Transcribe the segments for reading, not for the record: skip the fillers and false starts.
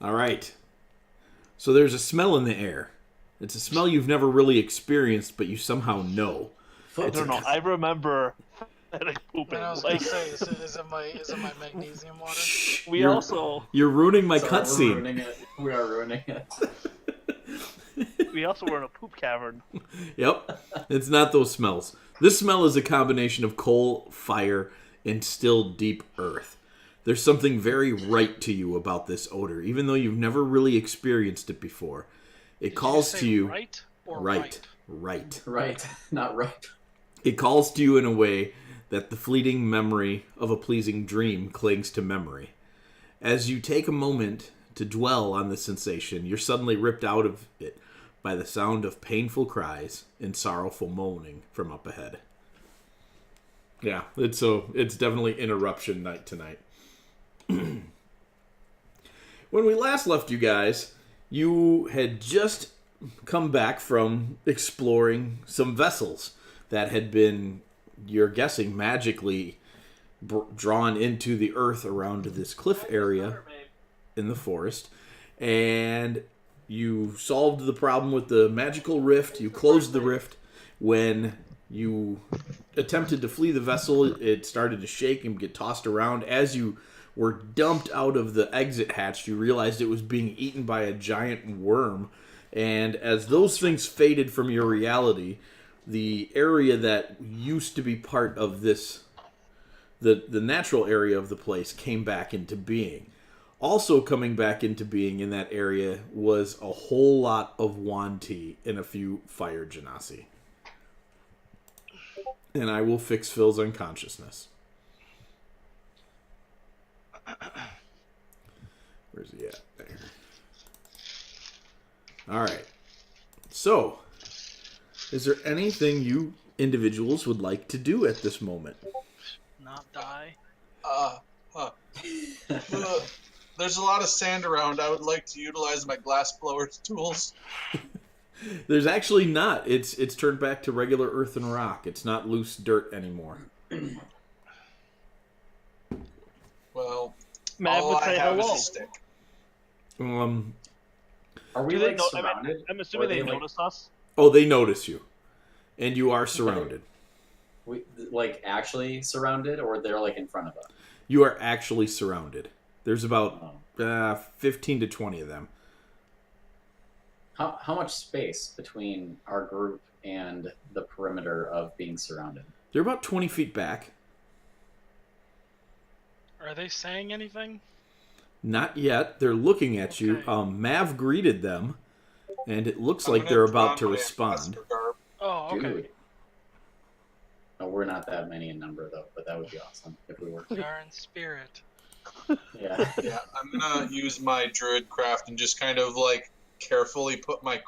All right. So there's a smell in the air. It's a smell you've never really experienced, but you somehow know. I It's a don't know. I remember pathetic pooping. And I was Like gonna say, is it my magnesium water? Shh. we also You're ruining my Sorry, we're cutscene. ruining it. We are ruining it. were in a poop cavern. Yep. It's not those smells. This smell is a combination of coal, fire, and still deep earth. There's something very right to you about this odor, even though you've never really experienced it before. It calls Did to you you. say right or Right. Right. Right, not right. It calls to you in a way that the fleeting memory of a pleasing dream clings to memory. As you take a moment to dwell on the sensation, you're suddenly ripped out of it by the sound of painful cries and sorrowful moaning from up ahead. Yeah, it's definitely interruption night tonight. When we last left you guys, you had just come back from exploring some vessels that had been, you're guessing, magically drawn into the earth around this cliff area in the forest. And you solved the problem with the magical rift. You closed the rift. When you attempted to flee the vessel, it started to shake and get tossed around. As you were dumped out of the exit hatch, you realized it was being eaten by a giant worm. And as those things faded from your reality, the area that used to be part of this, the natural area of the place, came back into being. Also coming back into being in that area was a whole lot of Yuan-Ti and a few fire genasi. And I will fix Phil's unconsciousness. Where's he at? There. Alright. So, is there anything you individuals would like to do at this moment? Not die. There's a lot of sand around. I would like to utilize my glass blower's tools. There's actually not. It's turned back to regular earth and rock. It's not loose dirt anymore. Well, Matt all would I say have hello. is a stick. Are we Do they like know? surrounded? I'm assuming Or they like, noticed us. Oh, they notice you. And you are surrounded. we like actually surrounded, or they're like in front of us? You are actually surrounded. There's about Oh. 15 to 20 of them. How much space between our group and the perimeter of being surrounded? They're about 20 feet back. Are they saying anything? Not yet. They're looking at you. Okay. Mav greeted them, and it looks I'm like gonna they're put about on to my respond. ambassador garb. Oh, okay. Dude. No, we're not that many in number though, but that would be awesome if we were. We are in spirit. Yeah. Yeah, I'm gonna use my druid craft and just kind of like carefully put my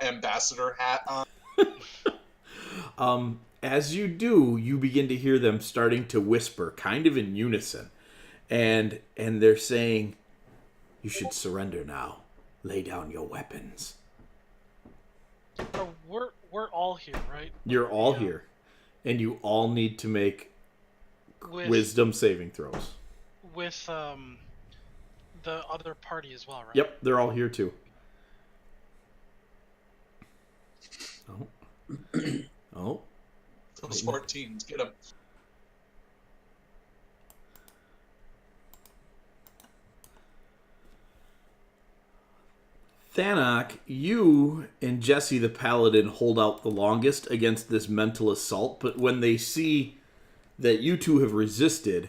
ambassador hat on. As you do, you begin to hear them starting to whisper, kind of in unison. And they're saying, "You should surrender now. Lay down your weapons." Oh, we're all here, right? You're all Yeah. here. And you all need to make With wisdom saving throws. with the other party as well, right? Yep, they're all here too. Oh. Oh. Those 14s, get them. Thanak, you and Jesse the Paladin hold out the longest against this mental assault, but when they see that you two have resisted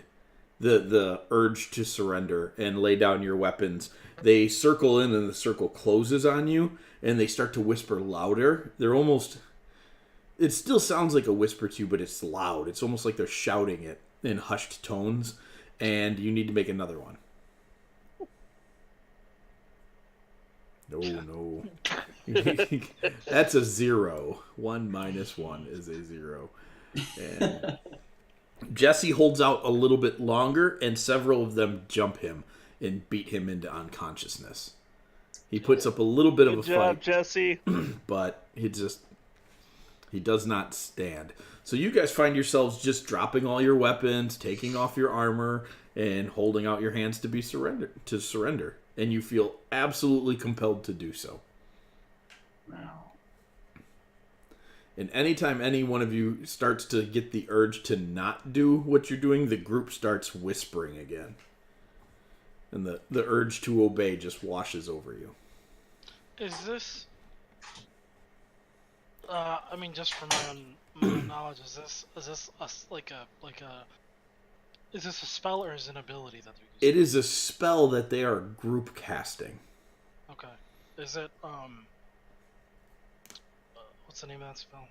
the urge to surrender and lay down your weapons, they circle in and the circle closes on you, and they start to whisper louder. They're almost... It still sounds like a whisper to you, but it's loud. It's almost like they're shouting it in hushed tones, and you need to make another one. No. That's a 0. 1 minus 1 is a 0. And Jesse holds out a little bit longer, and several of them jump him and beat him into unconsciousness. He puts up a little bit of a Good job, fight, Jesse. but he does not stand. So you guys find yourselves just dropping all your weapons, taking off your armor, and holding out your hands to surrender, and you feel absolutely compelled to do so. Wow. And anytime any one of you starts to get the urge to not do what you're doing, the group starts whispering again. And the urge to obey just washes over you. Is this? I mean, just from my own knowledge, is this is this a spell or is it an ability that they're using? It is a spell that they are group casting. Okay. Is it what's the name of that spell?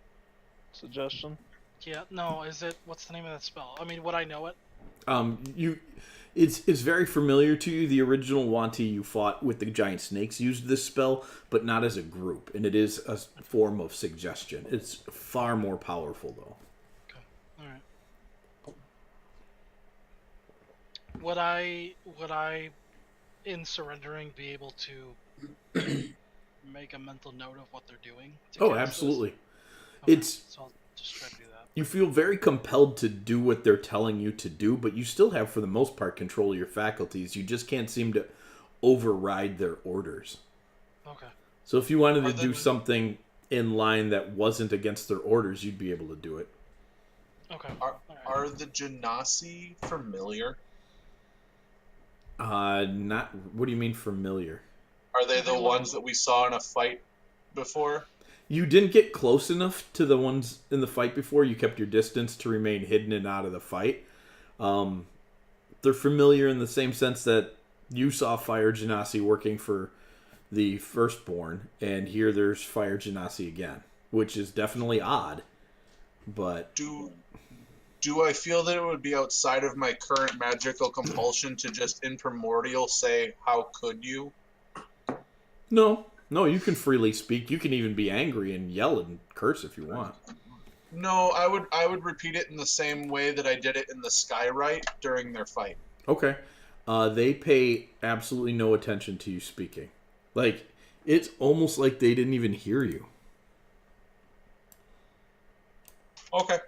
Suggestion? Yeah, no, is it what's the name of that spell? I mean, would I know it? It's very familiar to you. The original Yuan-Ti you fought with the giant snakes used this spell, but not as a group, and it is a form of suggestion. It's far more powerful though. Okay. All right. Would I in surrendering be able to make a mental note of what they're doing? Oh, cast absolutely. this? Okay, It's so I'll just try to do that. you feel very compelled to do what they're telling you to do, but you still have, for the most part, control of your faculties. You just can't seem to override their orders. Okay. So if you wanted Are to do they- something in line that wasn't against their orders, you'd be able to do it. Okay. Are, All right. are the Genasi familiar? Not. What do you mean familiar? Are they Do they the look- ones that we saw in a fight before? You didn't get close enough to the ones in the fight before. You kept your distance to remain hidden and out of the fight. They're familiar in the same sense that you saw Fire Genasi working for the Firstborn, and here there's Fire Genasi again, which is definitely odd. But Do I feel that it would be outside of my current magical compulsion to just in primordial say, "How could you"? no, you can freely speak. You can even be angry and yell and curse if you want. No, I would repeat it in the same way that I did it in the Skyrite during their fight. Okay. They pay absolutely no attention to you speaking. Like, it's almost like they didn't even hear you. Okay.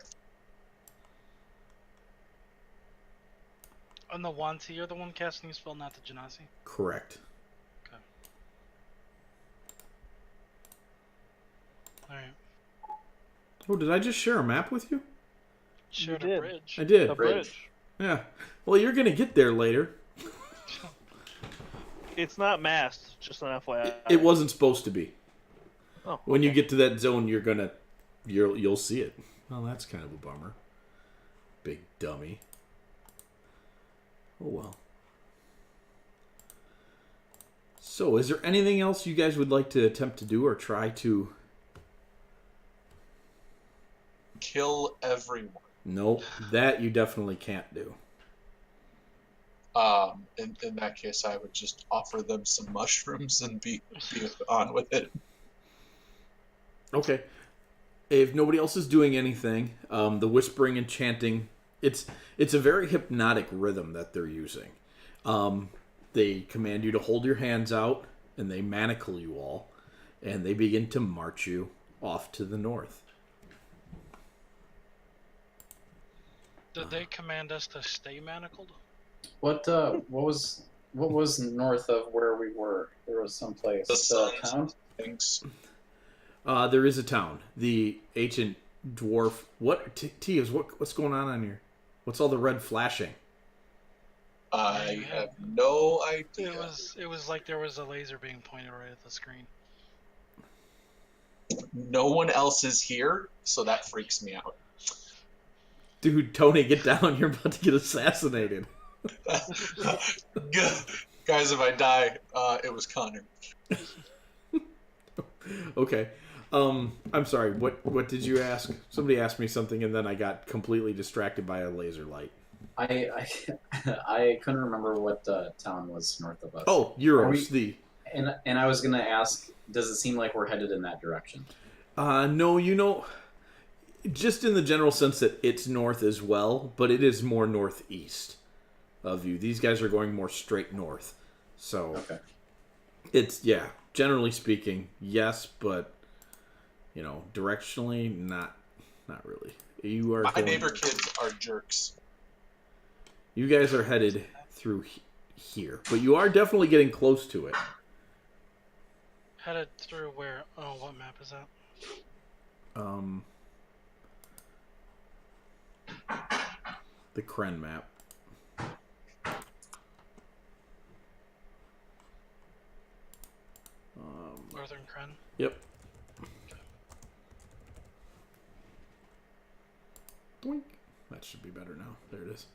And the Yuan-Ti, you're the one casting the spell, not the Genasi? Correct. Okay. Alright. Oh, did I just share a map with you? Shared a did. bridge. I did. A Bridge. bridge. Yeah. Well, you're going to get there later. It's not masked, just an FYI. It wasn't supposed to be. Oh, When you okay. get to that zone, you'll see it. Well, that's kind of a bummer. Big dummy. Oh well. So, is there anything else you guys would like to attempt to do or try to? Kill everyone. Nope, that you definitely can't do. In that case, I would just offer them some mushrooms and be on with it. Okay. If nobody else is doing anything, the whispering and chanting, it's a very hypnotic rhythm that they're using. They command you to hold your hands out, and they manacle you all, and they begin to march you off to the north. Did they command us to stay manacled? What was north of where we were? There was some place. The The suns. town? Thanks. There is a town. The ancient dwarf. What? Tias, what's going on here? What's all the red flashing? I have no idea. It was like there was a laser being pointed right at the screen. No one else is here, so that freaks me out. Dude, Tony, get down. You're about to get assassinated. Guys, if I die, it was Connor. Okay. I'm sorry. What did you ask? Somebody asked me something, and then I got completely distracted by a laser light. I couldn't remember what town was north of us. Oh, Euros. And I was gonna ask, does it seem like we're headed in that direction? No, just in the general sense that it's north as well, but it is more northeast of you. These guys are going more straight north. So Okay. it's, generally speaking, yes, but directionally not really. You are My going- neighbor kids are jerks. You guys are headed through here, but you are definitely getting close to it. Headed through where? Oh, what map is that? The Kren map. Northern Kren. Yep. Boink. That should be better now. There it is.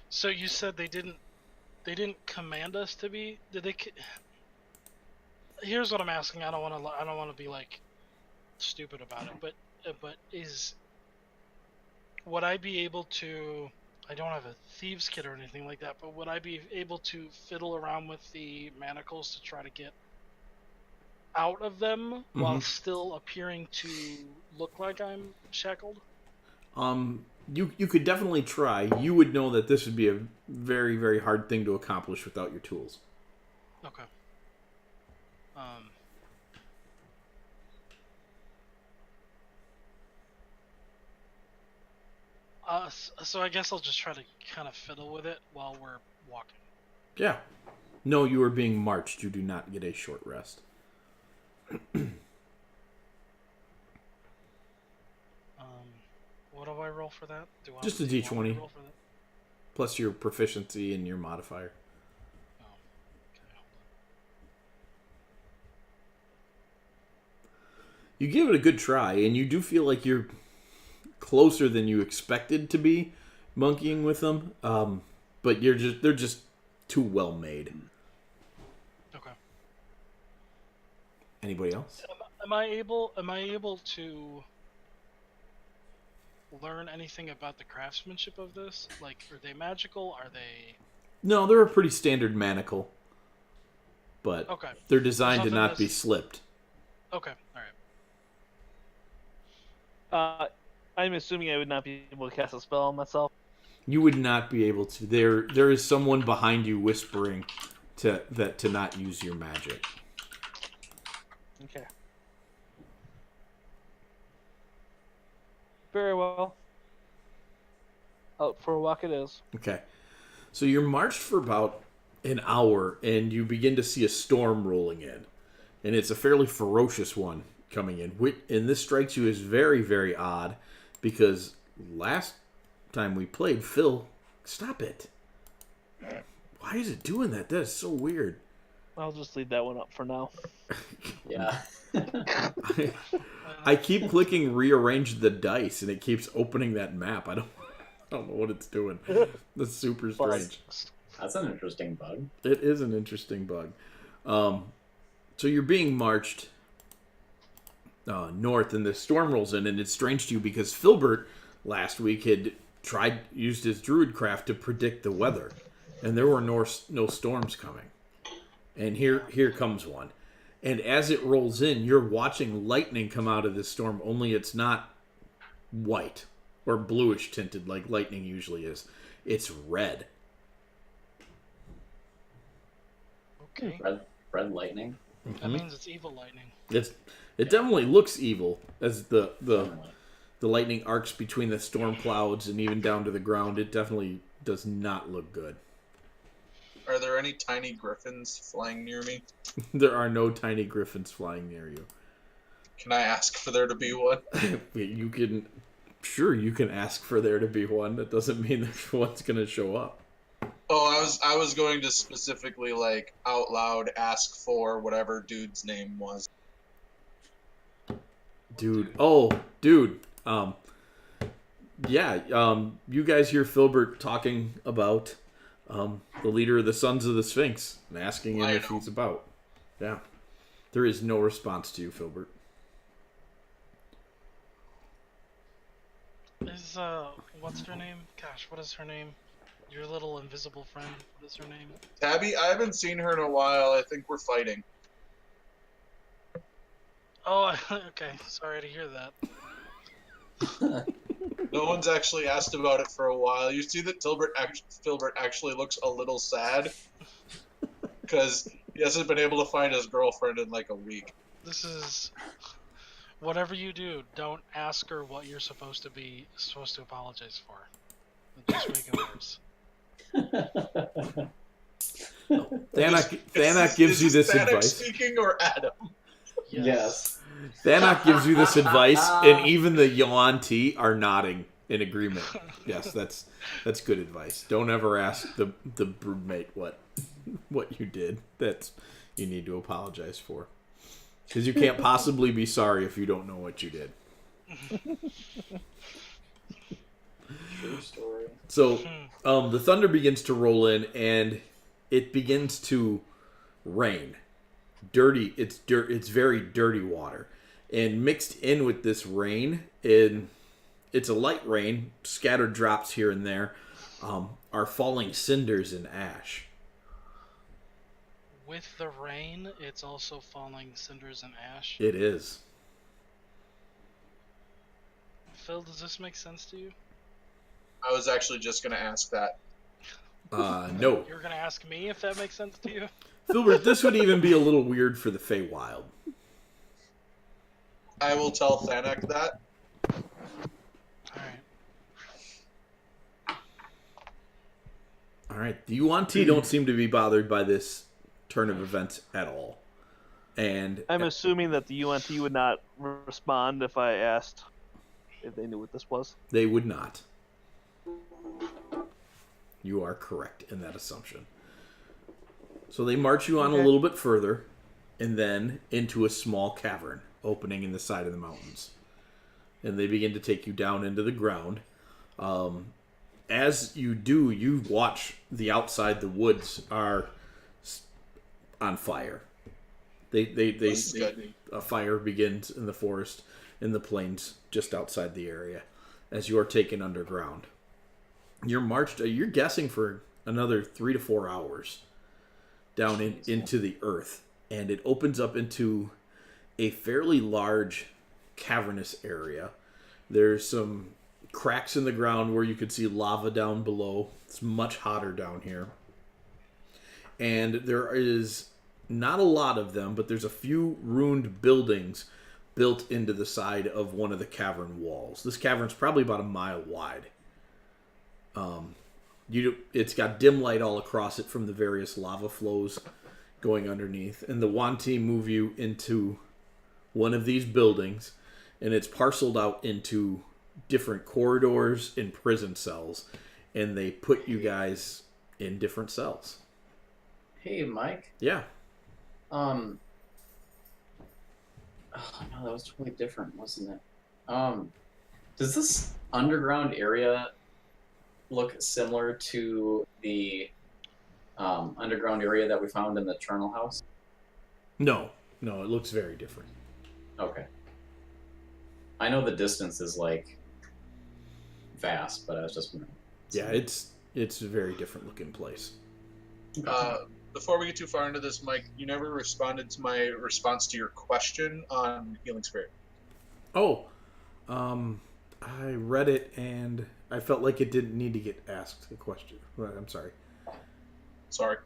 So you said they didn't command us to be. Did they? Here's what I'm asking. I don't want to be like stupid about it, but would I be able to? I don't have a thieves kit or anything like that, but would I be able to fiddle around with the manacles to try to get out of them while still appearing to look like I'm shackled? You could definitely try. You would know that this would be a very, very hard thing to accomplish without your tools. Okay. So I guess I'll just try to kind of fiddle with it while we're walking. Yeah. No, you are being marched. You do not get a short rest. What do I roll for that? Just a do you want me D20. to roll for that? Plus your proficiency and your modifier. Oh, okay. You give it a good try, and you do feel like you're closer than you expected to be monkeying with them. But they're just too well made. Okay. Anybody else? Am I able to learn anything about the craftsmanship of this? Like, are they magical? Are they? No, they're a pretty standard manacle, but Okay. they're designed to Something not be that's- slipped. Okay. All right. I'm assuming I would not be able to cast a spell on myself. You would not be able to. There is someone behind you whispering to not use your magic. Okay. Very well. Out for a walk it is. Okay. So you're marched for about an hour, and you begin to see a storm rolling in. And it's a fairly ferocious one coming in. And this strikes you as very, very odd, because last time we played, Phil, stop it. Why is it doing that? That is so weird. I'll just leave that one up for now. Yeah. I keep clicking rearrange the dice, and it keeps opening that map. I don't know what it's doing. That's super strange. That's an interesting bug. It is an interesting bug. So you're being marched north, and the storm rolls in, and it's strange to you because Filbert last week had used his druidcraft to predict the weather, and there were no storms coming. And here comes one. And as it rolls in, you're watching lightning come out of this storm, only it's not white or bluish tinted like lightning usually is. It's red. Okay. Red lightning. That means it's evil lightning. It definitely looks evil as the Definitely. lightning arcs between the storm clouds and even down to the ground. It definitely does not look good. Are there any tiny griffins flying near me? There are no tiny griffins flying near you. Can I ask for there to be one? You can ask for there to be one. That doesn't mean that one's going to show up. Oh, I was going to specifically like out loud ask for whatever dude's name was. Dude. You guys hear Filbert talking about the leader of the Sons of the Sphinx and asking him if he's about. Yeah. There is no response to you, Filbert. Is what's her name? Gosh, what is her name? Your little invisible friend. What is her name? Tabby, I haven't seen her in a while. I think we're fighting. Oh, okay. Sorry to hear that. No one's actually asked about it for a while. You see that Filbert actually looks a little sad because he hasn't been able to find his girlfriend in like a week. This is Whatever you do, don't ask her what you're supposed to apologize for. It'll just make it worse. Thanak gives you this Thanak advice. speaking or Adam? Yes. Thanak gives you this advice, and even the Yuan-Ti are nodding in agreement. Yes, that's good advice. Don't ever ask the broodmate what you did. That's you need to apologize for, because you can't possibly be sorry if you don't know what you did. True story. So, the thunder begins to roll in, and it begins to rain. Dirty. It's dirt. It's very dirty water, and mixed in with this rain, it's a light rain. Scattered drops here and there are falling cinders and ash. With the rain, it's also falling cinders and ash. It is. Phil, does this make sense to you? I was actually just going to ask that. No. You're gonna ask me if that makes sense to you? Filbert, this would even be a little weird for the Feywild. I will tell Thanak that. Alright. Alright, the Yuan-Ti don't seem to be bothered by this turn of events at all. And I'm assuming that the Yuan-Ti would not respond if I asked if they knew what this was. they would not. You are correct in that assumption. So they march you on a little bit further, and then into a small cavern opening in the side of the mountains. And they begin to take you down into the ground. As you do, you watch the outside. The woods are on fire. A fire begins in the forest, in the plains just outside the area, as you are taken underground. You're marched. You're guessing for another 3 to 4 hours down into the earth, and it opens up into a fairly large cavernous area. There's some cracks in the ground where you could see lava down below. It's much hotter down here, and there is not a lot of them, but there's a few ruined buildings built into the side of one of the cavern walls. This cavern's probably about a mile wide. It's got dim light all across it from the various lava flows going underneath. And the Yuan-Ti move you into one of these buildings, and it's parceled out into different corridors and prison cells. And they put you guys in different cells. Hey, Mike. Yeah. Oh no, that was totally different, wasn't it? Does this underground area look similar to the underground area that we found in the charnel house? No, it looks very different. Okay. I know the distance is like vast, but I was just wondering. Yeah, it's a very different looking place. Before we get too far into this, Mike, you never responded to my response to your question on Healing Spirit. Oh, I read it and I felt like it didn't need to get asked a question. I'm sorry. Sorry.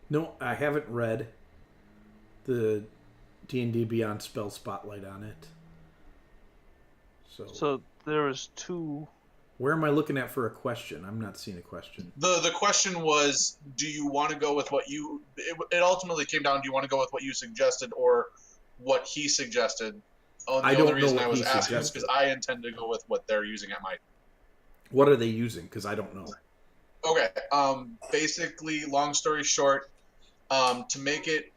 No, I haven't read the D&D Beyond spell spotlight on it. So there was two. Where am I looking at for a question? I'm not seeing a question. The question was, do you want to go with what you... It ultimately came down, do you want to go with what you suggested or what he suggested? Oh, I the don't only know reason what I was he asking is suggested. because I intend to go with what they're using at my... What are they using? Because I don't know. Okay. Basically, long story short, to make it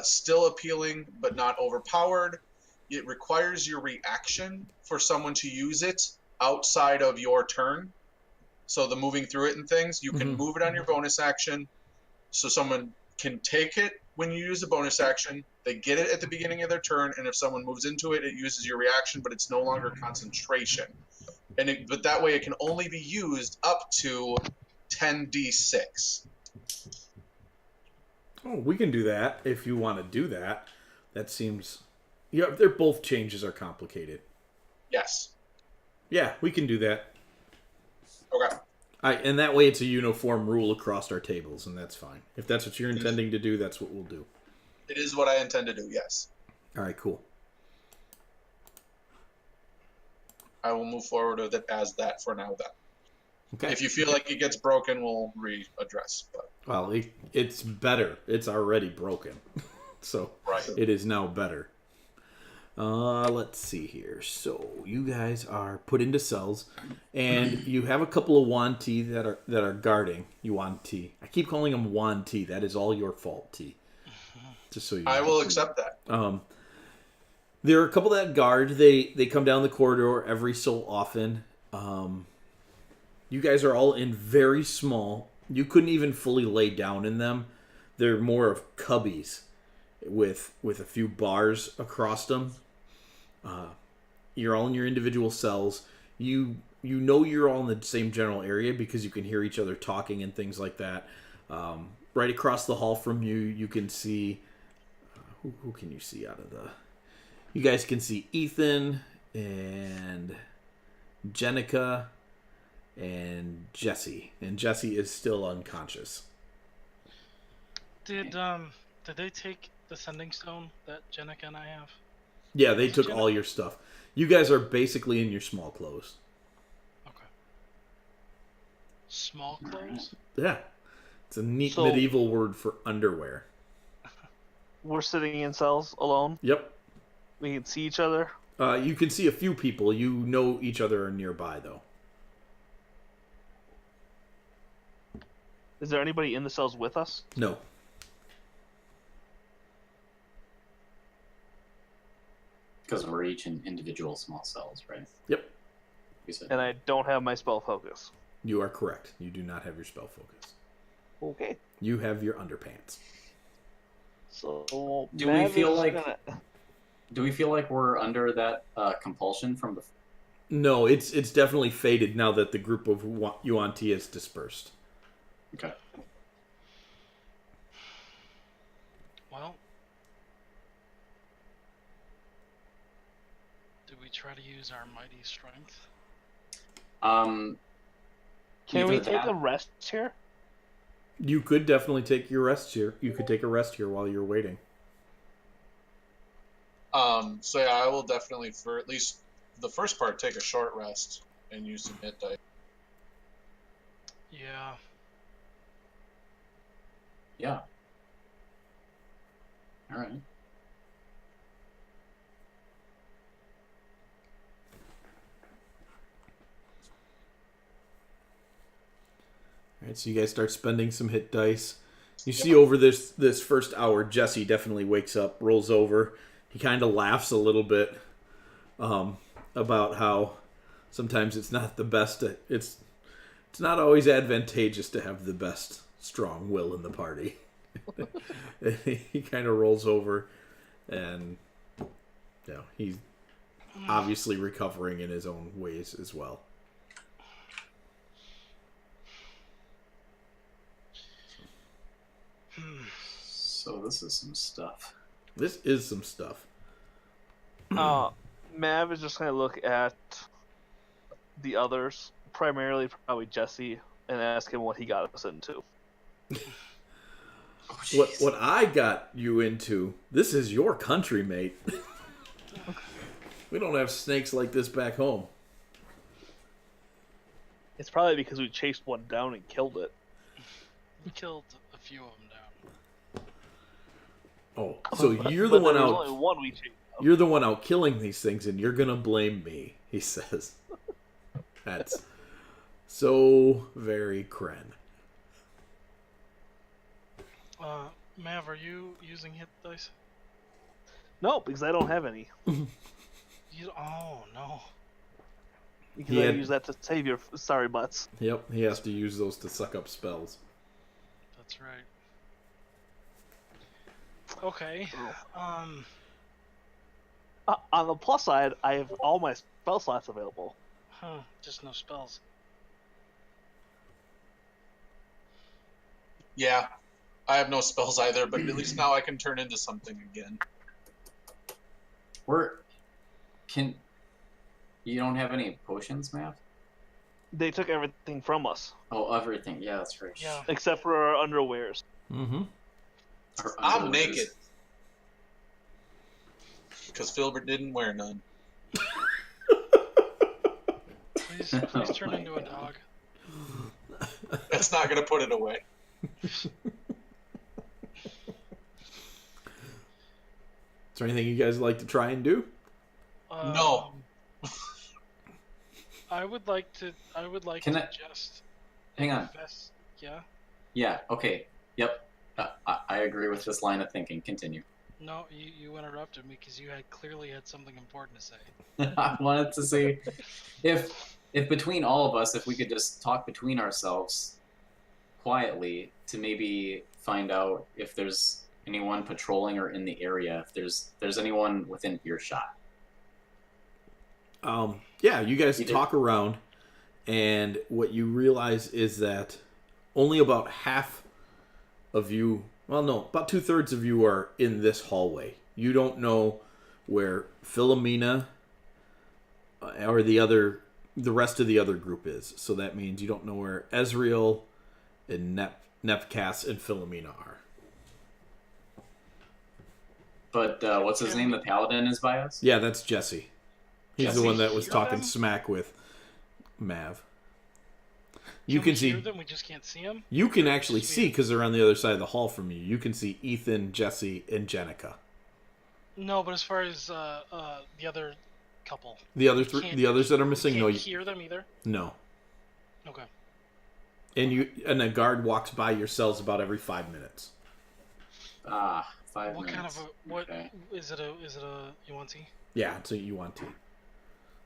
still appealing but not overpowered, it requires your reaction for someone to use it outside of your turn. So the moving through it and things, you can move it on your bonus action. So someone can take it when you use a bonus action. They get it at the beginning of their turn, and if someone moves into it, it uses your reaction, but it's no longer concentration. But that way it can only be used up to 10d6. Oh, we can do that if you want to do that. That seems... Yeah, they're both changes are complicated. Yes. Yeah, we can do that. Okay. And that way it's a uniform rule across our tables, and that's fine. If that's what you're intending to do, that's what we'll do. It is what I intend to do, yes. All right, cool. I will move forward with it as that for now, then. Okay. If you feel like it gets broken, we'll readdress. But Well, it's better. It's already broken. So right. it is now better. Let's see here. So you guys are put into cells, and you have a couple of Yuan-Ti that are guarding Yuan-Ti. I keep calling them Yuan-Ti. That is all your fault, T. Just so you know. I will accept that. There are a couple that guard. They come down the corridor every so often. You guys are all in very small. You couldn't even fully lay down in them. They're more of cubbies with a few bars across them. You're all in your individual cells. You know you're all in the same general area because you can hear each other talking and things like that. Right across the hall from you, you can see... who can you see out of the... You guys can see Ethan and Jenica and Jesse. And Jesse is still unconscious. Did they take the sending stone that Jenica and I have? Yeah, they took all your stuff. You guys are basically in your small clothes. Okay. Small clothes? Yeah. It's a neat medieval word for underwear. We're sitting in cells alone. Yep. We can see each other. You can see a few people. You know each other are nearby, though. Is there anybody in the cells with us? No. Because we're each in individual small cells, right? Yep. You said. And I don't have my spell focus. You are correct. You do not have your spell focus. Okay. You have your underpants. So Do we feel like we're under that compulsion from before? No, it's definitely faded now that the group of Yuan-Ti is dispersed. Okay. Well, do we try to use our mighty strength? Can we Either take that- a rest here? You could definitely take your rest here. You could take a rest here while you're waiting. So yeah, I will definitely, for at least the first part, take a short rest and use some hit dice. Yeah. Yeah. All right. All right, so you guys start spending some hit dice. You see over this first hour, Jesse definitely wakes up, rolls over. He kind of laughs a little bit about how sometimes it's not the best. It's not always advantageous to have the best strong will in the party. He kind of rolls over, and he's obviously recovering in his own ways as well. So this is some stuff. This is some stuff. Mav is just going to look at the others, primarily probably Jesse, and ask him what he got us into. What I got you into, this is your country, mate. We don't have snakes like this back home. It's probably because we chased one down and killed it. We killed a few of them down. Oh, so you're the But one there was out. only one we chased down. You're the one out killing these things, and you're gonna blame me. He says. That's so very Kren. Mav, are you using hit dice? No, because I don't have any. Oh, no. Because He I had- use that to save your sorry butts. Yep, he has to use those to suck up spells. That's right. Okay. On the plus side, I have all my spell slots available. Just no spells. Yeah, I have no spells either, but at least now I can turn into something again. You don't have any potions, Matt? They took everything from us, Oh, everything. Yeah, that's right. Yeah. except for our underwears. Mm-hmm. Our I'm underwears. naked. Because Filbert didn't wear none. Please Oh turn my into a God. dog. That's not going to put it away. Is there anything you guys like to try and do? No. I would like to. Can I- just. Hang on. invest- Yeah. Yeah. Okay. Yep. I agree with this line of thinking. Continue. No, you interrupted me because you clearly had something important to say. I wanted to say, if between all of us, if we could just talk between ourselves quietly to maybe find out if there's anyone patrolling or in the area, if there's anyone within earshot. Yeah, you guys Either- talk around, and what you realize is that only about half of you, well, no, about 2/3 of you are in this hallway. You don't know where Philomena or the rest of the other group is. So that means you don't know where Ezreal and Nepcast and Philomena are. But what's his name? The paladin is by us. Yeah, that's Jesse. He's Jesse the one that was hear talking them? smack with Mav. You we can see. hear them. We just can't see them. You can actually see because they're on the other side of the hall from you. You can see Ethan, Jesse, and Jenica. No, but as far as the other couple, The can't- others that are we missing, can't no, hear them either. no. Okay. And a guard walks by your cells about every 5 minutes. 5 What minutes. kind of what Okay. is it? Is it a Yuan-Ti? Yeah, it's a Yuan-Ti.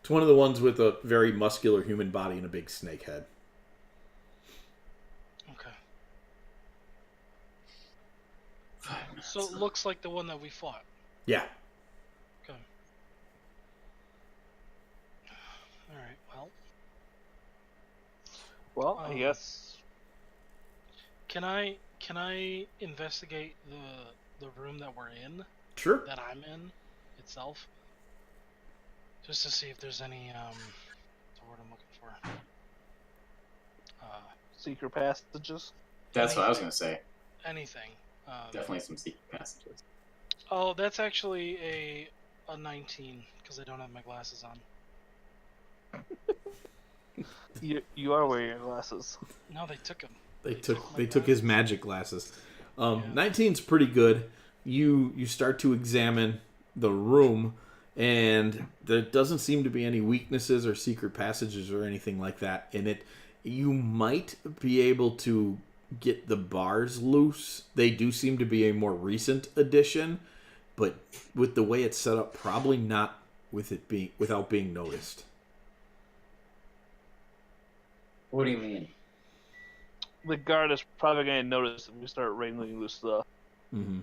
It's one of the ones with a very muscular human body and a big snake head. Okay. 5 minutes. So it looks like the one that we fought. Yeah. Okay. All right. Well, Well, I guess can I investigate the room that we're in, Sure. that I'm in itself, just to see if there's any what's the word I'm looking for? secret passages. That's what I was gonna say. Anything. Definitely some secret passages. Oh, that's actually a 19 because I don't have my glasses on. You are wearing your glasses. No, they took them. They took God. his magic glasses. Yeah. 19's pretty good. You start to examine the room, and there doesn't seem to be any weaknesses or secret passages or anything like that in it. You might be able to get the bars loose. They do seem to be a more recent addition, but with the way it's set up, probably not without being noticed. What do you mean? The guard is probably going to notice if we start wrangling loose stuff. Mm-hmm.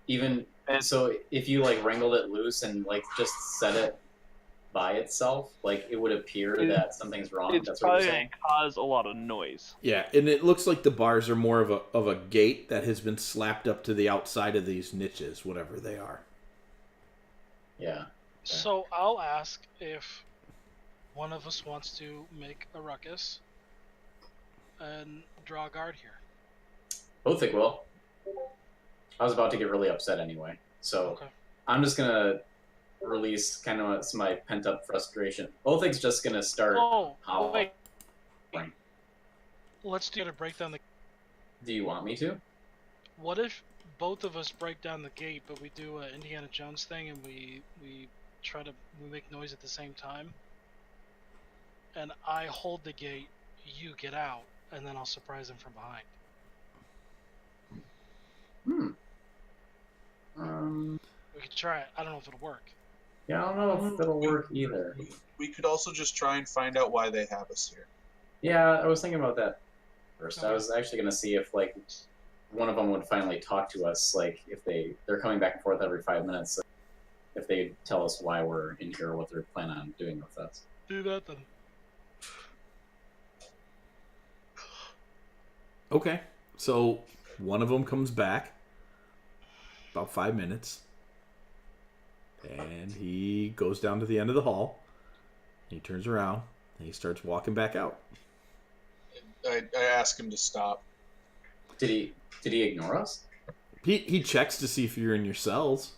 Even And- so, if you like wrangled it loose and like just set it by itself, like it would appear that something's wrong. It's That's what probably you're going saying. to cause a lot of noise. Yeah, and it looks like the bars are more of a gate that has been slapped up to the outside of these niches, whatever they are. Yeah. So I'll ask if one of us wants to make a ruckus and draw a guard here. Both think will. I was about to get really upset anyway, so Okay. I'm just gonna release kind of some of my pent up frustration. Bothic's just gonna start. Oh, How- wait. Fine. Let's do a breakdown the. Do you want me to? What if both of us break down the gate, but we do an Indiana Jones thing and we make noise at the same time? And I hold the gate, you get out, and then I'll surprise him from behind. We could try it. I don't know if it'll work. Yeah, I don't know if it'll work either. We could also just try and find out why they have us here. Yeah, I was thinking about that first. I Okay. was actually gonna see if like one of them would finally talk to us, like if they're coming back and forth every 5 minutes, if they tell us why we're in here or what they're planning on doing with us. Do that then. Okay, so one of them comes back about 5 minutes, and he goes down to the end of the hall. He turns around. And he starts walking back out. I ask him to stop. Did he ignore us? He checks to see if you're in your cells.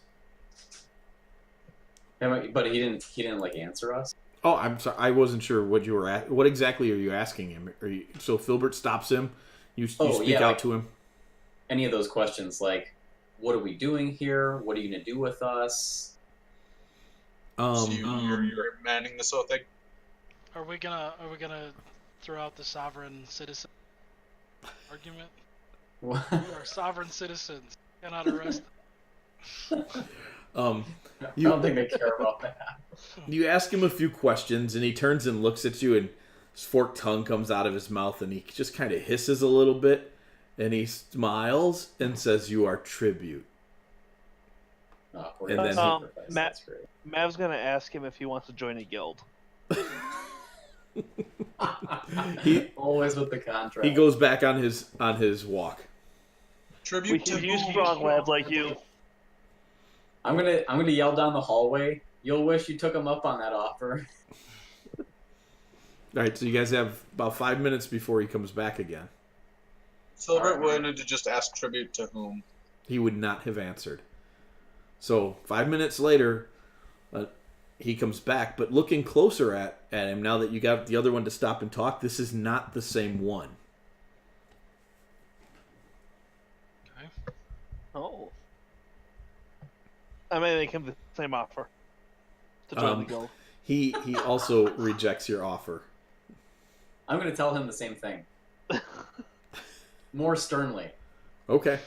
But he didn't like answer us. Oh, I'm sorry. I wasn't sure what you were at. What exactly are you asking him? So Filbert stops him. You speak out to him. Any of those questions, like, what are we doing here? What are you gonna do with us? So you're manning this whole thing. Are we gonna throw out the sovereign citizen argument? What? We are sovereign citizens. Cannot arrest them. I don't think they care about that. You ask him a few questions, and he turns and looks at you, and his forked tongue comes out of his mouth, and he just kind of hisses a little bit, and he smiles and says, "You are tribute." Oh, And then Mav's gonna ask him if he wants to join a guild. Always with the contract. He goes back on his walk. Tribute We to can use whom? strong lads like you. I'm gonna yell down the hallway. You'll wish you took him up on that offer. All right, so you guys have about 5 minutes before he comes back again. Filbert wanted to just ask tribute to whom. He would not have answered. So 5 minutes later, he comes back, but looking closer at him, now that you got the other one to stop and talk, this is not the same one. Okay. Oh. I may make him the same offer to join the guild. He also rejects your offer. I'm gonna tell him the same thing. More sternly. Okay.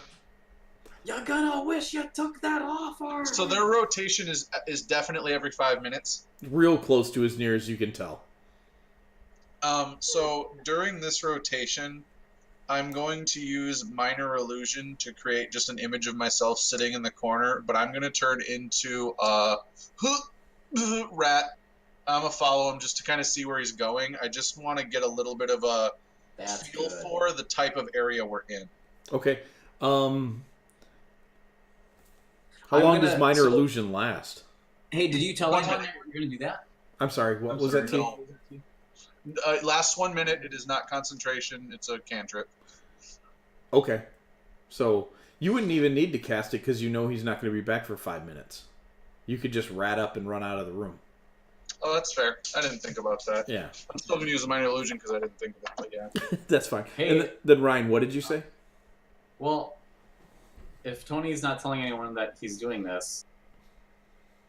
You're gonna wish you took that offer. So their rotation is definitely every 5 minutes. Real close to as near as you can tell. So during this rotation, I'm going to use minor illusion to create just an image of myself sitting in the corner, but I'm going to turn into a rat. I'm going to follow him just to kind of see where he's going. I just want to get a little bit of a feel for the type of area we're in. Okay. How long does minor illusion last? Hey, did you tell 1 him minute. you're gonna do that? I'm sorry, what was that, T? No. Lasts 1 minute. It is not concentration. It's a cantrip. Okay. So you wouldn't even need to cast it because you know he's not going to be back for 5 minutes. You could just rat up and run out of the room. Oh, that's fair. I didn't think about that. Yeah. I'm still going to use a minor illusion because I didn't think of it, but yeah. That's fine. Hey. And then Ryan, what did you say? Well, if Tony's not telling anyone that he's doing this,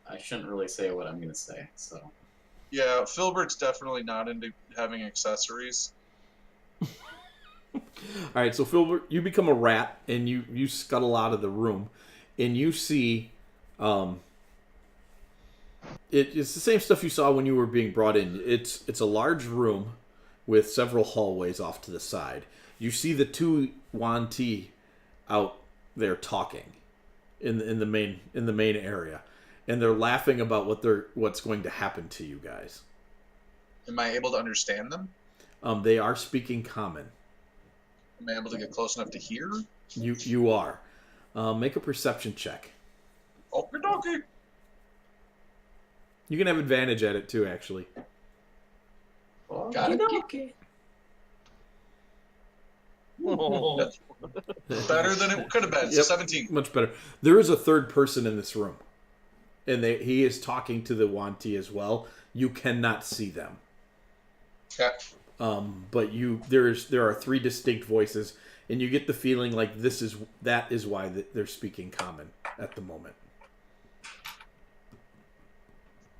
I shouldn't really say what I'm gonna say. So. Yeah, Filbert's definitely not into having accessories. All right, so Filbert, you become a rat, and you scuttle out of the room, and you see, it's the same stuff you saw when you were being brought in. It's a large room with several hallways off to the side. You see the two Yuan-Ti out there talking in the main area, and they're laughing about what's going to happen to you guys. Am I able to understand them? They are speaking common. Am I able to get close enough to hear? You are. Make a perception check. Okie dokie. You can have advantage at it too, actually. Got it. Okay. Oh. That's better than it could have been. So Yep. 17. Much better. There is a third person in this room, and he is talking to the Yuan-Ti as well. You cannot see them. Okay. But there are three distinct voices, and you get the feeling like that is why they're speaking common at the moment.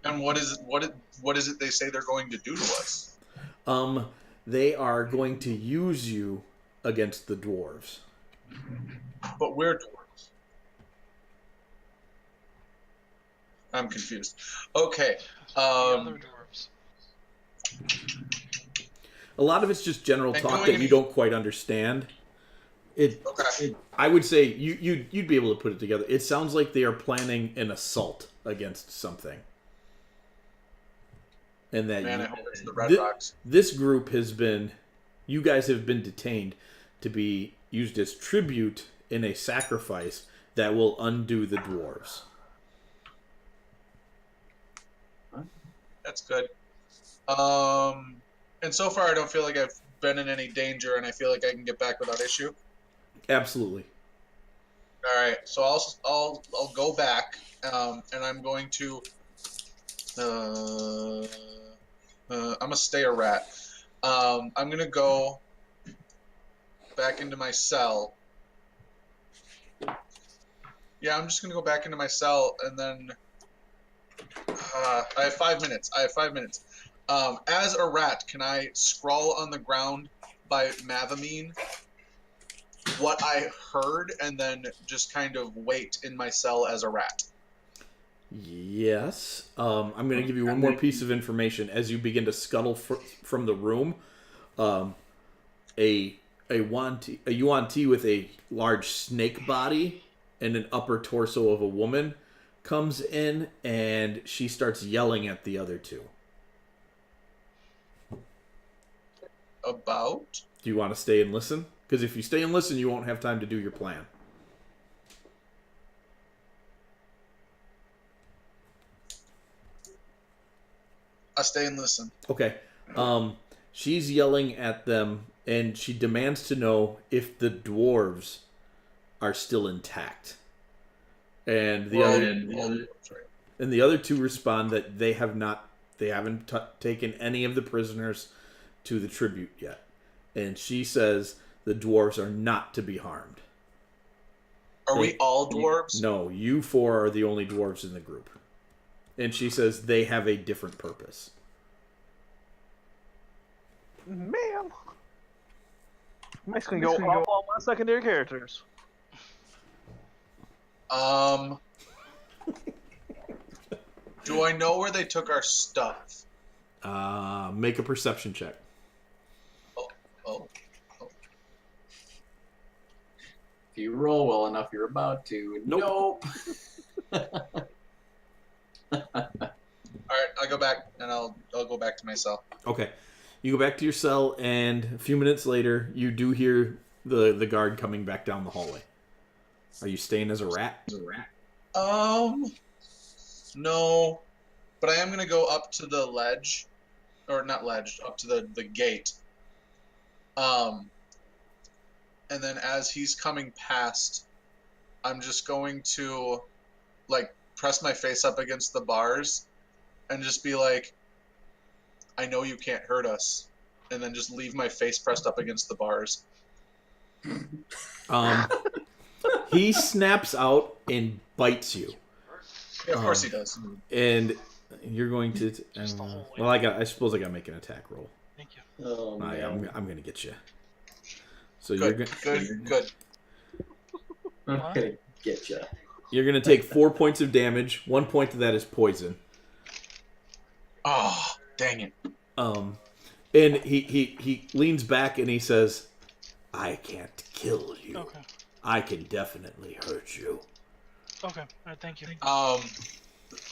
And what is it they say they're going to do to us? They are going to use you against the dwarves. But we're dwarves. I'm confused. Okay. The other dwarves. A lot of it's just general And talk going that in- you don't quite understand. Okay. I would say you'd be able to put it together. It sounds like they are planning an assault against something. And that Man, I hope it's the Red Rocks. this group you guys have been detained to be used as tribute in a sacrifice that will undo the dwarves. That's good. And so far I don't feel like I've been in any danger, and I feel like I can get back without issue. Absolutely. All right, so I'll go back, and I'm going to. I'm gonna stay a rat. I'm gonna go back into my cell. Yeah, I'm just gonna go back into my cell, and then I have 5 minutes. As a rat, can I scrawl on the ground by Mavamine what I heard, and then just kind of wait in my cell as a rat? Yes. I'm going to give you one more piece of information. As you begin to scuttle from the room, a Yuan-Ti with a large snake body and an upper torso of a woman comes in, and she starts yelling at the other two. About? Do you want to stay and listen? Because if you stay and listen, you won't have time to do your plan. I stay and listen. Okay. She's yelling at them, and she demands to know if the dwarves are still intact. And the other two respond that they haven't taken any of the prisoners to the tribute yet. And she says the dwarves are not to be harmed. Are we all dwarves? No, you four are the only dwarves in the group. And she says they have a different purpose. Man. Mike's gonna go all my secondary characters. Do I know where they took our stuff? Make a perception check. Oh. If you roll well enough, you're about to. Nope. All right, I go back, and I'll go back to my cell. Okay. You go back to your cell, and a few minutes later, you do hear the guard coming back down the hallway. Are you staying as a rat? No, but I am gonna go up to the ledge, or not ledge, up to the gate. And then as he's coming past, I'm just going to, like, press my face up against the bars, and just be like, I know you can't hurt us, and then just leave my face pressed up against the bars. He snaps out and bites you. Yeah, of course he does. And you're going to. Just the whole way. Well, I suppose I gotta make an attack roll. Thank you. Oh, man. I'm gonna get you. So Good. I'm gonna get you. You're gonna take 4 points of damage. 1 point of that is poison. Oh, dang it. And he leans back and he says, "I can't kill you. Okay. I can definitely hurt you." Okay. All right. Thank you.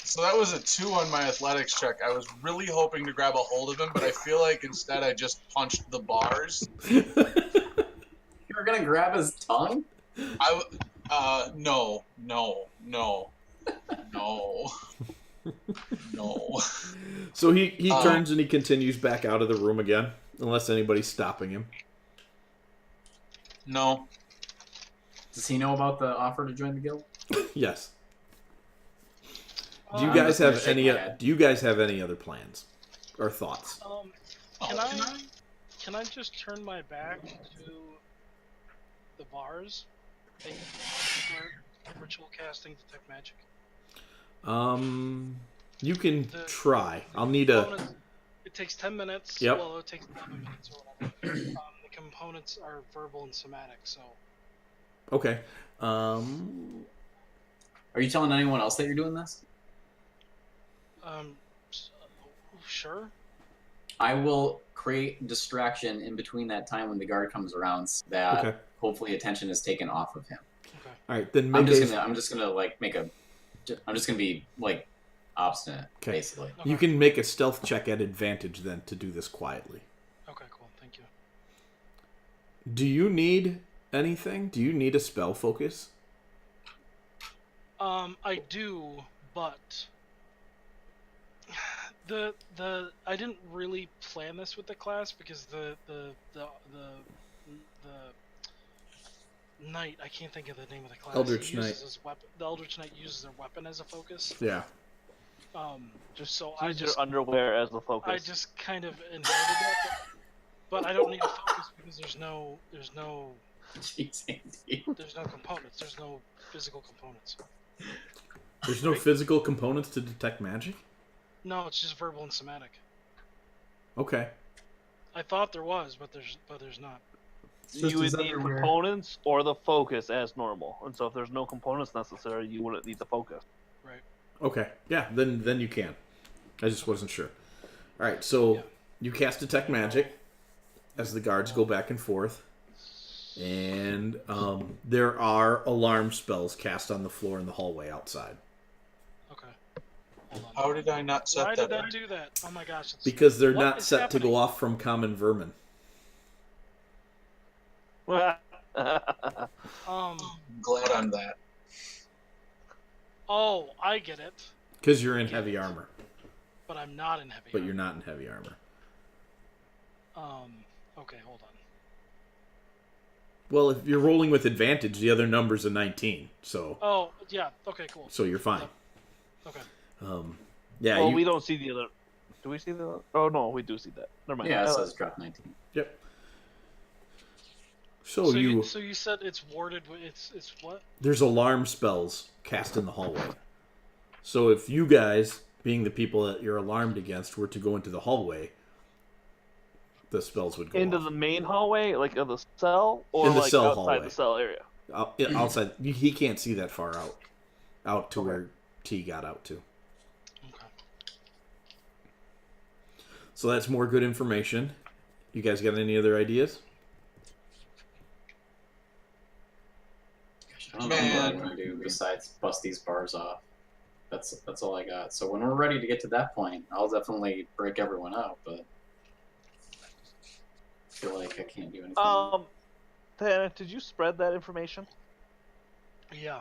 So that was a 2 on my athletics check. I was really hoping to grab a hold of him, but I feel like instead I just punched the bars. You were gonna grab his tongue? No. So he turns and he continues back out of the room again, unless anybody's stopping him. No. Does he know about the offer to join the guild? Yes. Do you guys have any? head. Do you guys have any other plans or thoughts? Can I just turn my back to the bars and start ritual casting detect magic? You can try. I'll need a. It takes 10 minutes. Yep. Well, it takes 11 minutes or whatever. The components are verbal and somatic, so. Okay. Are you telling anyone else that you're doing this? Sure. I will create distraction in between that time when the guard comes around, so that hopefully attention is taken off of him. Okay. All right, then I'm just gonna be like obstinate, basically. Okay. You can make a stealth check at advantage then to do this quietly. Okay, cool. Thank you. Do you need anything? Do you need a spell focus? I do, but I didn't really plan this with the class because the knight, I can't think of the name of the class. Eldritch he uses Knight. his weapon. The Eldritch Knight uses their weapon as a focus. Yeah. Just So use your underwear as the I focus. just kind of inherited that, but I don't need a focus because there's no Jeez, Andy. there's no components. There's no physical components. There's no physical components to detect magic? No, it's just verbal and somatic. Okay. I thought there was, but there's not. You would need components or the focus as normal. And so if there's no components necessary, you wouldn't need the focus. Right. Okay. Yeah, then you can. I just wasn't sure. All right, so you cast Detect Magic as the guards go back and forth. And there are alarm spells cast on the floor in the hallway outside. Okay. Hold on. How did I not set Why that did up? that do that? Oh my gosh. It's... Because they're What not is set to happening? go off from common vermin. Glad I'm that. Oh, I get it. Because you're in heavy armor. But I'm not in heavy. But you're not in heavy armor. Okay, hold on. Well, if you're rolling with advantage, the other number's a 19. So Oh, yeah. Okay, cool. so you're fine. Okay. Yeah. Well, we don't see the other. Do we see the other? Oh, no, we do see that. Never mind. Yeah, it says drop 19. Yep. So you said it's warded. It's what? There's alarm spells cast in the hallway. So if you guys, being the people that you're alarmed against, were to go into the hallway, the spells would go Into off. the main hallway, like of the cell, or In the like cell outside hallway. the cell area. Outside. He can't see that far out to where T got out to. Okay. So that's more good information. You guys got any other ideas? I don't know what I'm going to do besides bust these bars off. That's all I got. So when we're ready to get to that point, I'll definitely break everyone out, but I feel like I can't do anything. Diana, did you spread that information? Yeah.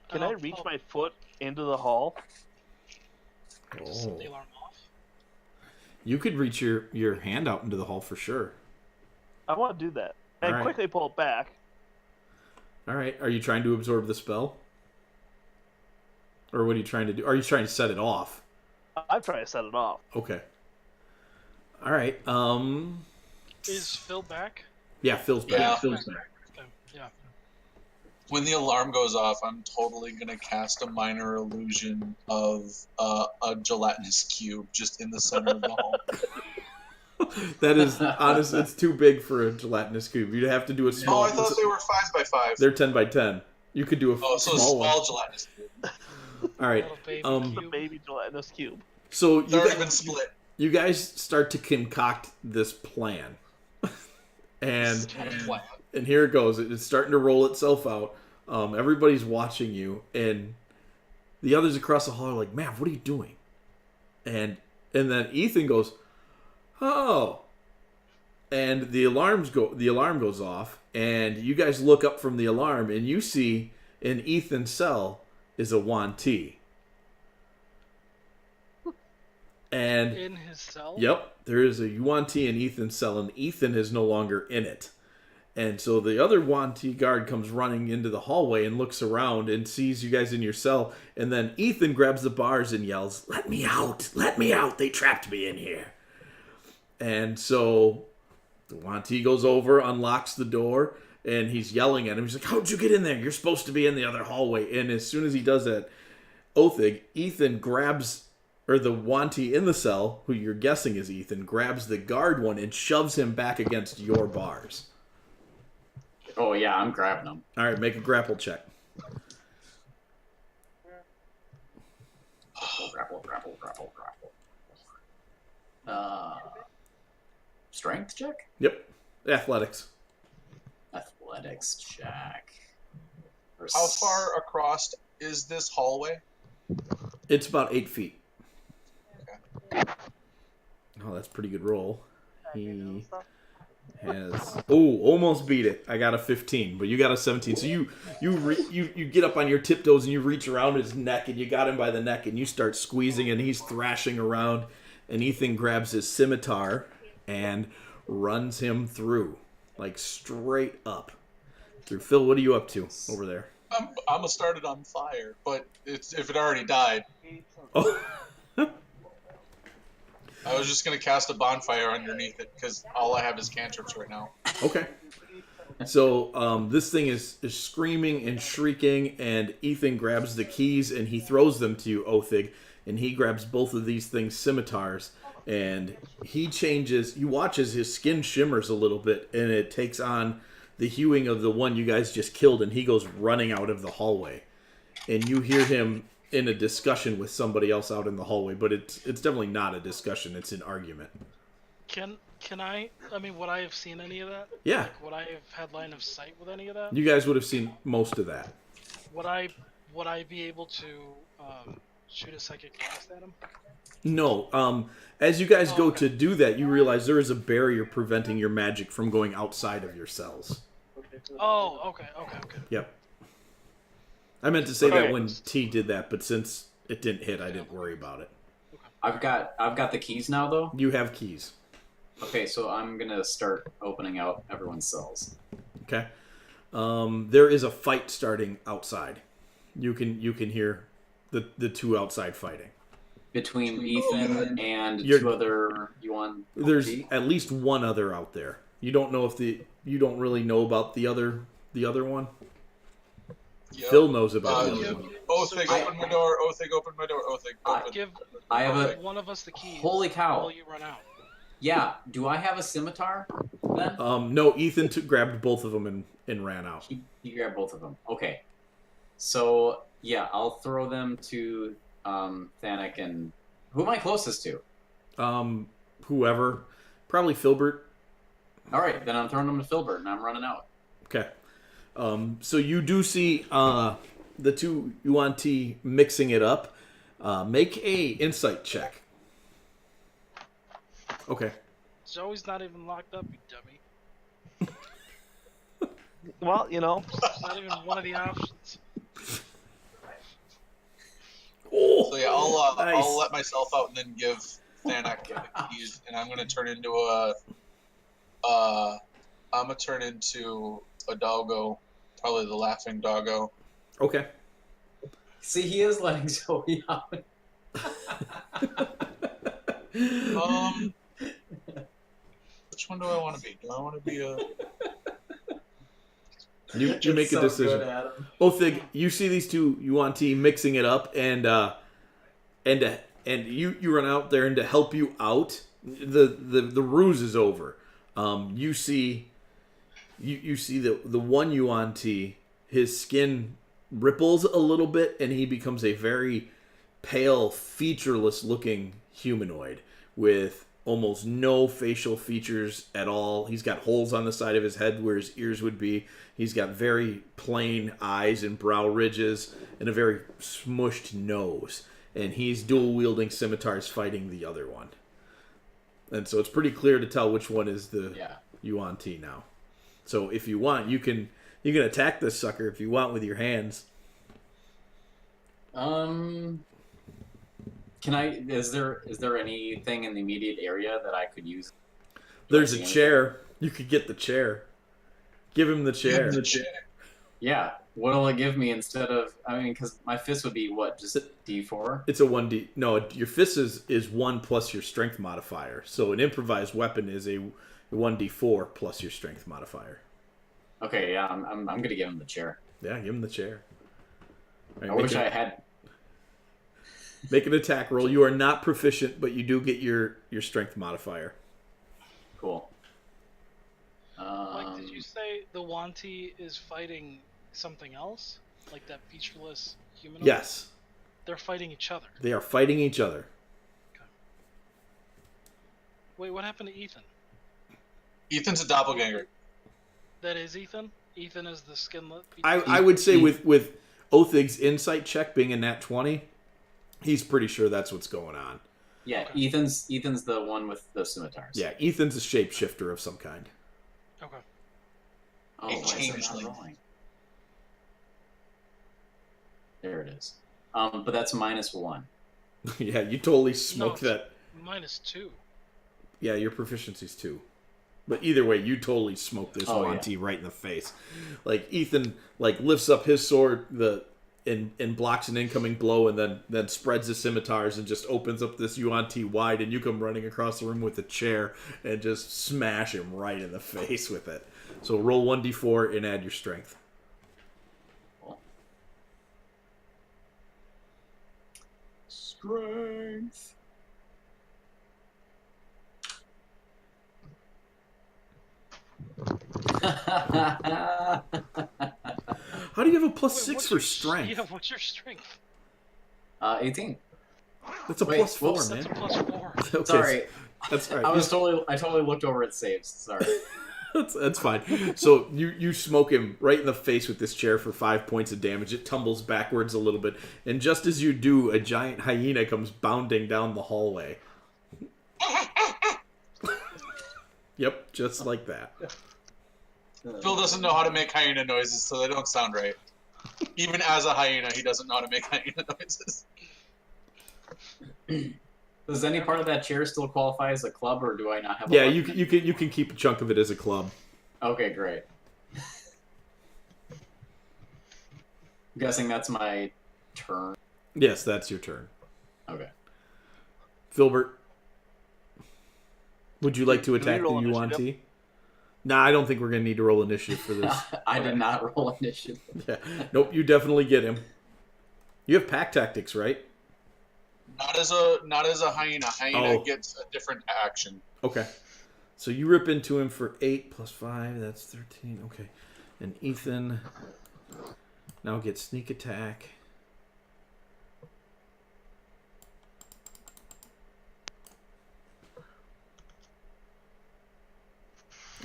Can I reach my foot into the hall? To set the alarm off? You could reach your hand out into the hall for sure. I want to do that. And Alright. quickly pull it back. All right. Are you trying to absorb the spell? Or what are you trying to do? Are you trying to set it off? I'm trying to set it off. Okay. All right. Is Phil back? Yeah, Phil's back. Yeah. Phil's back. Okay. Yeah. When the alarm goes off, I'm totally gonna cast a minor illusion of a gelatinous cube just in the center of the hall. That is honest. It's too big for a gelatinous cube. You'd have to do a small. Oh, I thought they were 5x5. They're 10 by 10. You could do a Oh, so a small one. small gelatinous cube. All right. Little baby The cube. baby gelatinous cube. So They're already been split. you guys start to concoct this plan, and here it goes. It's starting to roll itself out. Everybody's watching you, and the others across the hall are like, "Man, what are you doing?" And then Ethan goes, "Oh," and the alarm goes off, and you guys look up from the alarm, and you see in Ethan's cell is a Yuan-Ti. And In his cell? yep, there is a Yuan-Ti in Ethan's cell, and Ethan is no longer in it. And so the other Yuan-Ti guard comes running into the hallway and looks around and sees you guys in your cell. And then Ethan grabs the bars and yells, "Let me out! Let me out! They trapped me in here." And so the Yuan-Ti goes over, unlocks the door, and he's yelling at him. He's like, "How'd you get in there? You're supposed to be in the other hallway." And as soon as he does that, Othig, Ethan grabs... or the Yuan-Ti in the cell, who you're guessing is Ethan, grabs the guard one and shoves him back against your bars. Oh yeah, I'm grabbing them. All right, make a grapple check. Grapple. Strength check? Yep. Athletics. Athletics check. How far across is this hallway? It's about 8 feet. Oh, that's a pretty good roll. has almost beat it. I got a 15, but you got a 17. So you get up on your tiptoes and you reach around his neck and you got him by the neck and you start squeezing and he's thrashing around and Ethan grabs his scimitar and runs him through, like straight up through. Phil, what are you up to over there? I'm gonna start it on fire, but it's if it already died. Oh. I was just gonna cast a bonfire underneath it because all I have is cantrips right now. Okay. So this thing is screaming and shrieking, and Ethan grabs the keys and he throws them to you, Othig, and he grabs both of these things, scimitars, and he changes. You watch as his skin shimmers a little bit, and it takes on the hueing of the one you guys just killed, and he goes running out of the hallway, and you hear him in a discussion with somebody else out in the hallway, but it's definitely not a discussion, it's an argument. Can I mean, would I have seen any of that? Yeah. Like, would I have had line of sight with any of that? You guys would have seen most of that. Would I be able to shoot a psychic blast at him? No. As you guys go to do that, you realize there is a barrier preventing your magic from going outside of your cells. Oh, okay. Yep. I meant to say that Okay. when T did that, but since it didn't hit, I didn't worry about it. I've got the keys now, though. You have keys. Okay, so I'm gonna start opening out everyone's cells. Okay. There is a fight starting outside. You can hear the two outside fighting. Between Ethan and You're- two other Yuan. There's at least one other out there. You don't know if you don't really know about the other one. Yep. Phil knows about the other yeah. one. Othig, open my door. Othig, open my door. Othig, open. Give I have a. one of us the keys. Holy cow! While you run out. Yeah. Do I have a scimitar then? No, Ethan grabbed both of them and ran out. You grab both of them. Okay. So yeah, I'll throw them to Thanik and who am I closest to? Whoever, probably Filbert. All right, then I'm throwing them to Filbert, and I'm running out. Okay. So you do see the two Yuan-Ti mixing it up. Make a insight check. Okay. Zoe's not even locked up, you dummy. Well, It's not even one of the options. Oh, So yeah, I'll nice. let myself out and then give Thanak the keys, and I'm gonna turn into a doggo, probably the laughing doggo. Okay. See, he is letting Zoe out. Which one do I want to be? Do I want to be a? You make a decision. Othig, you see these two Yuan-Ti mixing it up, and you run out there, and to help you out, the ruse is over. You see the one Yuan-Ti, his skin ripples a little bit, and he becomes a very pale, featureless looking humanoid with almost no facial features at all. He's got holes on the side of his head where his ears would be. He's got very plain eyes and brow ridges and a very smushed nose. And he's dual wielding scimitars fighting the other one. And so it's pretty clear to tell which one is the Yuan-Ti now. So if you want, you can attack this sucker if you want with your hands. Can I? Is there anything in the immediate area that I could use? There's a chair. You could get the chair. Give him the chair. Yeah. What'll it give me instead of? I mean, because my fist would be what? Just D4. It's a 1D. No, your fist is 1 plus your strength modifier. So an improvised weapon is a 1D4 plus your strength modifier. Okay. Yeah. I'm gonna give him the chair. Yeah, give him the chair. All right, I wish I had. Make an attack roll. You are not proficient, but you do get your strength modifier. Cool. Like, did you say the Yuan-Ti is fighting something else? Like that featureless humanoid? Yes, They're fighting each other. they are fighting each other. Wait, what happened to Ethan? Ethan's a doppelganger. That is Ethan? Ethan is the skinlet? I would say with Othig's insight check being a nat 20, he's pretty sure that's what's going on. Yeah. Okay. Ethan's the one with the scimitars. Yeah, Ethan's a shapeshifter of some kind. Okay. Oh, A why is it not changeling. rolling? There it is. But that's -1. Yeah, you totally smoked it's that. -2. Yeah, your proficiency's 2. But either way, you totally smoked this Oh, Yuan-Ti right in the face. Like Ethan, lifts up his sword and blocks an incoming blow, and then spreads his scimitars and just opens up this Yuan-Ti wide, and you come running across the room with a chair and just smash him right in the face with it. So roll 1d4 and add your strength. Strength. How do you have a plus Wait, 6 what's for your- strength? Yeah, what's your strength? 18. That's a Wait, plus 4, whoops, man. That's a +4. Okay, Sorry, that's all right. I totally looked over at saves. Sorry. That's fine. So you smoke him right in the face with this chair for 5 points of damage. It tumbles backwards a little bit, and just as you do, a giant hyena comes bounding down the hallway. Yep, just like that. Phil doesn't know how to make hyena noises, so they don't sound right. Even as a hyena, he doesn't know how to make hyena noises. Does any part of that chair still qualify as a club, or do I not have? Yeah, you can keep a chunk of it as a club. Okay, great. I'm guessing that's my turn. Yes, that's your turn. Okay. Filbert, would you like to Do we attack the roll Yuan-Ti? Nah, I don't think we're gonna need to roll initiative for this. I did not roll initiative. Yeah. Nope, you definitely get him. You have pack tactics, right? Not as a hyena. Hyena Oh. gets a different action. Okay. So you rip into him for 8 plus 5, that's 13. Okay. And Ethan now gets sneak attack.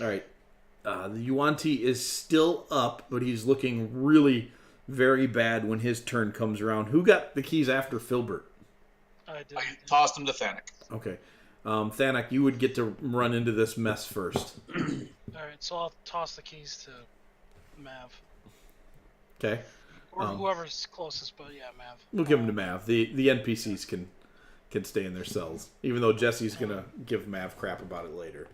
Alright. The Yuan-Ti is still up, but he's looking really very bad when his turn comes around. Who got the keys after Filbert? I did. I tossed him to Thanik. Okay. Thanak, you would get to run into this mess first. Alright, so I'll toss the keys to Mav. Okay. Or whoever's closest, but yeah, Mav. We'll give them to Mav. The NPCs can stay in their cells, even though Jesse's gonna give Mav crap about it later.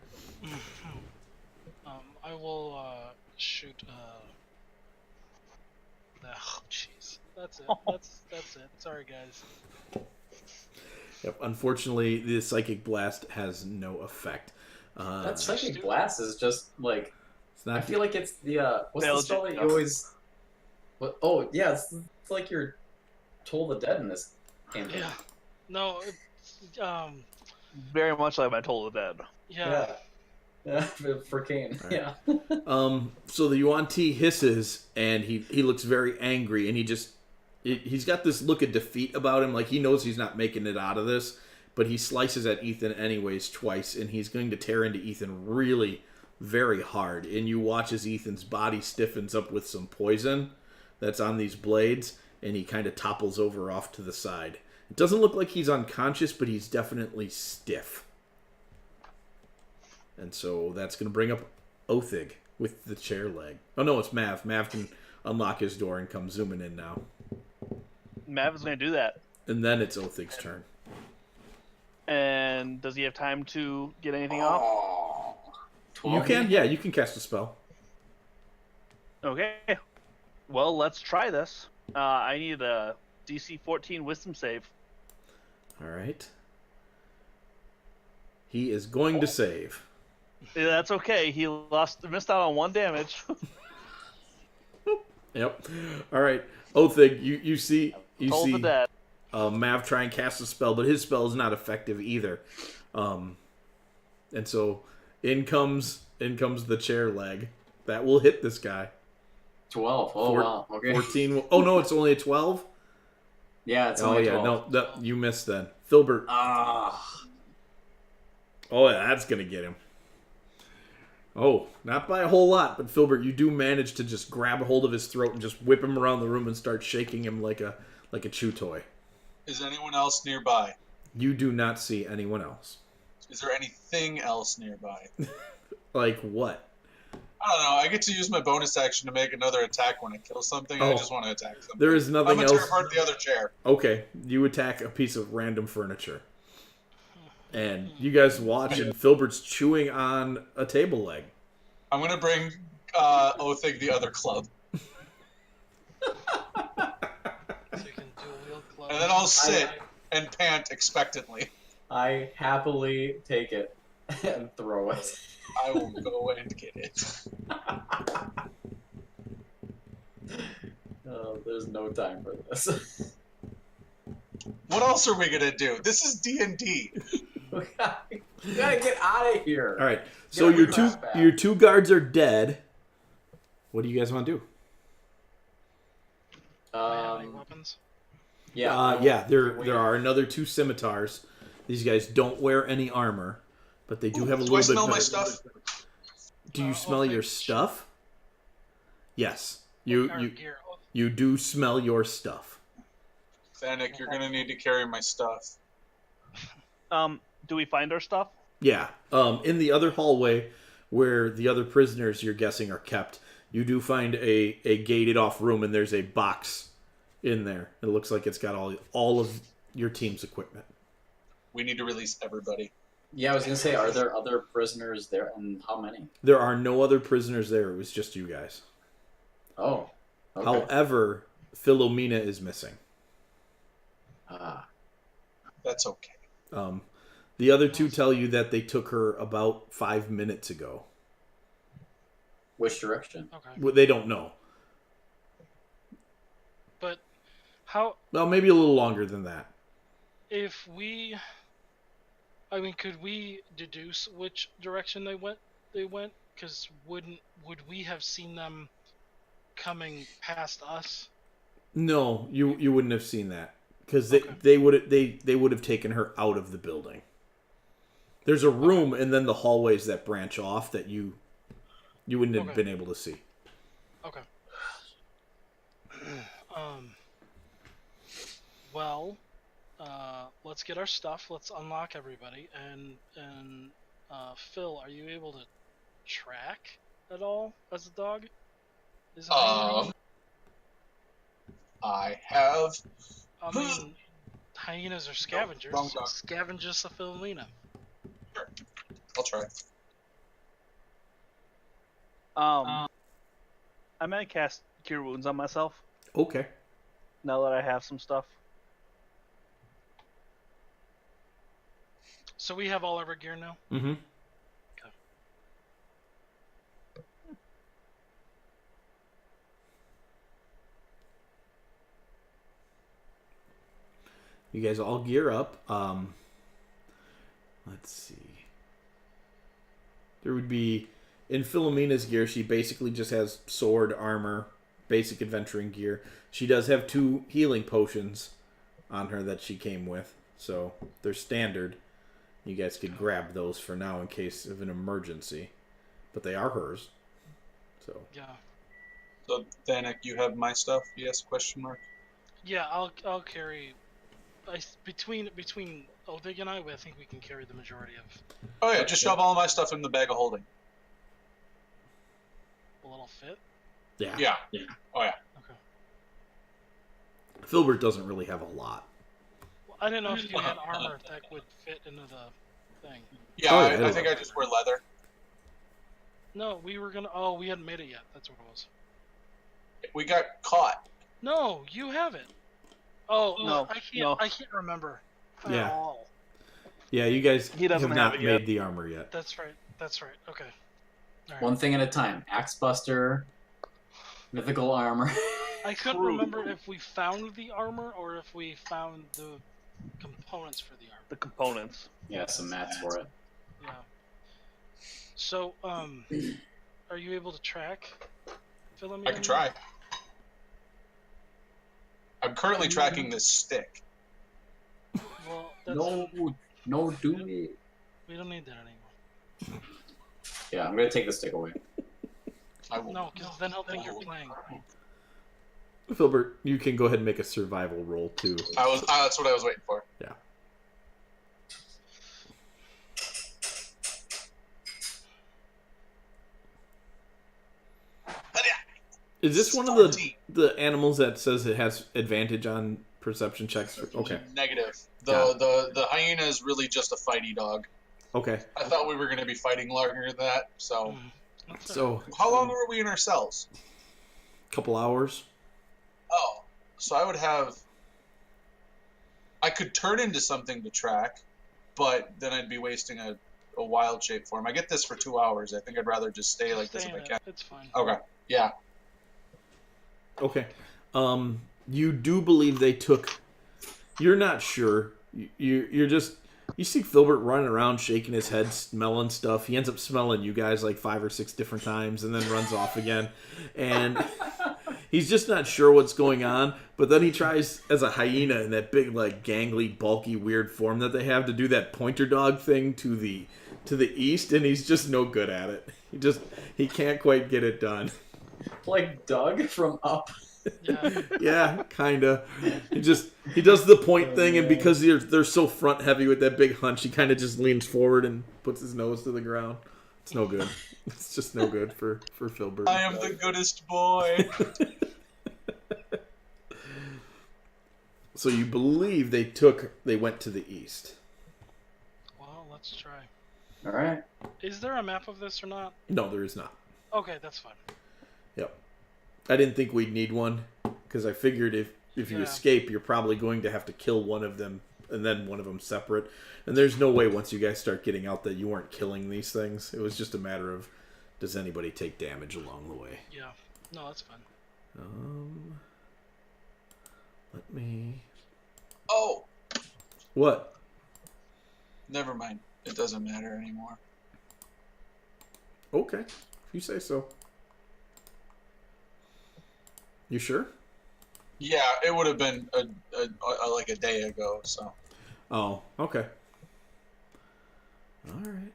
I will shoot. Oh, jeez. That's it. That's it. Sorry, guys. Yep. Unfortunately, the psychic blast has no effect. That psychic blast is just like. It's not. I feel like it's the what's the spell that you always. What? Oh yeah, it's like you're Toll the Dead in this campaign. Yeah. No. It's, Very much like my Toll the Dead. yeah. Yeah, for Kane. Right. Yeah. So the Yuan-Ti hisses, and he looks very angry, and he's got this look of defeat about him, like he knows he's not making it out of this, but he slices at Ethan anyways twice, and he's going to tear into Ethan really very hard. And you watch as Ethan's body stiffens up with some poison that's on these blades, and he kind of topples over off to the side. It doesn't look like he's unconscious, but he's definitely stiff. And so that's going to bring up Othig with the chair leg. Oh, no, it's Mav. Mav can unlock his door and come zooming in now. Mav is going to do that. And then it's Othig's turn. And does he have time to get anything off? You can? Yeah, you can cast a spell. Okay. Well, let's try this. I need a DC 14 Wisdom save. All right. He is going to save. Yeah, that's okay. He missed out on 1 damage. Yep. All right. Othig, you see Toll the Dead. Mav try and cast a spell, but his spell is not effective either. And so in comes the chair leg. That will hit this guy. 12. Oh wow. Okay. 14. Oh no, it's only a 12. Yeah, it's Oh only yeah, 12. no, you missed then. Filbert. Ah. Oh yeah, that's gonna get him. Oh, not by a whole lot, but Filbert, you do manage to just grab a hold of his throat and just whip him around the room and start shaking him like a chew toy. Is anyone else nearby? You do not see anyone else. Is there anything else nearby? Like what? I don't know. I get to use my bonus action to make another attack when I kill something. I Oh. just want to attack something. There is nothing I'm gonna tear else. apart the other chair. Okay, you attack a piece of random furniture. And you guys watch, and Filbert's chewing on a table leg. I'm gonna bring Othig the other club, So you can dual wield club. and then I'll sit and pant expectantly. I happily take it and throw it. I will go and get it. Oh, there's no time for this. What else are we gonna do? This is D&D. We gotta get out of here. All right, so Get your our two crap back. your two guards are dead. What do you guys want to do? Do I have any weapons? Yeah, there are another 2 scimitars. These guys don't wear any armor, but they do have a Do little I bit. smell my better- stuff? Do you smell okay. your stuff? Yes, Our you gear. Oh, you do smell your stuff. Thanik, you're gonna need to carry my stuff. Do we find our stuff? Yeah. In the other hallway where the other prisoners you're guessing are kept, you do find a gated off room, and there's a box in there. It looks like it's got all of your team's equipment. We need to release everybody. Yeah, I was gonna say, are there other prisoners there, and how many? There are no other prisoners there. It was just you guys. Oh, okay. However, Philomena is missing. Ah, That's okay. The other 2 tell you that they took her about 5 minutes ago. which direction? okay. Well, they don't know. But how Well, maybe a little longer than that. if we? I mean, could we deduce which direction they went? Because would we have seen them coming past us? No, you wouldn't have seen that because Okay. they would have taken her out of the building. There's a room and then the hallways that branch off that you wouldn't have Okay. been able to see. Okay. Well, let's get our stuff. Let's unlock everybody. And Phil, are you able to track at all as a dog? Is it I have. I mean, hyenas are scavengers. wrong dog. Scavenge us a Philomena. I'll try. I might cast Cure Wounds on myself Okay. now that I have some stuff. So we have all of our gear now? Mm-hmm. You guys all gear up. Let's see. There would be in Philomena's gear. She basically just has sword, armor, basic adventuring gear. She does have 2 healing potions on her that she came with, so they're standard. You guys could grab those for now in case of an emergency, but they are hers. So Yeah. So, Thanik, you have my stuff? Yes? Question mark. Yeah, I'll carry. Between Othig and I think we can carry the majority of. Oh yeah, just shove all my stuff in the bag of holding. A little fit. yeah. Yeah. Oh yeah. Okay. Filbert doesn't really have a lot. Well, I didn't know if you had armor that would fit into the thing. Yeah, Oh, yeah, I think I just wear leather. No, we were gonna. Oh, we hadn't made it yet. That's what it was. We got caught. No, you have it. Oh No, I can't. no. I can't remember. At Yeah. all. Yeah, you guys He doesn't have have not it yet. made the armor yet. That's right. That's right. Okay. All right. One thing at a time. Axe Buster, mythical armor. I couldn't True. remember if we found the armor or if we found the components for the armor. The components. Yeah, some mats for it. Yeah. So, are you able to track Philomena? I can try. I'm currently tracking this stick. Well, that's, No, do it. we don't need that anymore. Yeah, I'm gonna take the stick away. I will. No, because then he'll think you're playing. Filbert, you can go ahead and make a survival roll too. That's what I was waiting for. Yeah. Is this one of the animals that says it has advantage on perception checks? Okay. Negative. Got The hyena is really just a fighty dog. Okay. I thought we were going to be fighting longer than that. So, So, how long were we in our cells? couple hours. Oh, so I could turn into something to track, but then I'd be wasting a wild shape form. I get this for 2 hours. I think I'd rather just stay like this if I can. It's fine. Okay. Yeah. Okay. You do believe they took. You're not sure. You're just. You see Filbert running around, shaking his head, smelling stuff. He ends up smelling you guys like 5 or 6 different times, and then runs off again. And he's just not sure what's going on. But then he tries as a hyena in that big, like, gangly, bulky, weird form that they have to do that pointer dog thing to the east, and he's just no good at it. He can't quite get it done. Like Doug from Up. Yeah. Yeah, kinda. He does the point thing, and because they're so front heavy with that big hunch, he kind of just leans forward and puts his nose to the ground. It's no good. It's just no good for Filbert. I am the goodest boy. So you believe they went to the east? Well, let's try. All right. Is there a map of this or not? No, there is not. Okay, that's fine. Yep. I didn't think we'd need one, because I figured if you escape, you're probably going to have to kill one of them, and then one of them separate. And there's no way once you guys start getting out that you weren't killing these things. It was just a matter of, does anybody take damage along the way? Yeah. No, that's fine. Let me... Oh, What? never mind. It doesn't matter anymore. Okay. If you say so. You sure? Yeah, it would have been like a day ago. So. Oh, okay. All right.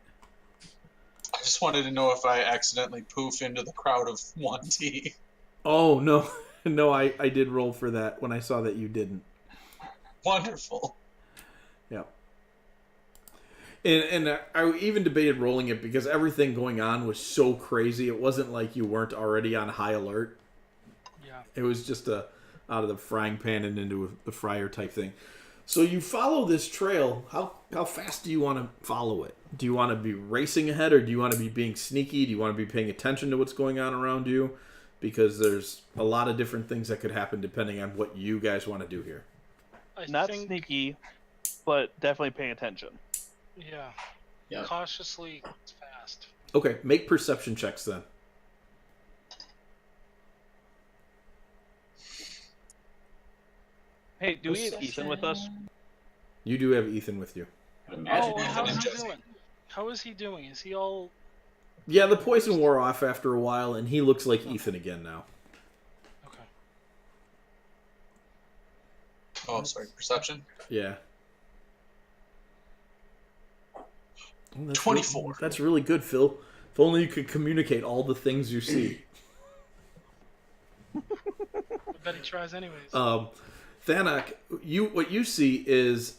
I just wanted to know if I accidentally poof into the crowd of Yuan-Ti. Oh, no. No, I did roll for that when I saw that you didn't. Wonderful. Yeah. And I even debated rolling it because everything going on was so crazy. It wasn't like you weren't already on high alert. Yeah. It was just out of the frying pan and into the fryer type thing. So you follow this trail. How fast do you want to follow it? Do you want to be racing ahead, or do you want to be being sneaky? Do you want to be paying attention to what's going on around you? Because there's a lot of different things that could happen depending on what you guys want to do here. Not sneaky, but definitely paying attention. Yeah. Yeah. Cautiously fast. Okay, make perception checks then. Hey, do we have Ethan with us? You do have Ethan with you. I'd imagine. Oh, how's he Jesse. doing? How is he doing? Is he all... Yeah, the poison wore off after a while, and he looks like Ethan again now. Okay. Oh, sorry. Perception? Yeah. Oh, that's 24. That's really good, Phil. If only you could communicate all the things you see. I bet he tries anyways. Thanak, what you see is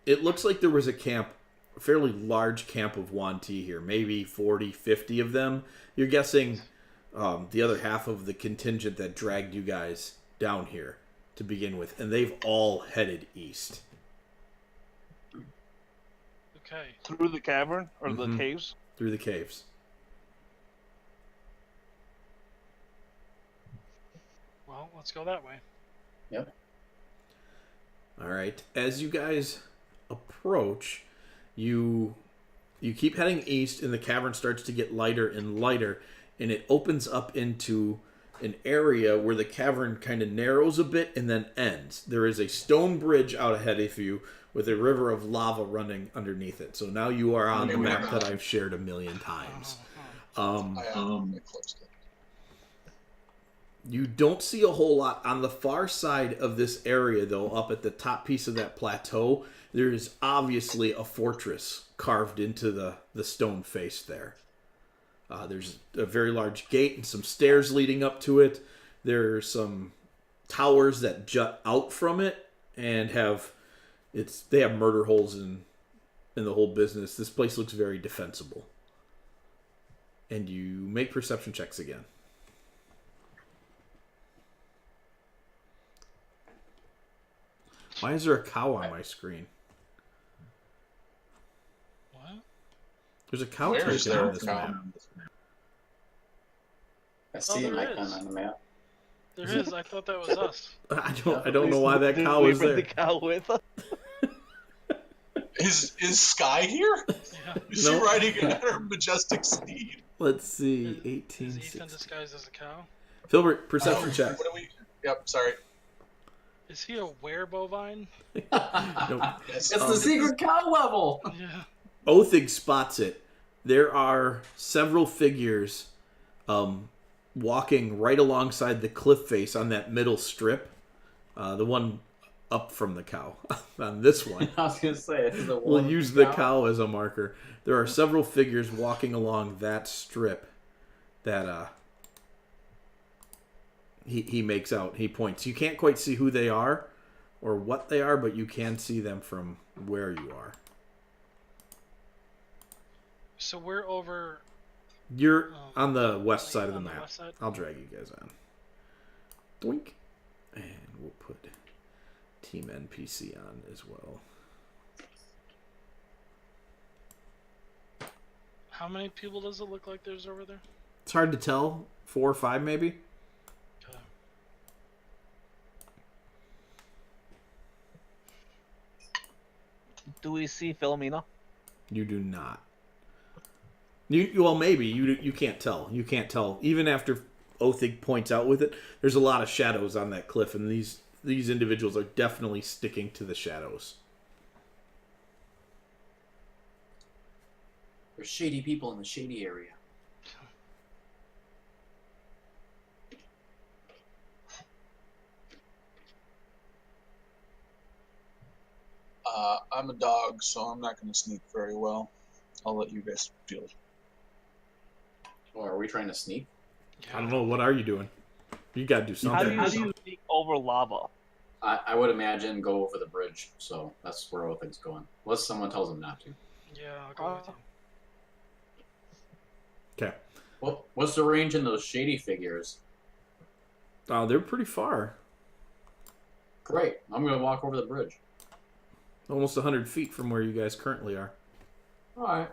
it looks like there was a camp, a fairly large camp of Yuan-Ti here, maybe 40, 50 of them. You're guessing the other half of the contingent that dragged you guys down here to begin with, and they've all headed east. Okay. Through the cavern or the Mhm. caves? Through the caves. Well, let's go that way. Yep. All right. As you guys approach, you keep heading east, and the cavern starts to get lighter and lighter, and it opens up into an area where the cavern kind of narrows a bit and then ends. There is a stone bridge out ahead of you with a river of lava running underneath it. So now you are on the map that I've shared 1,000,000 times. I closed it. You don't see a whole lot. On the far side of this area, though, up at the top piece of that plateau, there is obviously a fortress carved into the stone face there. There's a very large gate and some stairs leading up to it. There are some towers that jut out from it and they have murder holes in the whole business. This place looks very defensible. And you make perception checks again. Why is there a cow on my screen? What? There's a cow Where is taken there on a this cow? map. I see an there icon is. on the map. There is. I thought that was us. I don't know why that Did cow we is bring there. the cow with us? Is Sky here? Yeah. Is she Nope. riding at her majestic steed? Let's see. Is 18. Ethan 16. disguised as a cow? Filbert, perception check. What do we? Yep. Sorry. Is he a were-bovine? Nope. Yes. It's the secret cow level. Yeah. Othig spots it. There are several figures walking right alongside the cliff face on that middle strip. The one up from the cow. On this one. I was gonna say it's the one. We'll use the cow as a marker. There are several figures walking along that strip that he makes out. He points. You can't quite see who they are or what they are, but you can see them from where you are. So we're over. You're on the west side of the on the map. west side? I'll drag you guys on. Doink. And we'll put Team NPC on as well. How many people does it look like there's over there? It's hard to tell. 4 or 5 maybe. Okay. Do we see Philomena? You do not. Well, maybe you can't tell. You can't tell. Even after Othig points out with it, there's a lot of shadows on that cliff, and these individuals are definitely sticking to the shadows. There's shady people in the shady area. I'm a dog, so I'm not going to sneak very well. I'll let you guys deal. Oh, are we trying to sneak? I don't know. What are you doing? You got to do something. How do you sneak over lava? I would imagine go over the bridge, so that's where Othig's going. Unless someone tells him not to. Yeah, I'll go with you. Okay. Well, what's the range in those shady figures? Oh, they're pretty far. Great. I'm going to walk over the bridge. Almost 100 feet from where you guys currently are. All right.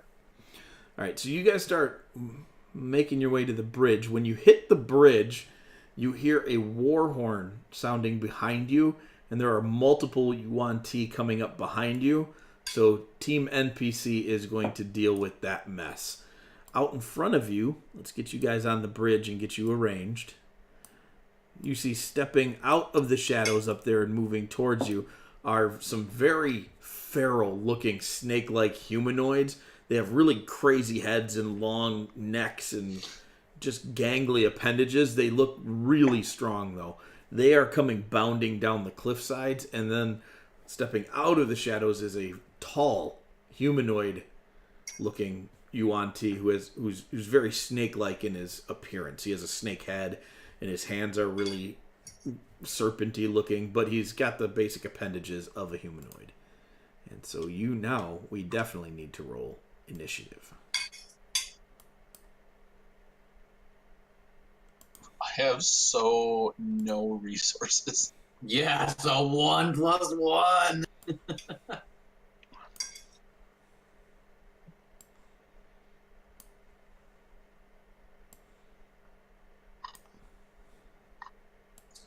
All right, so you guys start making your way to the bridge. When you hit the bridge, you hear a war horn sounding behind you, and there are multiple Yuan-Ti coming up behind you. So Team NPC is going to deal with that mess. Out in front of you, let's get you guys on the bridge and get you arranged. You see stepping out of the shadows up there and moving towards you are some very feral-looking snake-like humanoids. They have really crazy heads and long necks and just gangly appendages. They look really strong, though. They are coming bounding down the cliff sides, and then stepping out of the shadows is a tall, humanoid-looking Yuan-Ti who's very snake-like in his appearance. He has a snake head, and his hands are really serpenty looking, but he's got the basic appendages of a humanoid. And so we definitely need to roll initiative. I have so no resources. Yeah, it's a 1+1.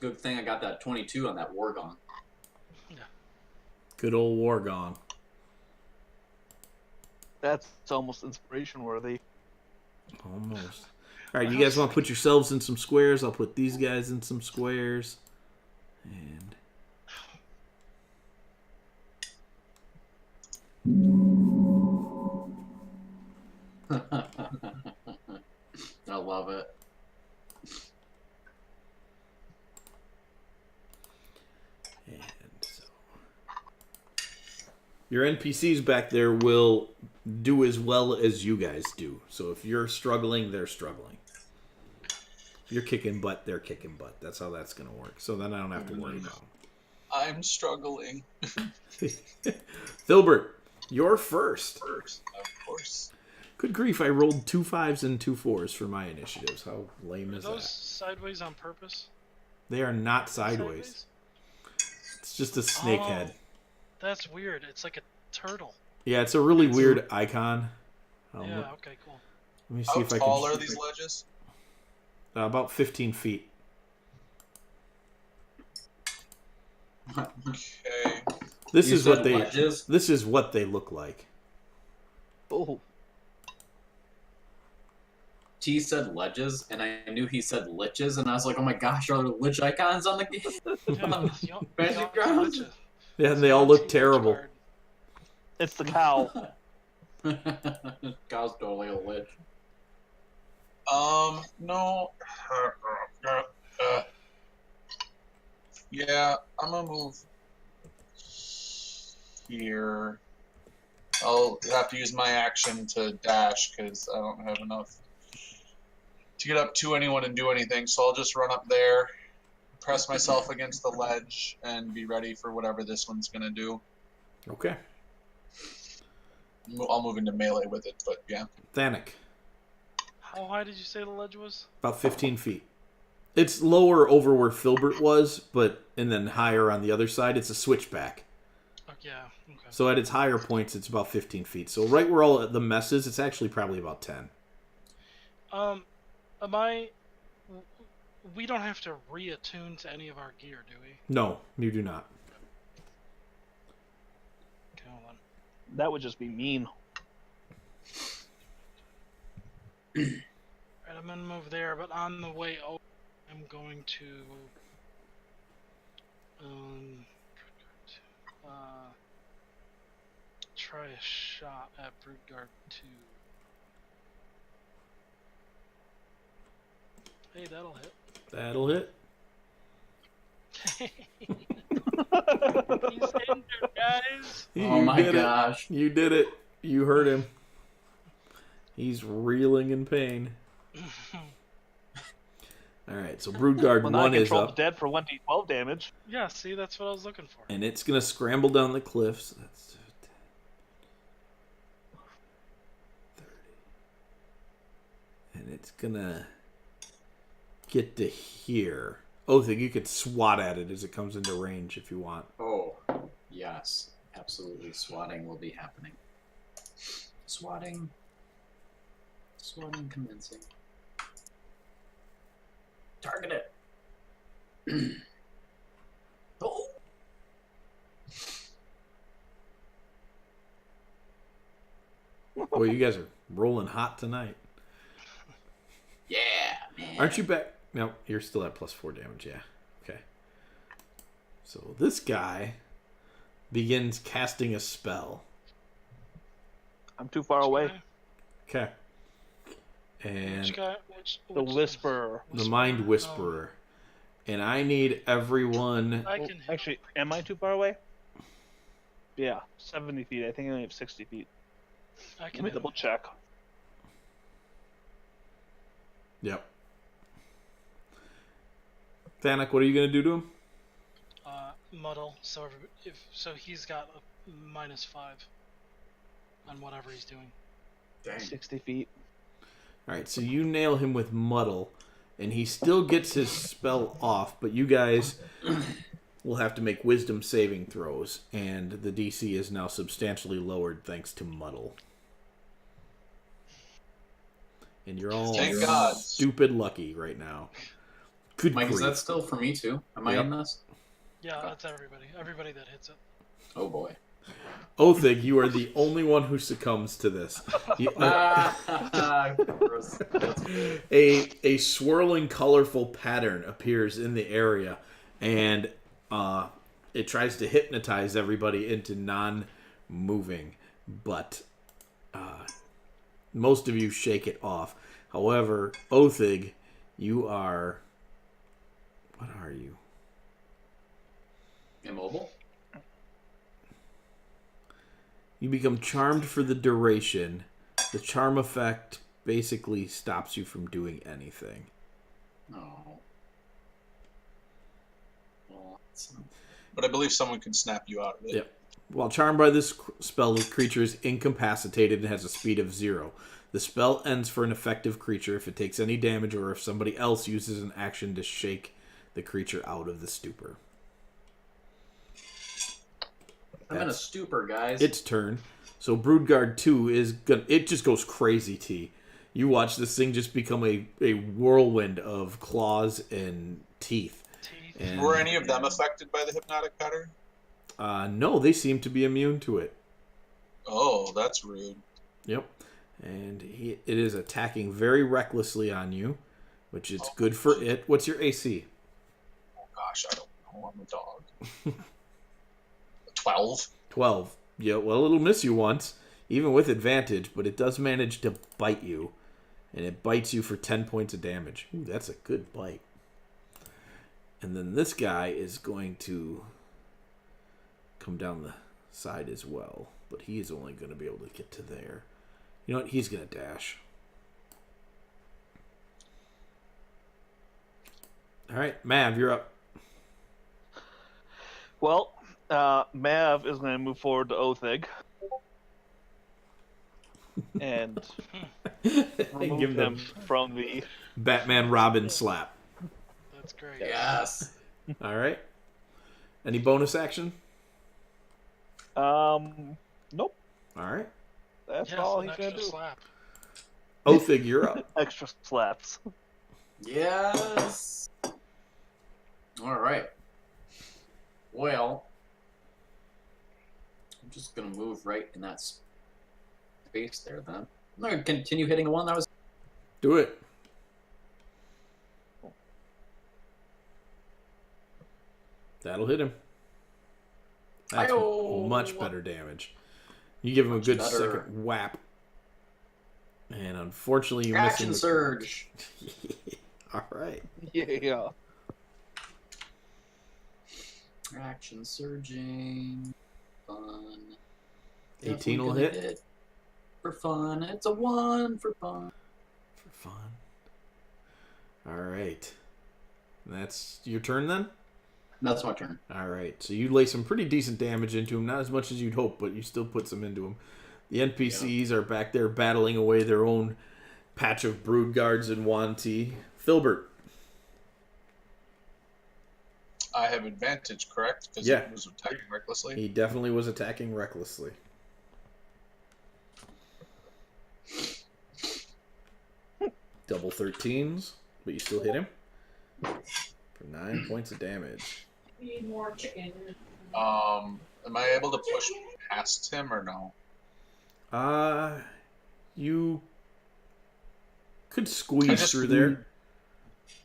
Good thing I got that 22 on that war gong. Good old war gong. That's almost inspiration worthy. Almost. All right, you guys want to put yourselves in some squares? I'll put these guys in some squares. And I love it. so your NPCs back there will do as well as you guys do. So if you're struggling, they're struggling. If you're kicking butt, they're kicking butt. That's how that's going to work. So then I don't have to worry about them. I'm struggling. Filbert, you're first. Of course. Good grief, I rolled 2 5s and 2 4s for my initiatives. How lame Are is those that? sideways on purpose? They are not sideways. It's just a snake head. That's weird. It's like a turtle. Yeah, it's a really weird icon. Yeah, okay, cool. Let me see How if I can. tall are these ledges? About 15 feet. Okay. This You is what said they. ledges? This is what they look like. Oh, T said ledges, and I knew he said liches, and I was like, oh my gosh, are there lich icons on the game? Yeah, Magic Grounds? Yeah, and they all look Yuan-Ti terrible. card. it's the cow. Cow's totally a lich. No. Yeah, I'm gonna move here. I'll have to use my action to dash because I don't have enough to get up to anyone and do anything. So I'll just run up there, press myself against the ledge, and be ready for whatever this one's gonna do. Okay. I'll move into melee with it, but yeah. Thanik. How high did you say the ledge was? About 15 feet. It's lower over where Filbert was, and then higher on the other side. It's a switchback. Oh, yeah, okay. So at its higher points, it's about 15 feet. So right where all the mess is, it's actually probably about 10. We don't have to reattune to any of our gear, do we? No, you do not. Okay, hold on. That would just be mean. Alright, I'm gonna move there, but on the way over, I'm going to try a shot at Broodguard 2. Hey, that'll hit. That'll hit. He's injured, guys. Oh my did gosh. it. You did it. You hurt him. He's reeling in pain. Alright, so Broodguard Well, now 1 I is control up. the dead for 1d12 damage. Yeah, see, that's what I was looking for. And it's going to scramble down the cliffs. That's 30. And it's going to get to here. Othig, you could swat at it as it comes into range if you want. Oh, yes. Absolutely. Swatting will be happening. Swatting. Swatting commencing. Target it. Oh. Boy, you guys are rolling hot tonight. Yeah, man. Aren't you back? No, you're still at +4 damage, yeah. Okay. So this guy begins casting a spell. I'm too far away. Okay. And Which guy? The Whisperer. the Mind Whisperer. And I need everyone... I can hit. Actually, am I too far away? Yeah, 70 feet. I think I only have 60 feet. I Let can me hit. double check. Yep. Thanik, what are you going to do to him? Muddle. So so he's got a -5 on whatever he's doing. Dang. 60 feet. Alright, so you nail him with Muddle, and he still gets his spell off, but you guys will have to make wisdom saving throws, and the DC is now substantially lowered thanks to Muddle. And you're all Thank God. stupid lucky right now. Good Mike, is grief. that still for me too? Am I Yep. in this? Yeah, that's everybody. Everybody that hits it. Oh boy. Othig, you are the only one who succumbs to this. You- Gross. That's good. a swirling, colorful pattern appears in the area, and it tries to hypnotize everybody into non-moving, but most of you shake it off. However, Othig, you are... What are you? Immobile? You become charmed for the duration. The charm effect basically stops you from doing anything. Oh. Well, But I believe someone can snap you out of it. Yep. While charmed by this spell, the creature is incapacitated and has a speed of 0. The spell ends for an effective creature if it takes any damage or if somebody else uses an action to shake the creature out of the stupor. I'm in a stupor, guys. its turn. So Broodguard 2 is gonna. It just goes crazy, T. You watch this thing just become a whirlwind of claws and teeth. And, Were any of them affected by the hypnotic pattern? no, they seem to be immune to it. Oh, that's rude. Yep. And it is attacking very recklessly on you, which is good for it. What's your AC? Oh gosh, I don't know. I'm a dog. 12. 12. Yeah, well, it'll miss you once, even with advantage, but it does manage to bite you. And it bites you for 10 points of damage. Ooh, that's a good bite. And then this guy is going to come down the side as well. But he is only going to be able to get to there. You know what? He's going to dash. All right, Mav, you're up. Well, Mav is going to move forward to Othig. And remove him from the Batman Robin slap. That's great. Yes. All right. Any bonus action? Nope. All right. That's Yes, all an he's gonna extra do. slap. Othig, you're up. Extra slaps. Yes. All right. Well, I'm just gonna move right in that space there. Then I'm gonna continue hitting the one that was. Do it. That'll hit him. That's Hi-yo. much better damage. You give him Much a good better. second whap. And unfortunately, you miss him. Action with- surge. All right. Yeah. Action surging. Fun. 18 will Definitely hit. For fun. It's a 1 for fun. For fun. All right. That's your turn then? That's my turn. All right. So you lay some pretty decent damage into him. Not as much as you'd hope, but you still put some into him. The NPCs are back there battling away their own patch of brood guards and Yuan-Ti. Filbert. I have advantage, correct? Because Yeah. it was attacking recklessly. He definitely was attacking recklessly. Double 13s, but you still hit him for 9 points of damage. Need more chicken. Am I able to push past him or no? You could I squeeze just- through there.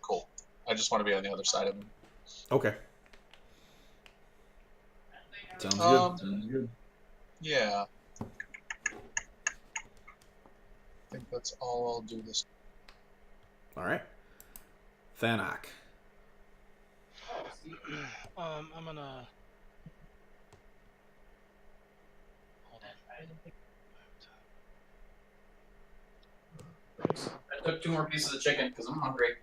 Cool. I just want to be on the other side of him. Okay. Sounds good. Yeah. I think that's all I'll do this. All right. Thanak. I'm gonna. Hold on. I took 2 more pieces of chicken because I'm hungry.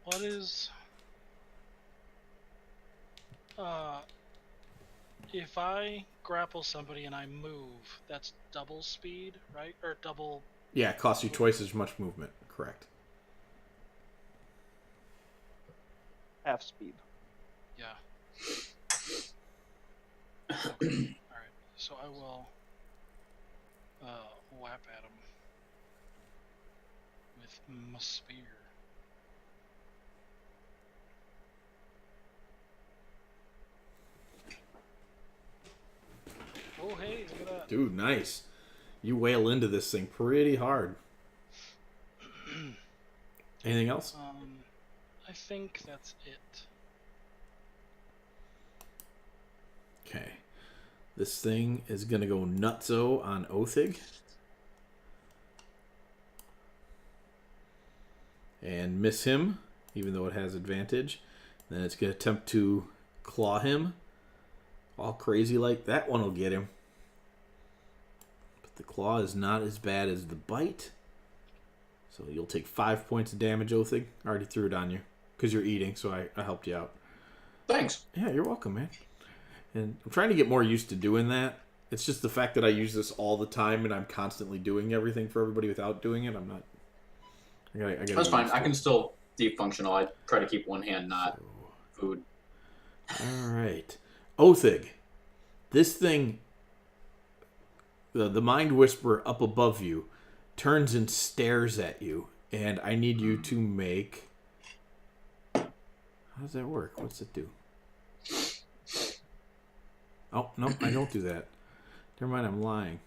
What is? If I grapple somebody and I move, that's double speed, right? Or double. Yeah, it costs you twice as much movement. Correct. Half speed. Yeah. Alright, so I will whap at him with my spear. Oh, hey, look at that. Dude, nice. You wail into this thing pretty hard. Anything else? I think that's it. Okay. This thing is going to go nutso on Othig. And miss him, even though it has advantage. Then it's going to attempt to claw him. All crazy like that one will get him. But the claw is not as bad as the bite. So you'll take 5 points of damage, Othig. I already threw it on you because you're eating, so I helped you out. Thanks. Yeah, you're welcome, man. And I'm trying to get more used to doing that. It's just the fact that I use this all the time and I'm constantly doing everything for everybody without doing it. I'm not. I gotta That's fine. used I to can it. still deep functional. I try to keep one hand not food. All right. Othig. This thing, the Mind Whisperer up above you, turns and stares at you. And I need you to make... How does that work? What's it do? Oh, no, I don't do that. Never mind, I'm lying.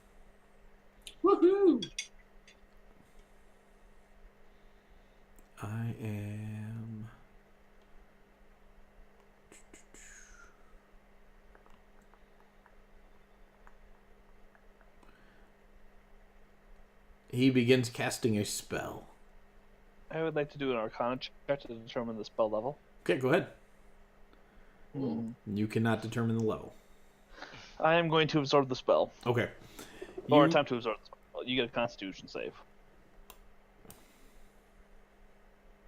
Woohoo! I am... He begins casting a spell. I would like to do an Arcana check to determine the spell level. Okay, go ahead. Hmm. You cannot determine the level. I am going to absorb the spell. Okay. Or You- attempt to absorb the spell. You get a Constitution save.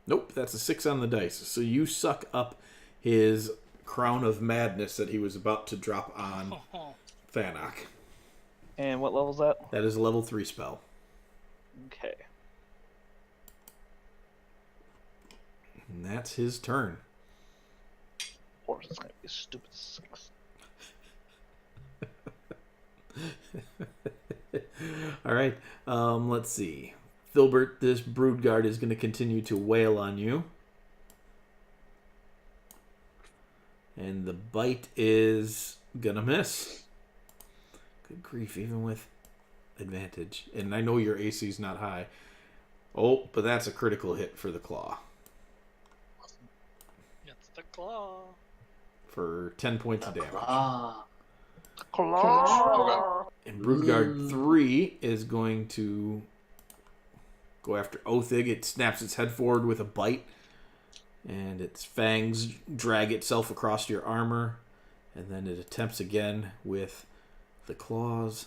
Nope, that's a 6 on the dice. So you suck up his crown of madness that he was about to drop on Fanak. And what level is that? That is a level 3 spell. Okay. And that's his turn. Of course, it's going to be a stupid 6. All right, let's see. Filbert, this Broodguard is going to continue to wail on you. And the bite is going to miss. Good grief, even with advantage. And I know your AC is not high. Oh, but that's a critical hit for the claw. It's the claw. For 10 points of damage. Ah. Claw! And Broodguard 3 is going to go after Othig. It snaps its head forward with a bite. And its fangs drag itself across your armor. And then it attempts again with the claws.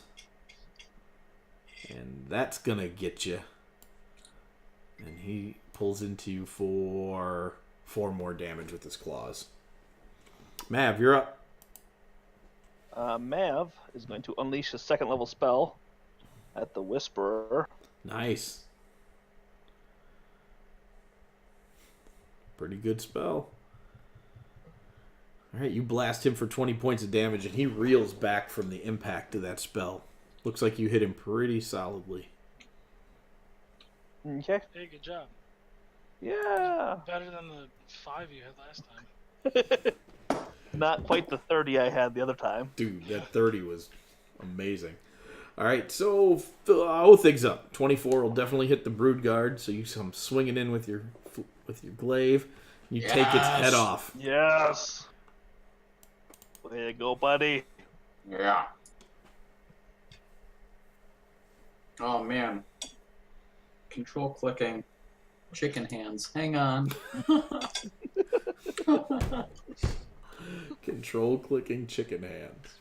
And that's going to get you. And he pulls into you for 4 more damage with his claws. Mav, you're up. Mav is going to unleash a 2nd level spell at the Whisperer. Nice. Pretty good spell. Alright, you blast him for 20 points of damage, and he reels back from the impact of that spell. Looks like you hit him pretty solidly. Okay. Hey, good job. Yeah. Better than the 5 you had last time. Not quite the 30 I had the other time. Dude, that 30 was amazing. Alright, so Othig's up. 24 will definitely hit the Broodguard, so you come swinging in with your glaive. You take its head Yes. off. Yes. Way to go, buddy. Yeah. Oh man. Control clicking. Chicken hands. Hang on. Control clicking chicken hands.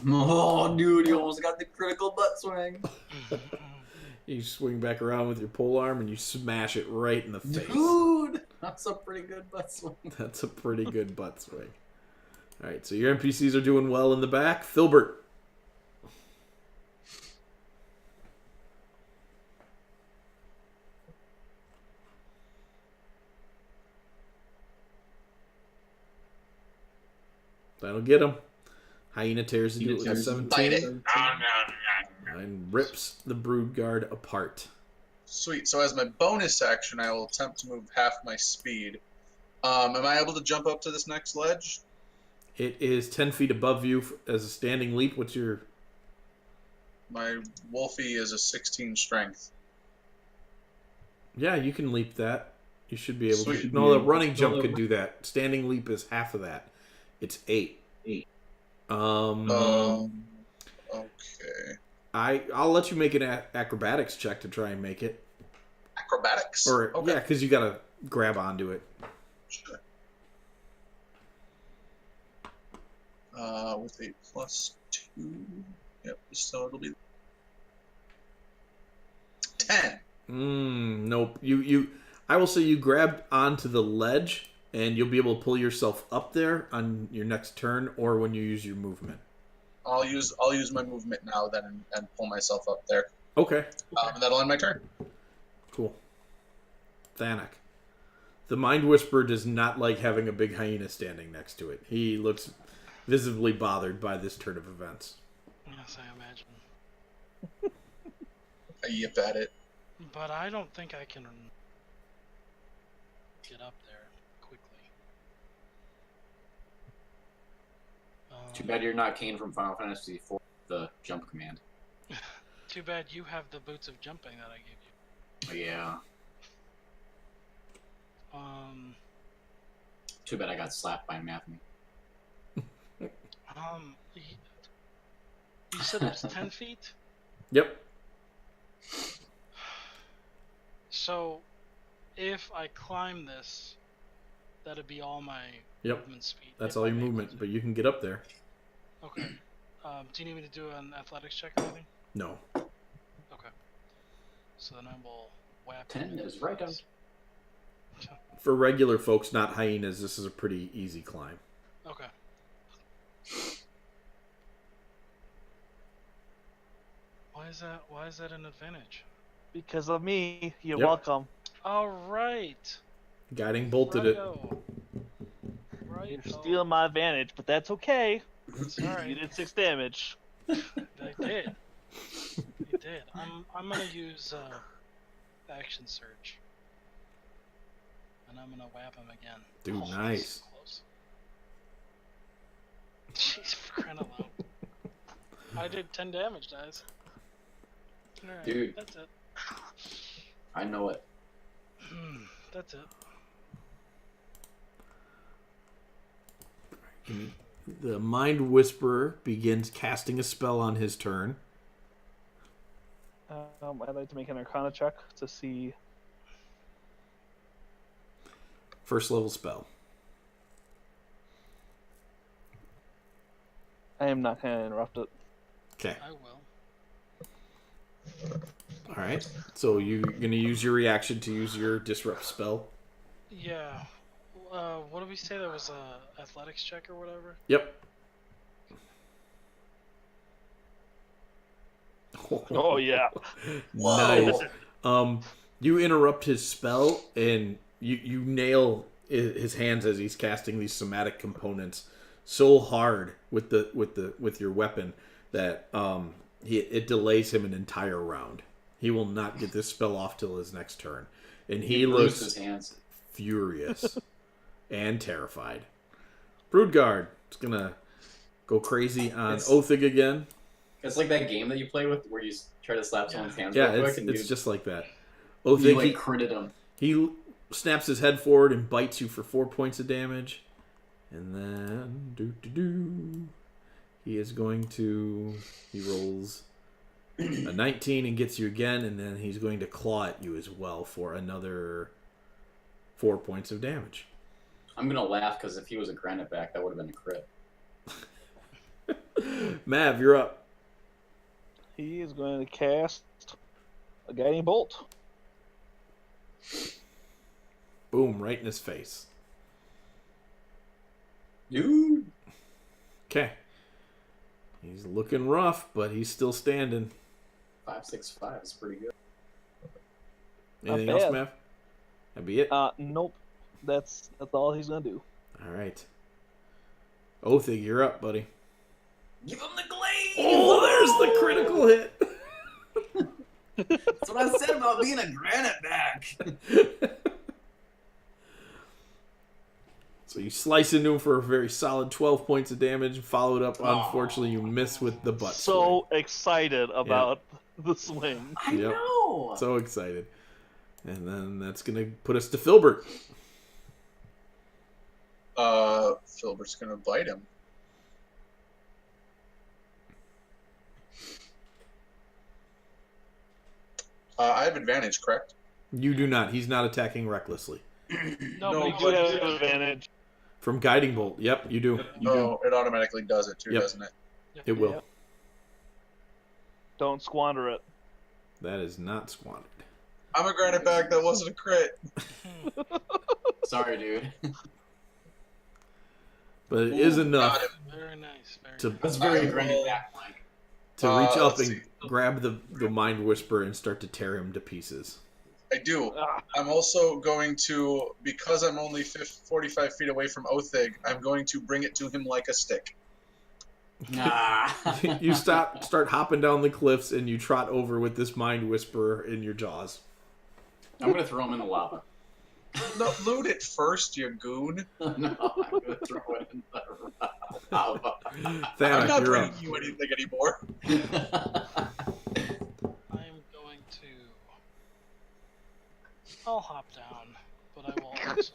Oh, dude, you almost got the critical butt swing. You swing back around with your pole arm and you smash it right in the face. Dude, that's a pretty good butt swing. That's a pretty good butt swing. Alright, so your NPCs are doing well in the back. Filbert. That'll get him. Hyena tears into it with a 17 Bite it. and rips the Broodguard apart. Sweet. So as my bonus action, I will attempt to move half my speed. Am I able to jump up to this next ledge? It is 10 feet above you as a standing leap. What's your... My Wolfie is a 16 strength. Yeah, you can leap that. You should be able to. Sweet. No, the running jump could do that. Standing leap is half of that. It's 8. Okay. I'll let you make an acrobatics check to try and make it. Acrobatics? Or Okay. yeah, because you gotta grab onto it. Sure. With a +2. Yep, so it'll be 10. Nope. I will say you grab onto the ledge, and you'll be able to pull yourself up there on your next turn, or when you use your movement. I'll use my movement now then and pull myself up there. Okay. And that'll end my turn. Cool. Thanak. The Mind Whisperer does not like having a big hyena standing next to it. He looks visibly bothered by this turn of events. Yes, I imagine. I yip at it. But I don't think I can get up there quickly. Too bad you're not Kane from Final Fantasy IV, the jump command. Too bad you have the boots of jumping that I gave you. Yeah. Too bad I got slapped by Matthew. You said it was 10 feet? Yep. So, if I climb this, that'd be all my movement speed. That's if all I'm your able movement, to. but you can get up there. Okay. Do you need me to do an athletics check or anything? No. Okay. So then I will whap 10 is right out. For regular folks, not hyenas, this is a pretty easy climb. Okay. Why is that an advantage? Because of me. You're Yep. welcome. All right. Guiding bolted it. Right. You're stealing my advantage, but that's okay. It's all You right. did 6 damage. I did. You did. I'm gonna use action surge, and I'm gonna whap him again. Dude, Oh, nice. that's close. Jeez, for crying out loud. I did 10 damage, guys. All right, Dude. that's it. I know it. That's it. The Mind Whisperer begins casting a spell on his turn. I'd like to make an Arcana check to see. First level spell. I am not going to interrupt it. Okay. I will. Alright. So you're going to use your reaction to use your disrupt spell? Yeah. What did we say? That was a athletics check or whatever. Yep. Oh, yeah. Nice. You interrupt his spell and you nail his hands as he's casting these somatic components so hard with your weapon that it delays him an entire round. He will not get this spell off till his next turn, and he bruised looks his hands. furious and terrified. Broodguard is gonna go crazy on Othig again. It's like that game that you play with where you try to slap someone's hands Yeah, real quick and it's just like that. you Othig, like critted him. he snaps his head forward and bites you for 4 points of damage. And then, he is going to... He rolls a 19 and gets you again, and then he's going to claw at you as well for another 4 points of damage. I'm gonna laugh because if he was a Graniteback, that would have been a crit. Mav, you're up. He is going to cast a guiding bolt. Boom, right in his face. Dude. Okay. He's looking rough, but he's still standing. 565 is pretty good. Anything Not else, bad. Mav? That'd be it. Nope. That's all he's going to do. All right. Othig, you're up, buddy. Give him the glaive! Oh, there's the critical hit. That's what I said about being a Graniteback. So you slice into him for a very solid 12 points of damage. Followed up, unfortunately, you miss with the butt swing. So excited about the swing. I Yep. know! So excited. And then that's going to put us to Filbert. Filbert's gonna bite him. I have advantage, correct? You do not. He's not attacking recklessly. No, No, but You you do do have an advantage. From Guiding Bolt. Yep, you do. Oh, it automatically does it too, Yep. doesn't it? It will. Yep. Don't squander it. That is not squandered. I'm a Graniteback. That wasn't a crit. Sorry, dude. But it is Got enough him. Very nice. Very to nice. That's very I will- Graniteback-like. to reach up let's and grab the Mind Whisperer and start to tear him to pieces. I do. Ah, I'm also going to, because I'm only 45 feet away from Othig, I'm going to bring it to him like a stick. Ah. You start hopping down the cliffs, and you trot over with this mind whisperer in your jaws. I'm gonna throw him in the lava. No, loot it first, you goon. No, I'm gonna throw it in the lava. I'm Thanak, not you're bringing up. you anything anymore. I'm going to. I'll hop down, but I will also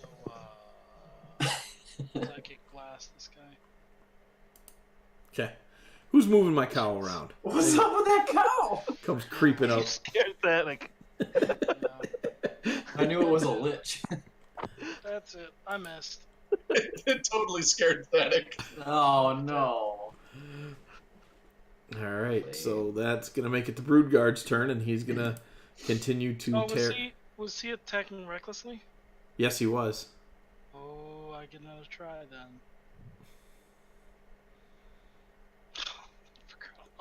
psychic blast this guy. Okay. Who's moving my cow around? What's up with that cow? Comes creeping you up. scared that. Like, Yeah, I knew it was a lich. that's it. I missed. It totally scared Thanik. Oh no. All right, so that's gonna make it to Broodguard's turn, and he's gonna continue to Oh, tear. was he attacking recklessly? Yes, he was. Oh, I get another try then.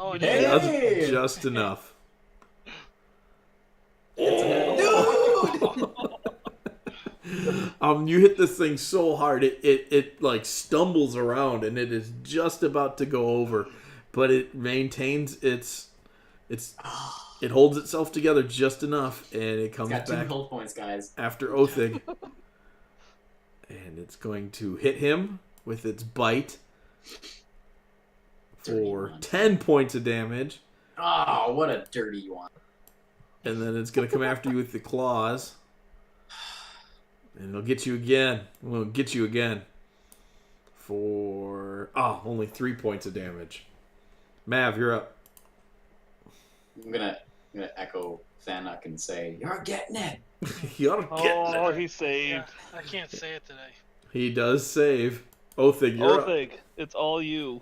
Oh, I Hey! did. Just enough. You hit this thing so hard, it like stumbles around, and it is just about to go over, but it maintains it holds itself together just enough, and it comes Got 2 back health points, guys. after Othig, and it's going to hit him with its bite for 31. 10 points of damage, Oh, what a dirty Yuan. and then it's going to come after you with the claws. And it'll get you again. We'll get you again. For only 3 points of damage. Mav, you're up. I'm gonna echo Thanak and say, "You're getting it." You ought to get oh, that. he saved. Yeah, I can't say it today. He does save. Othig, you're up. Othig, it's all you.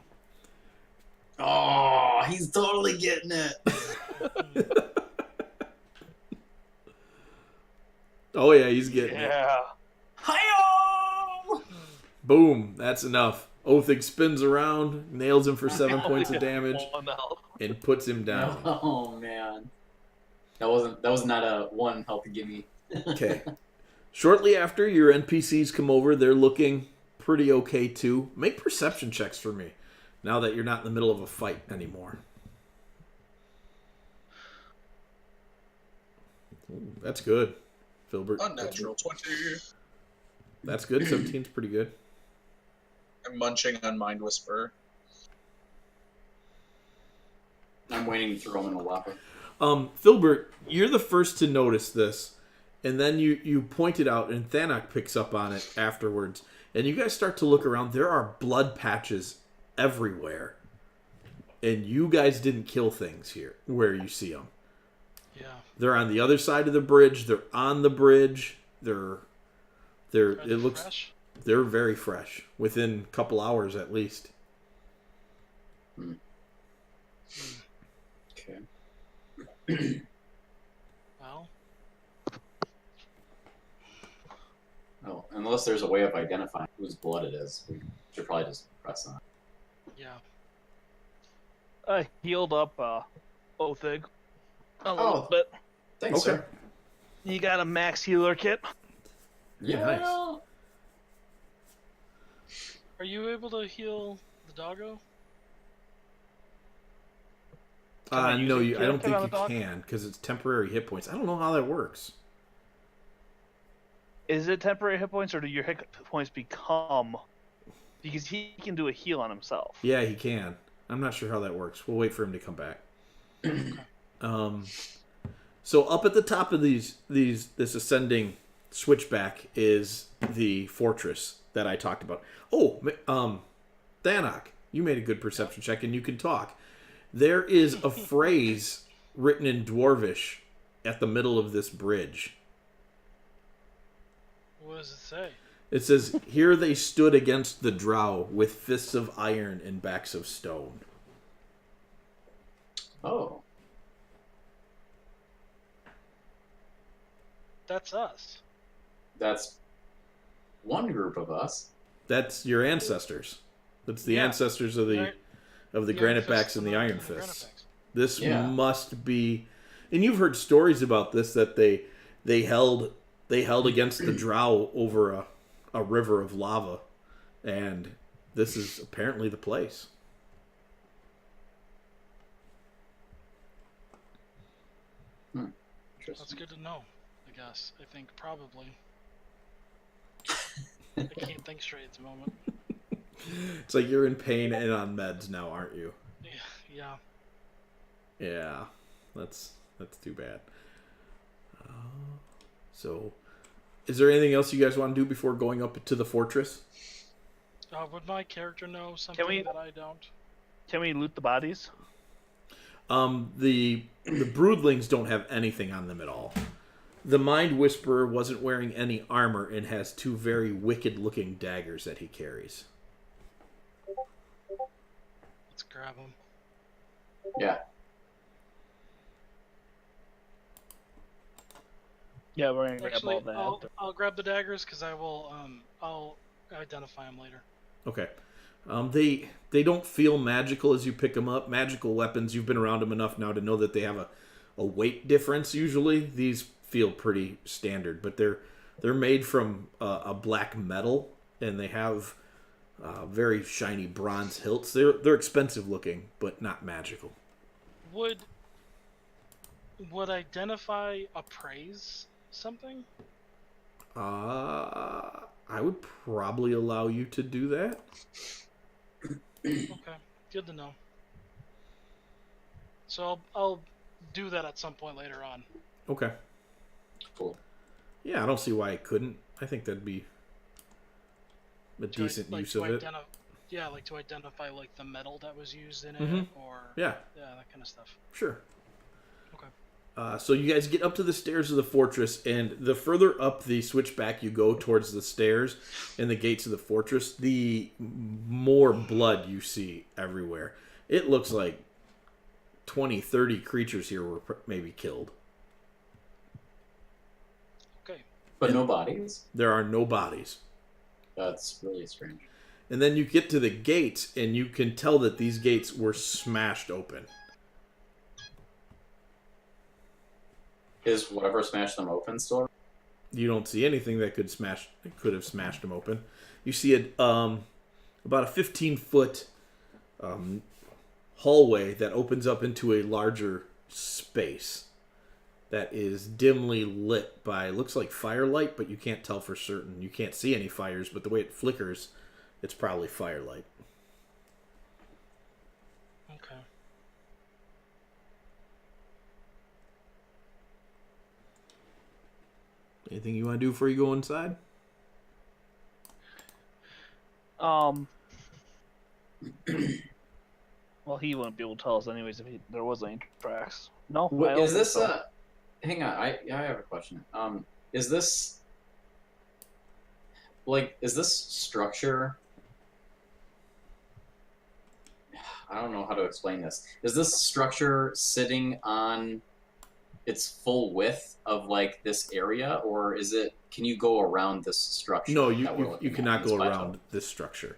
Oh, he's totally getting it. Oh yeah, he's getting it. Yeah. Hi-yo! Boom, that's enough. Othig spins around, nails him for 7 points of damage, One health. and puts him down. Oh man, that was not a 1 health gimme. Okay. Shortly after, your NPCs come over. They're looking pretty okay too. Make perception checks for me, now that you're not in the middle of a fight anymore. Ooh, that's good, Filbert. Unnatural 20. That's good. 17's pretty good. I'm munching on Mind Whisperer. I'm waiting to throw him in a lava. Filbert, you're the first to notice this, and then you point it out, and Thanak picks up on it afterwards. And you guys start to look around. There are blood patches everywhere, and you guys didn't kill things here where you see them. Yeah. They're on the other side of the bridge. They're on the bridge. Are It they looks fresh? they're very fresh, within a couple hours at least. Okay. Well, Oh, unless there's a way of identifying whose blood it is, we should probably just press on. yeah. I healed up Othig a Oh. little bit. Thanks, Okay. sir. You got a max healer kit? Yeah. Nice. Are you able to heal the doggo? Can I use No, it? I Can don't I think on you the dog? can, because it's temporary hit points. I don't know how that works. Is it temporary hit points, or do your hit points become? Because he can do a heal on himself. Yeah, he can. I'm not sure how that works. We'll wait for him to come back. So up at the top of this ascending switchback is the fortress that I talked about. Oh, Thanak, you made a good perception check, and you can talk. There is a phrase written in Dwarvish at the middle of this bridge. What does it say? It says, "Here they stood against the drow with fists of iron and backs of stone." Oh. That's us. That's one group of us. That's your ancestors. That's the Yeah. ancestors of the Right. of the The Iron Granitebacks Fists and the and Iron the Fists. Granitebacks. This Yeah. must be, and you've heard stories about this, that they they held against the drow over a river of lava, and this is apparently the place. That's good to know, I guess. I think probably. I can't think straight at the moment. It's like you're in pain and on meds now, aren't you? Yeah. Yeah, that's too bad. So, is there anything else you guys want to do before going up to the fortress? Would my character know something that I don't? Can we loot the bodies? The broodlings don't have anything on them at all. The Mind Whisperer wasn't wearing any armor and has two very wicked-looking daggers that he carries. Let's grab them. Yeah. Yeah, we're gonna grab Actually, all that. I'll grab the daggers because I'll identify them later. Okay. They don't feel magical as you pick them up. Magical weapons, you've been around them enough now to know that they have a weight difference usually. These feel pretty standard, but they're made from a black metal, and they have very shiny bronze hilts. They're expensive looking, but not magical. Would identify appraise something? I would probably allow you to do that. Okay, good to know. So I'll do that at some point later on. Okay. Cool. Yeah, I don't see why it couldn't. I think that'd be a decent use of it. Yeah, like to identify like the metal that was used in it, or Yeah, that kind of stuff. sure. Okay. So you guys get up to the stairs of the fortress, and the further up the switchback you go towards the stairs and the gates of the fortress, the more blood you see everywhere. It looks like 20, 30 creatures here were maybe killed. Okay. But no bodies? There are no bodies. That's really strange. And then you get to the gates, and you can tell that these gates were smashed open. Is whatever smashed them open still? You don't see anything that could have smashed them open. You see about a 15-foot hallway that opens up into a larger space that is dimly lit by, looks like firelight, but you can't tell for certain. You can't see any fires, but the way it flickers, it's probably firelight. Okay. Anything you want to do before you go inside? Well, he wouldn't be able to tell us anyways if there was any tracks. No. What, is this hang on, I have a question. Is this structure, I don't know how to explain this. Is this structure sitting on its full width of like this area, or can you go around this structure? No, you cannot go around this structure.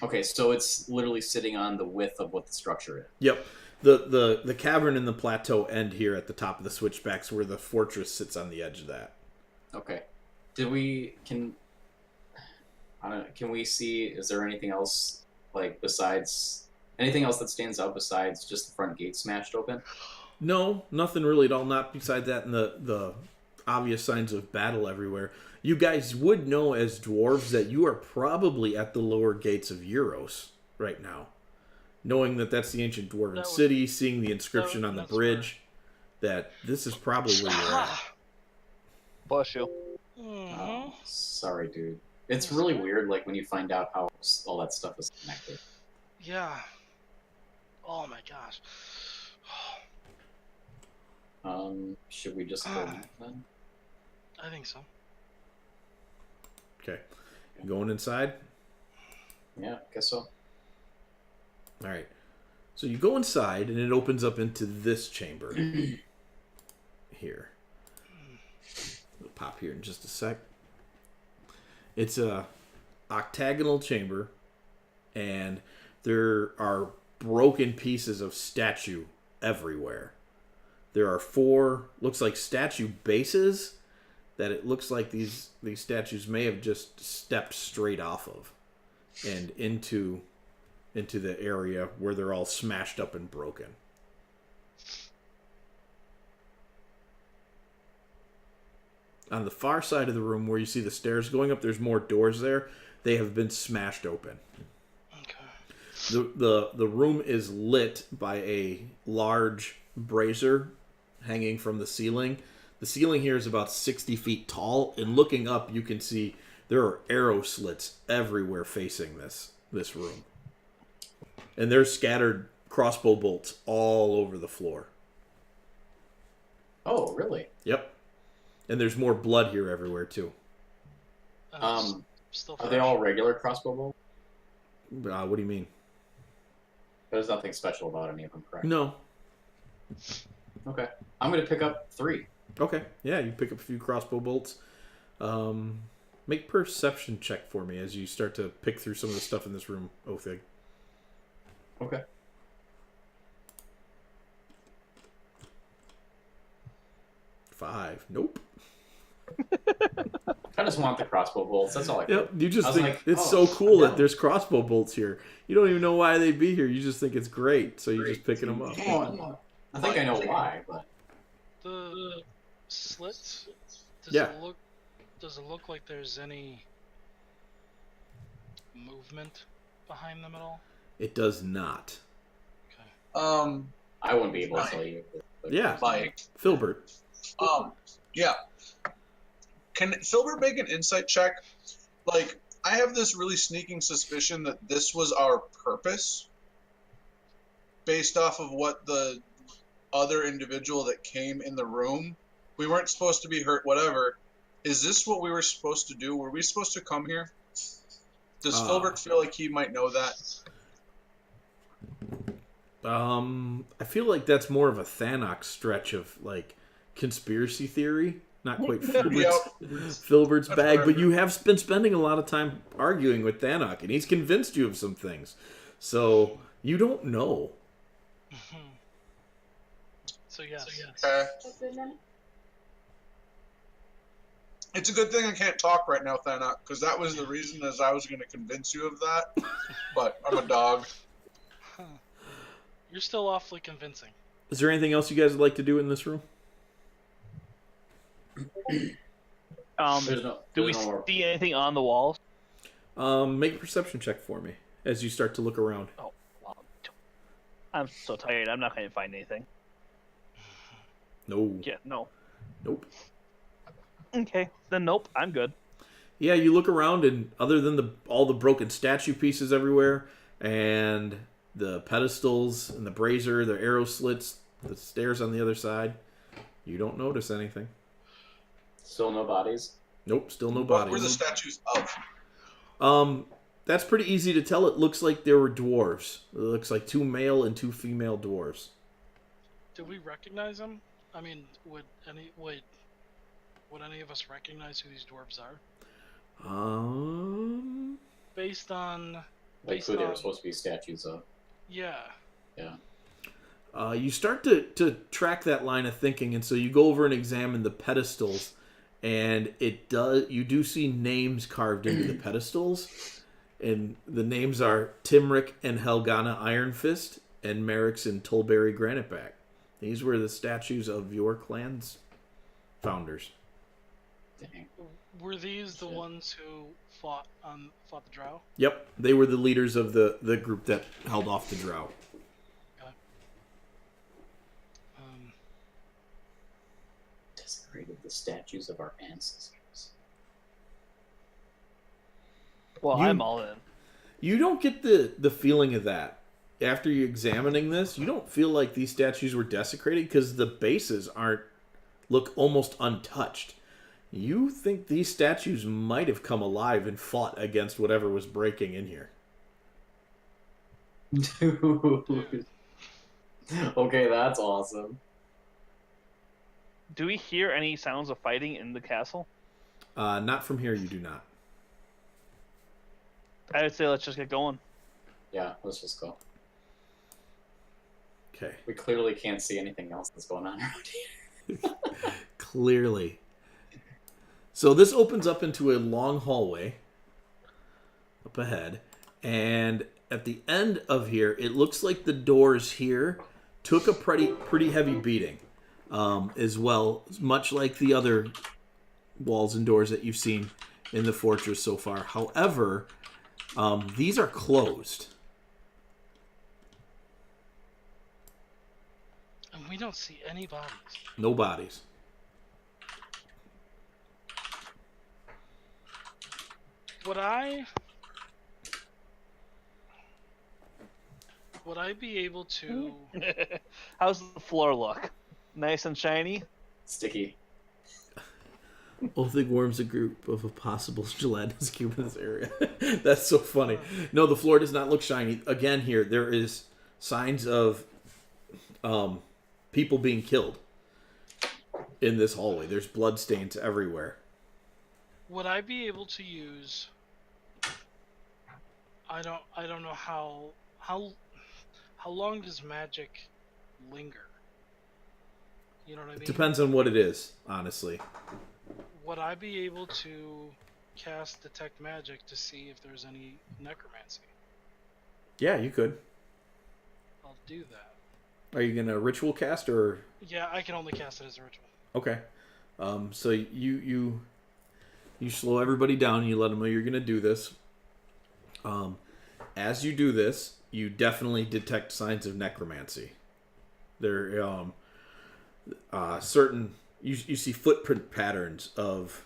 Okay, so it's literally sitting on the width of what the structure is. Yep. The cavern and the plateau end here at the top of the switchbacks, where the fortress sits on the edge of that. Okay. Can we see, is there anything else anything else that stands out besides just the front gate smashed open? No, nothing really at all. Not beside that and the obvious signs of battle everywhere. You guys would know as dwarves that you are probably at the lower gates of Euros right now. Knowing that that's the ancient dwarven city, seeing the inscription on the bridge, that this is probably where you're at. Bless you. Oh, sorry, dude. It's really weird, like, when you find out how all that stuff is connected. Yeah. Oh my gosh. Should we just go then? I think so. Okay. Going inside? Yeah, guess so. All right. So you go inside, and it opens up into this chamber. Here. We'll pop here in just a sec. It's a octagonal chamber, and there are broken pieces of statue everywhere. There are 4, looks like statue bases that it looks like these statues may have just stepped straight off of and into the area where they're all smashed up and broken. On the far side of the room where you see the stairs going up, there's more doors there. They have been smashed open. Okay. The room is lit by a large brazier hanging from the ceiling. The ceiling here is about 60 feet tall, and looking up, you can see there are arrow slits everywhere facing this room. And there's scattered crossbow bolts all over the floor. Oh, really? Yep. And there's more blood here everywhere, too. Still Are they all regular crossbow bolts? What do you mean? There's nothing special about any of them, correct? No. Okay. I'm going to pick up 3. Okay. Yeah, you pick up a few crossbow bolts. Make perception check for me as you start to pick through some of the stuff in this room, Othig. Okay. Five. Nope. I just want the crossbow bolts. That's all I care. Yep. You just I was think like, it's oh, so cool yeah. that there's crossbow bolts here. You don't even know why they'd be here. You just think it's great, so you're just picking them up. Oh, I think I know why, but The slits. Yeah. Does it look like there's any movement behind them at all? It does not. Okay. I wouldn't be able to tell you. But Yeah. Like, Filbert. yeah. Can Filbert make an insight check? Like, I have this really sneaking suspicion that this was our purpose, based off of what the other individual that came in the room. We weren't supposed to be hurt, whatever. Is this what we were supposed to do? Were we supposed to come here? Does Filbert feel like he might know that? I feel like that's more of a Thanox stretch of like conspiracy theory. Not quite Filbert's bag, but you have been spending a lot of time arguing with Thanok, and he's convinced you of some things. So you don't know. So yes. Okay. It's a good thing I can't talk right now, Thanok, because that was the reason as I was going to convince you of that. But I'm a dog. Huh. You're still awfully convincing. Is there anything else you guys would like to do in this room? Do we see anything on the walls? Make a perception check for me as you start to look around. Oh, wow. I'm so tired. I'm not going to find anything. No. Yeah, no. Nope. Okay, then nope. I'm good. Yeah, you look around, and other than all the broken statue pieces everywhere, and the pedestals, and the brazier, the arrow slits, the stairs on the other side, you don't notice anything. Still no bodies? Nope, still no What bodies. were the statues of? That's pretty easy to tell. It looks like there were dwarves. It looks like 2 male and 2 female dwarves. Do we recognize them? I mean, would any of us recognize who these dwarves are? Based on Like who they were supposed to be statues of. Yeah. Yeah. You start to track that line of thinking, and so you go over and examine the pedestals, and you do see names carved into the pedestals, and the names are Timric and Helgana Ironfist, and Merrick's and Tulberry Graniteback. These were the statues of your clan's founders. Dang. Were these the ones who fought the drow? Yep, they were the leaders of the group that held off the drow. Desecrated the statues of our ancestors. Well, I'm all in. You don't get the feeling of that. After you examining this, you don't feel like these statues were desecrated because the bases look almost untouched. You think these statues might have come alive and fought against whatever was breaking in here. Dude. Okay, that's awesome. Do we hear any sounds of fighting in the castle? Not from here, you do not. I would say let's just get going. Yeah, let's just go. Okay. We clearly can't see anything else that's going on around here. Clearly. So this opens up into a long hallway up ahead, and at the end of here, it looks like the doors here took a pretty heavy beating, as well, much like the other walls and doors that you've seen in the fortress so far. However, these are closed. And we don't see any bodies. No bodies. Would I be able to? How's the floor look? Nice and shiny? Sticky. Oathig worms a group of a possible gelatinous cube in this area. That's so funny. No, the floor does not look shiny. Again, here, there is signs of people being killed in this hallway. There's blood stains everywhere. Would I be able to use? I don't know how long does magic linger? You know what I mean? It depends on what it is, honestly. Would I be able to cast detect magic to see if there's any necromancy? Yeah, you could. I'll do that. Are you gonna ritual cast or? Yeah, I can only cast it as a ritual. Okay. So you slow everybody down. You let them know you're gonna do this. As you do this, you definitely detect signs of necromancy. There, certain you see footprint patterns of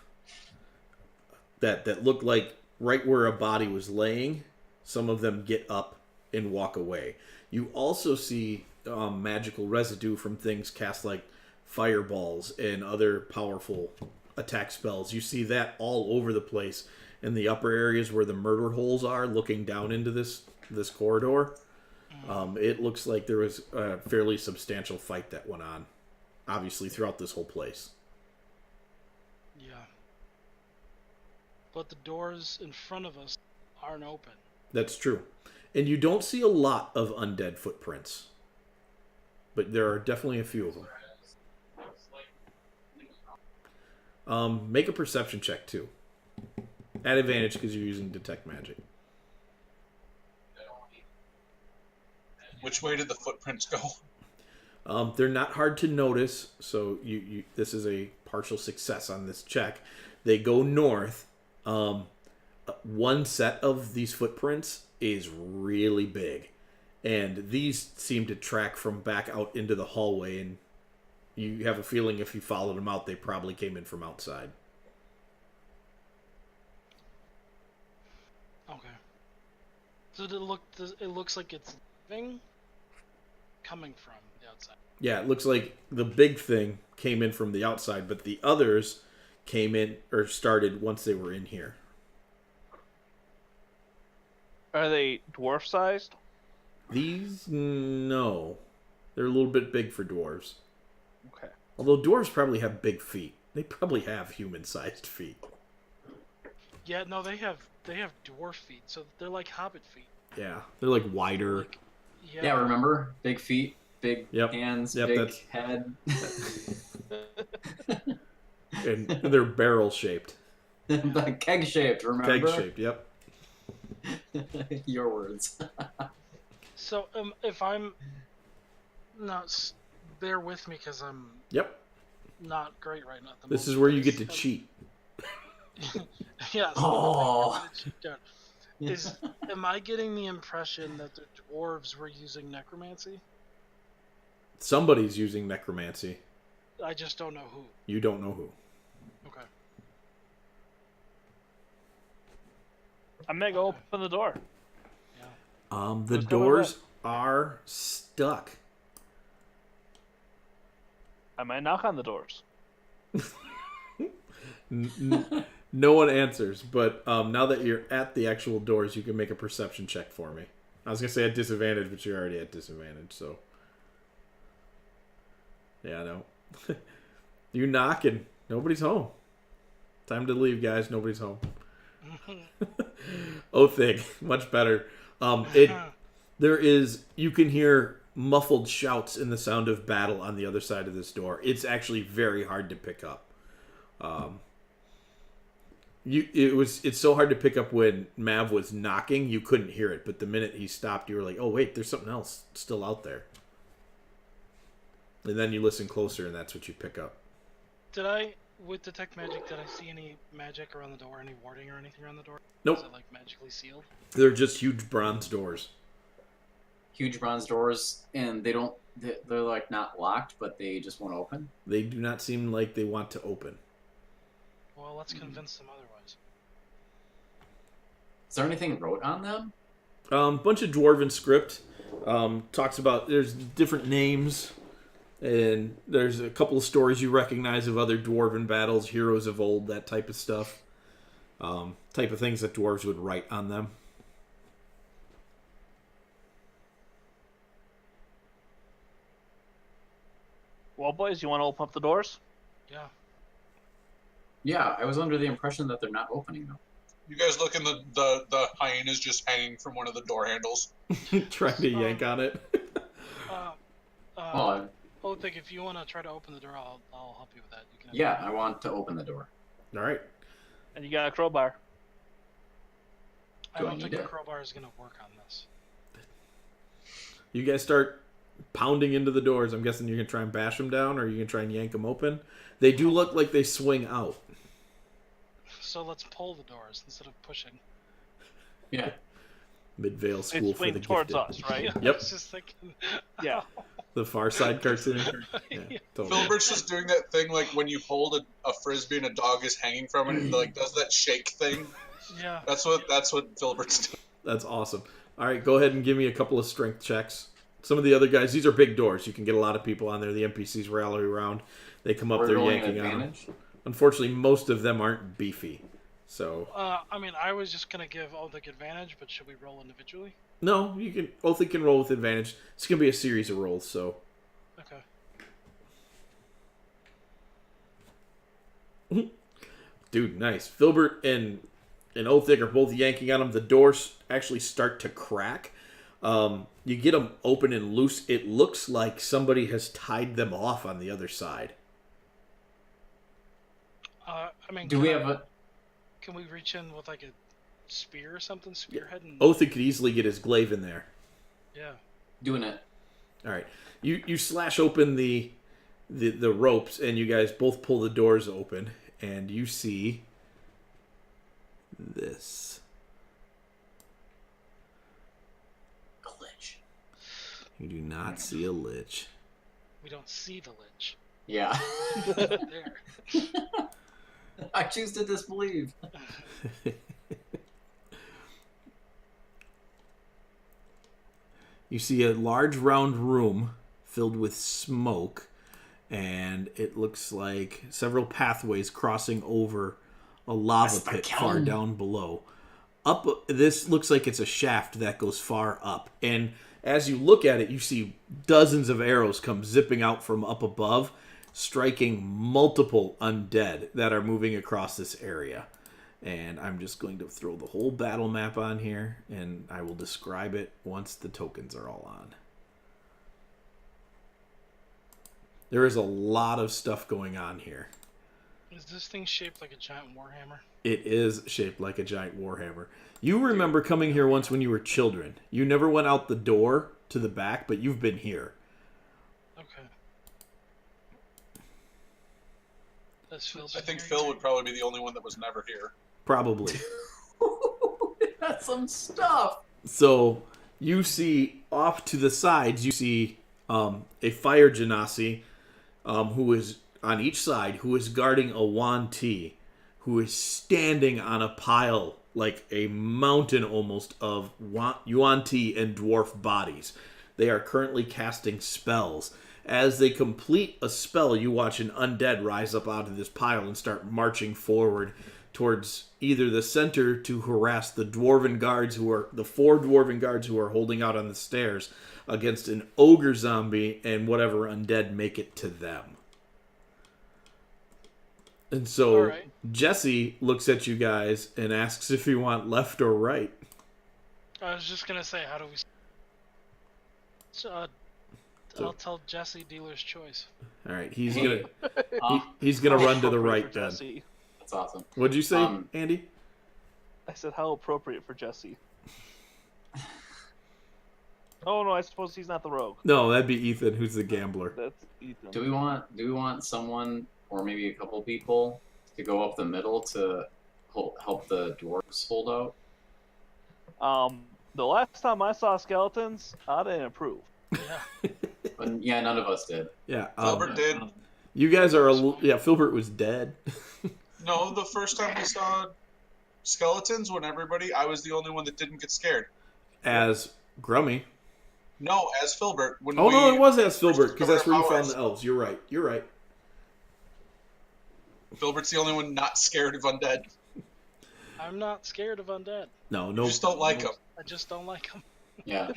that look like right where a body was laying. Some of them get up and walk away. You also see magical residue from things cast like fireballs and other powerful attack spells. You see that all over the place in the upper areas where the murder holes are, looking down into this corridor. It looks like there was a fairly substantial fight that went on, obviously, throughout this whole place. Yeah. But the doors in front of us aren't open. That's true. And you don't see a lot of undead footprints, but there are definitely a few of them. Make a perception check, too. At advantage because you're using detect magic. Which way did the footprints go? They're not hard to notice, so you this is a partial success on this check. They go north. One set of these footprints is really big, and these seem to track from back out into the hallway, and you have a feeling if you followed them out, they probably came in from outside. Okay. So it looks like it's coming from the outside. Yeah, it looks like the big thing came in from the outside, but the others came in or started once they were in here. Are they dwarf sized? These, no. They're a little bit big for dwarves. Okay. Although dwarves probably have big feet. They probably have human-sized feet. Yeah, no, they have dwarf feet, so they're like hobbit feet. Yeah, they're like wider. Yeah, remember? Big feet, big Yep. hands, Yep, big head. And they're barrel-shaped. Keg-shaped, remember? Keg-shaped, yep. Your words. So, if I'm not... Bear with me, because I'm Yep. not great right now. At the This is moment. where you get to cheat. Yeah. Oh. Am I getting the impression that the dwarves were using necromancy? Somebody's using necromancy. I just don't know who. You don't know who. Okay. I'm gonna go open the door. Yeah. The Who's coming doors are stuck. I might knock on the doors. No one answers, but now that you're at the actual doors, you can make a perception check for me. I was going to say at disadvantage, but you're already at disadvantage, so... Yeah, I know. You knock and nobody's home. Time to leave, guys. Nobody's home. Oathig, much better. There is... You can hear muffled shouts in the sound of battle on the other side of this door. It's actually very hard to pick up. It's so hard to pick up when Mav was knocking, you couldn't hear it, but the minute he stopped, you were like, oh wait, there's something else still out there. And then you listen closer, and that's what you pick up. Did I, with detect magic, did I see any magic around the door, any warding or anything around the door? Nope. Is it like magically sealed? They're just huge bronze doors. Huge bronze doors, and they're like not locked, but they just won't open. They do not seem like they want to open. Well, let's convince them otherwise. Is there anything wrote on them? Bunch of dwarven script. Talks about there's different names, and there's a couple of stories you recognize of other dwarven battles, heroes of old, that type of stuff. Type of things that dwarves would write on them. Well, boys, you want to open up the doors? Yeah. Yeah, I was under the impression that they're not opening them. You guys look, and the hyena's just hanging from one of the door handles. Trying to yank on it. Well, Othik, if you want to try to open the door, I'll help you with that. You can yeah, I want to open the door. All right. And you got a crowbar. I Do I don't think need the it? crowbar is going to work on this. You guys start pounding into the doors. I'm guessing you're going to try and bash them down, or you're going to try and yank them open. They do look like they swing out. So let's pull the doors instead of pushing. Yeah. Midvale They School for swing the towards Gifted. us, right? Yeah, Yep. I was just thinking. Yeah. The Far Side cartoon. Yeah, totally. Filbert's just doing that thing like when you hold a frisbee and a dog is hanging from it, and like does that shake thing. Yeah. That's what Filbert's doing. That's awesome. All right, go ahead and give me a couple of strength checks. Some of the other guys, these are big doors. You can get a lot of people on there. The NPCs rally around. They come up, We're they're rolling yanking on them. advantage. Unfortunately, most of them aren't beefy. So, I mean, I was just going to give Othik advantage, but should we roll individually? no, you can. Both can roll with advantage. It's going to be a series of rolls, so. Okay. Dude, nice. Filbert and Othik are both yanking on them. The doors actually start to crack. You get them open and loose. It looks like somebody has tied them off on the other side. I mean, Do we have a... Can we reach in with like a spear or something? Spearhead? And... Othik could easily get his glaive in there. Yeah. Doing it. All right. You slash open the ropes, and you guys both pull the doors open, and you see this. Glitch. You do not see a lich. We don't see the lich. Yeah. There. I choose to disbelieve. You see a large round room filled with smoke, and it looks like several pathways crossing over a lava That's the pit kiln. far down below. This looks like it's a shaft that goes far up, and as you look at it, you see dozens of arrows come zipping out from up above, striking multiple undead that are moving across this area. And I'm just going to throw the whole battle map on here, and I will describe it once the tokens are all on. There is a lot of stuff going on here. Is this thing shaped like a giant warhammer? It is shaped like a giant warhammer. You remember coming here once when you were children. You never went out the door to the back, but you've been here. Okay. Does Phil I think here Phil yet? would probably be the only one that was never here. Probably. That's some stuff. So you see off to the sides, you see a fire genasi who is on each side, who is guarding a Yuan-Ti, who is standing on a pile like a mountain almost of Yuan-Ti and dwarf bodies. They are currently casting spells. As they complete a spell, you watch an undead rise up out of this pile and start marching forward towards either the center to harass the dwarven guards the 4 dwarven guards who are holding out on the stairs against an ogre zombie and whatever undead make it to them. And so Alright. Jesse looks at you guys and asks if you want left or right. I was just gonna say, how do we? So, I'll tell Jesse dealer's choice. All right, he's Hey. gonna run to the Appropriate right for then. Jesse. That's awesome. What'd you say, Andy? I said, how appropriate for Jesse. Oh no, I suppose he's not the rogue. No, that'd be Ethan, who's the gambler. That's Ethan. Do we want someone, or maybe a couple people, to go up the middle to help the dwarves hold out? The last time I saw skeletons, I didn't approve. Yeah. But, yeah, none of us did. Yeah. Filbert did. You guys are Filbert was dead. No, the first time we saw skeletons, I was the only one that didn't get scared. As Grummy. No, as Filbert. No, it was as Filbert, because that's where you found powers. the elves. You're right. Filbert's the only one not scared of undead. I'm not scared of undead. No. You just don't like them. I just don't like them. Yeah.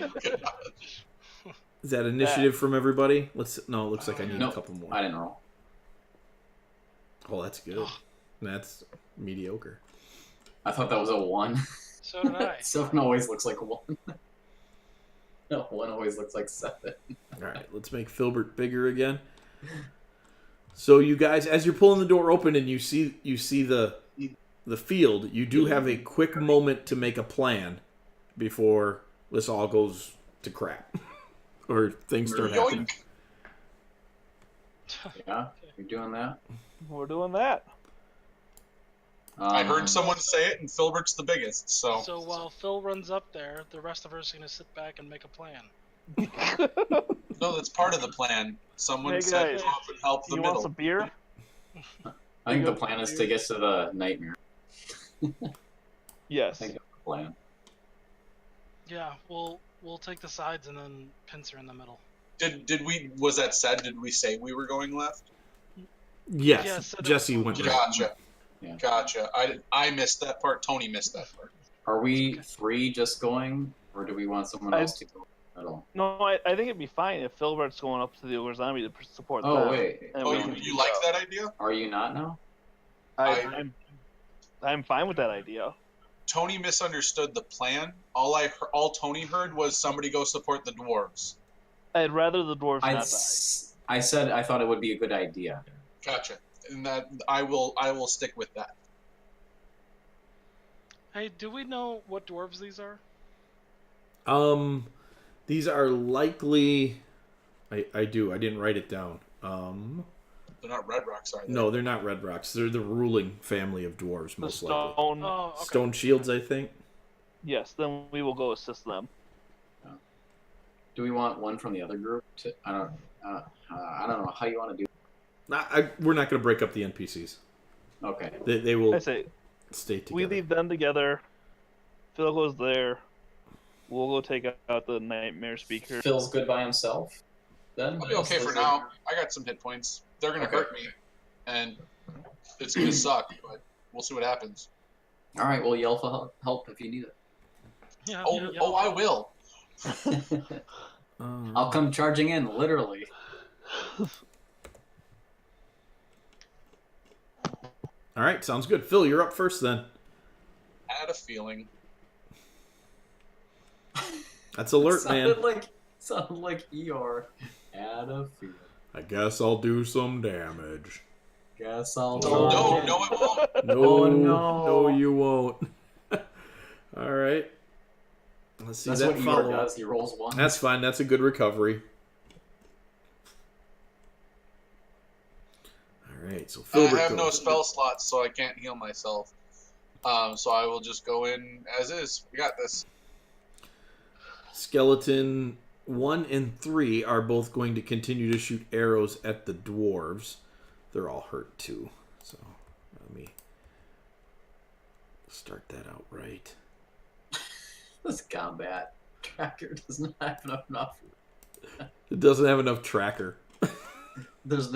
Is that initiative from everybody? It looks like I need a couple more. I didn't roll. Oh, that's good. That's mediocre. I thought that was a 1. So did I. 7 always looks like 1. No, 1 always looks like 7. All right, let's make Filbert bigger again. So you guys, as you're pulling the door open and you see the field, you do have a quick moment to make a plan before this all goes to crap or things start happening. Yeah, you're doing that. We're doing that. I heard someone say it, and Filbert's the biggest. So while Phil runs up there, the rest of us are going to sit back and make a plan. no, that's part of the plan. Someone Hey, said guys, go up and help the You middle. want some beer? I think the plan is to get to the nightmare. Yes. I think that's the plan. Yeah, we'll take the sides and then pincer in the middle. Did we? Was that said? Did we say we were going left? Yes, Yeah, so Jesse went right. Gotcha. Yeah. Gotcha. I missed that part. Tony missed that part. Are we 3 just going, or do we want someone else to go at all? No, I think it'd be fine if Filbert's going up to the ogre zombie to support them. Oh, wait. And Oh, we can- you like that idea? Are you not now? I'm fine with that idea. Tony misunderstood the plan. All Tony heard was somebody go support the dwarves. I'd rather the dwarves not die. I said I thought it would be a good idea. Gotcha. And that I will stick with that. Hey, do we know what dwarves these are? These are likely. I do. I didn't write it down. They're not red rocks, are they? No, they're not red rocks. They're the ruling family of dwarves, The most likely. stone. Oh, okay. Stone shields, I think. Yes, then we will go assist them. Do we want one from the other group? I don't know how you want to do. We're not going to break up the NPCs. Okay. They will I say stay together. we leave them together. Phil goes there. We'll go take out the nightmare speaker. Phil's good by himself. Then I'll be okay for now. I got some hit points. They're gonna hurt me, and it's gonna suck. But we'll see what happens. All right. Well, yell for help if you need it. Yeah. I will. I'll come charging in, literally. All right, sounds good. Phil, you're up first then. I had a feeling. That's alert, man. Sounded like ER. Add a fear. I guess I'll do some damage. Guess I'll. No, it won't. No, Oh, no. no, you won't. All right. Let's see That's that what ER follow. does. He rolls 1. That's fine. That's a good recovery. All right. So I Filbert have no goes. spell slots, so I can't heal myself. So I will just go in as is. We got this. Skeleton 1 and 3 are both going to continue to shoot arrows at the dwarves. They're all hurt too. So let me start that out right. This combat tracker does not have enough. It doesn't have enough tracker. There's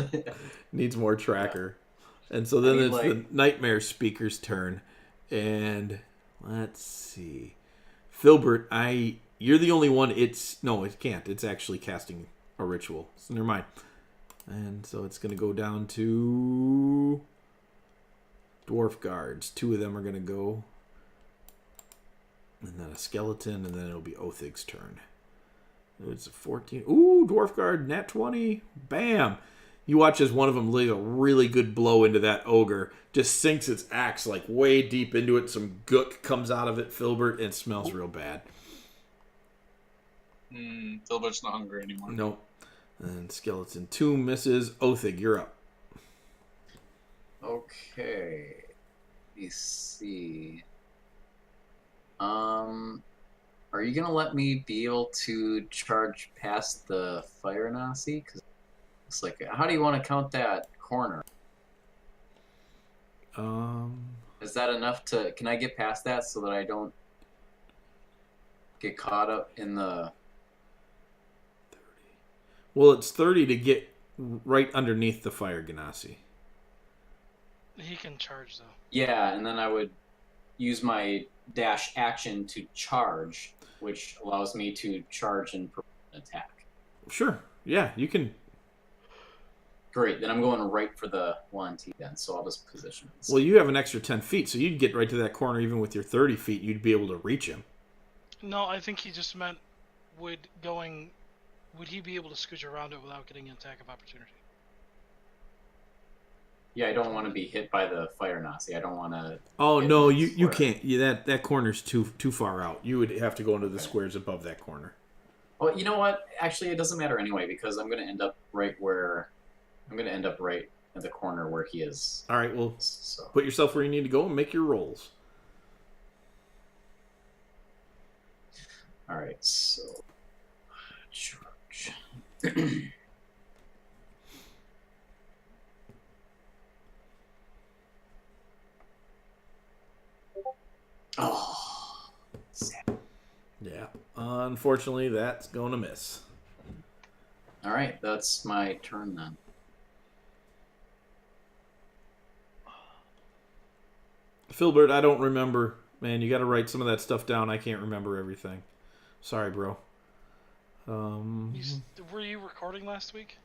Needs more tracker. And so then I mean, it's the nightmare speaker's turn. And let's see. Filbert, you're the only one. It can't. It's actually casting a ritual. So never mind. And so it's going to go down to dwarf guards. 2 of them are going to go. And then a skeleton, and then it'll be Othig's turn. It's a 14. Ooh, dwarf guard, nat 20. Bam. You watch as one of them lays a really good blow into that ogre, just sinks its axe like way deep into it. Some gook comes out of it, Filbert, and it smells real bad. Filbert's not hungry anymore. Nope. And Skeleton 2 misses. Othig, you're up. Okay. Let me see. Are you gonna let me be able to charge past the fire Nazi? Because it's like, how do you want to count that corner? Is that enough to? Can I get past that so that I don't get caught up in the? Well, it's 30 to get right underneath the fire Ganassi. He can charge though. Yeah, and then I would use my dash action to charge, which allows me to charge and attack. Sure. Yeah, you can. Great, then I'm going right for the Yuan-Ti then, so I'll just position it. Well, you have an extra 10 feet, so you'd get right to that corner even with your 30 feet. You'd be able to reach him. No, I think he just meant would he be able to scooch around it without getting an attack of opportunity? Yeah, I don't want to be hit by the fire Nazi. I don't want to. Oh no, you can't. Yeah, that corner's too far out. You would have to go into the squares above that corner. Well, you know what? Actually, it doesn't matter anyway because I'm going to end up right at the corner where he is. All right, well, so put yourself where you need to go and make your rolls. All right, so charge. Oh, sad. Yeah, unfortunately, that's going to miss. All right, that's my turn then. Filbert, I don't remember. Man, you got to write some of that stuff down. I can't remember everything. Sorry, bro. Were you recording last week?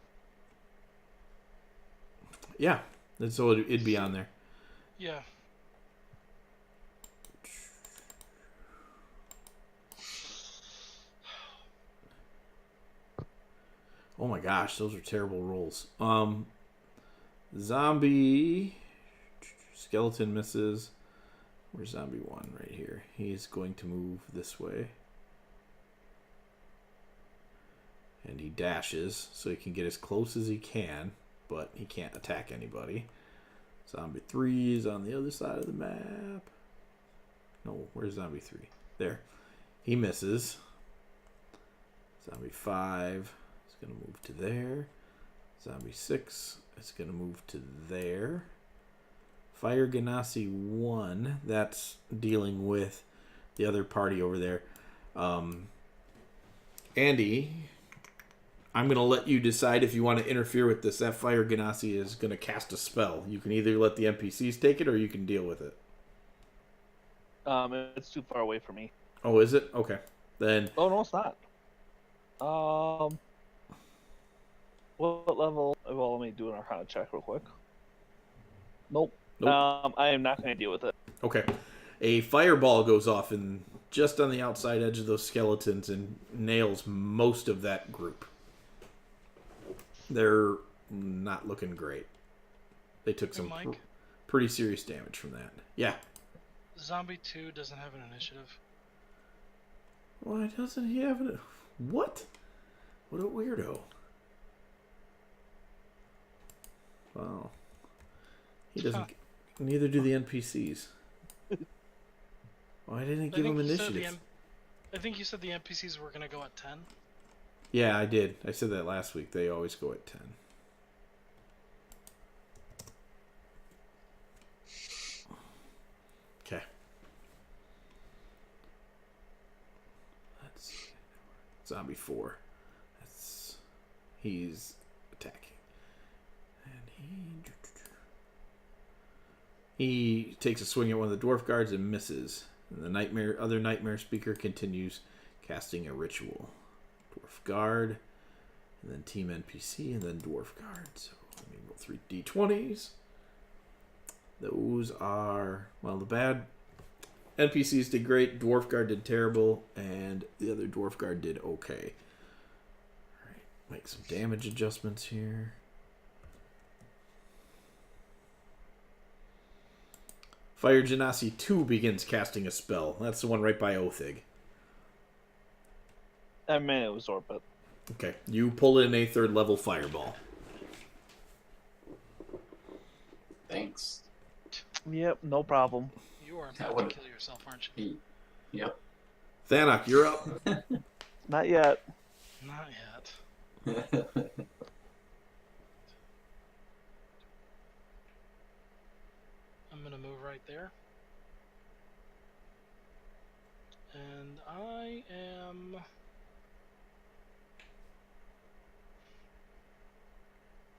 Yeah, so it'd be on there. Yeah. Oh my gosh, those are terrible rolls. Zombie skeleton misses. Where's zombie 1? Right here. He's going to move this way. And he dashes so he can get as close as he can, but he can't attack anybody. Zombie 3 is on the other side of the map. No, where's zombie 3? There. He misses. Zombie 5 is going to move to there. Zombie 6 is going to move to there. Fire Ganassi 1, that's dealing with the other party over there. Andy, I'm going to let you decide if you want to interfere with this. That Fire Ganassi is going to cast a spell. You can either let the NPCs take it or you can deal with it. It's too far away for me. Oh, is it? Okay. Then. Oh, no, it's not. What level? Well, let me do an Arcana check real quick. Nope. I am not going to deal with it. Okay. A fireball goes off just on the outside edge of those skeletons and nails most of that group. They're not looking great. They took some pretty serious damage from that. Yeah. Zombie 2 doesn't have an initiative. Why doesn't he have it? What? What a weirdo. Wow. He doesn't. Neither do the NPCs. Why didn't give him initiative? I think you said the NPCs were going to go at 10. Yeah, I did. I said that last week. They always go at 10. Okay. Let's see. Zombie 4. He's attacking. And he takes a swing at one of the dwarf guards and misses. And the other nightmare speaker continues casting a ritual. Dwarf guard, and then team NPC, and then dwarf guard. So let me roll 3 d20s. Those are, well, the bad NPCs did great, dwarf guard did terrible, and the other dwarf guard did okay. Alright, make some damage adjustments here. Fire Genasi 2 begins casting a spell. That's the one right by Othig. I mean, it was Orbit. Okay, you pull in a 3rd level fireball. Thanks. Yep, no problem. You are That about would- to kill yourself, aren't you? Yep. Thanak, you're up. Not yet. Not yet. I'm gonna move right there. And I am...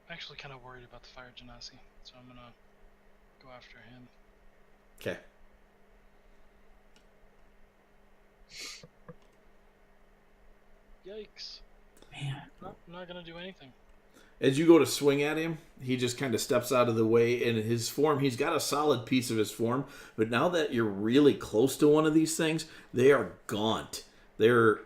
actually kind of worried about the Fire Genasi, so I'm gonna go after him. Okay. Yikes. Man. No, I'm not gonna do anything. As you go to swing at him, he just kind of steps out of the way. In his form, he's got a solid piece of his form, but now that you're really close to one of these things, they are gaunt. They're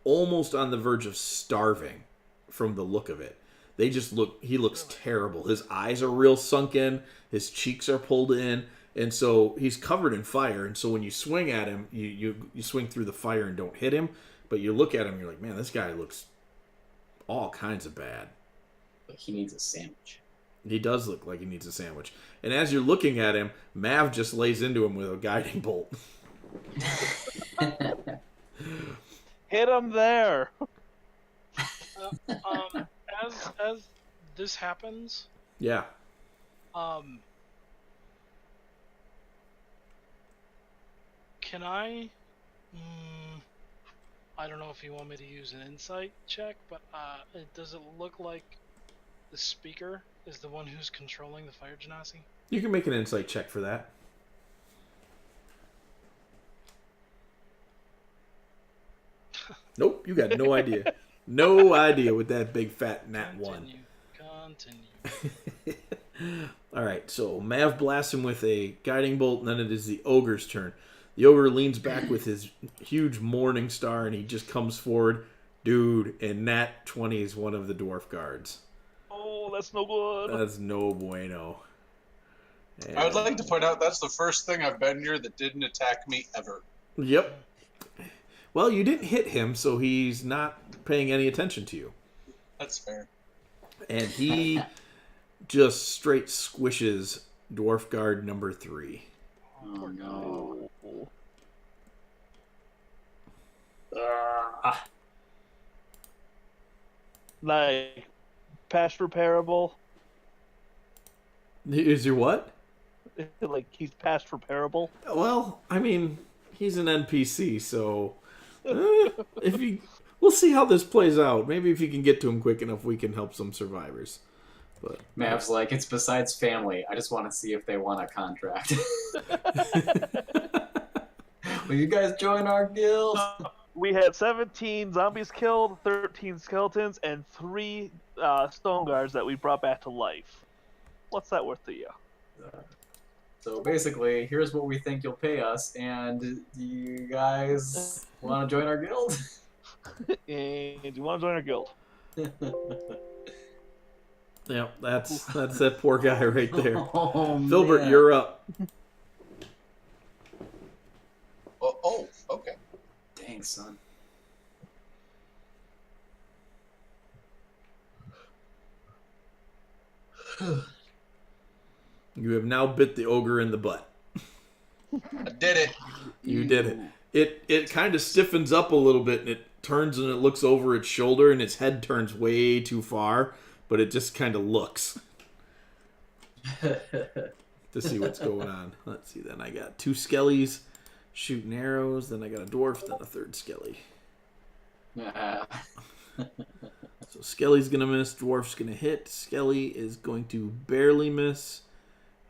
almost on the verge of starving from the look of it. They just look, he looks terrible. His eyes are real sunken, his cheeks are pulled in, and so he's covered in fire. And so when you swing at him, you swing through the fire and don't hit him, but you look at him, you're like, man, this guy looks all kinds of bad. Like he needs a sandwich. He does look like he needs a sandwich. And as you're looking at him, Mav just lays into him with a guiding bolt. Hit him there. As this happens, Yeah. Can I? I don't know if you want me to use an insight check, but does it look like the speaker is the one who's controlling the Fire Genasi? You can make an insight check for that. Nope, you got no idea. No idea with that big fat nat 1. Continue. Alright, so Mav blasts him with a guiding bolt, and then it is the ogre's turn. The ogre leans back with his huge morning star, and he just comes forward. Dude, and nat 20 is one of the dwarf guards. Oh, that's no good. That's no bueno. And, I would like to point out that's the first thing I've been near that didn't attack me ever. Yep. Well, you didn't hit him, so he's not paying any attention to you. That's fair. And he just straight squishes dwarf guard number 3. Oh no. Like, past repairable. Is your what? Like, he's past repairable. Well, I mean, he's an NPC, so if you, we'll see how this plays out. Maybe if you can get to him quick enough, we can help some survivors. But Mav's like, it's besides family. I just want to see if they want a contract. Will you guys join our guild? We had 17 zombies killed, 13 skeletons, and 3 stone guards that we brought back to life. What's that worth to you? So basically, here's what we think you'll pay us, and do you guys want to join our guild? And do you want to join our guild? yeah, that's that poor guy right there. Oh, Filbert, man. you're up. Oh, okay. Dang, son. You have now bit the ogre in the butt. I did it. You did it. It kind of stiffens up a little bit, and it turns and it looks over its shoulder, and its head turns way too far, but it just kind of looks to see what's going on. Let's see, then I got 2 skellies shooting arrows, then I got a dwarf, then a 3rd skelly. So Skelly's going to miss, Dwarf's going to hit, Skelly is going to barely miss,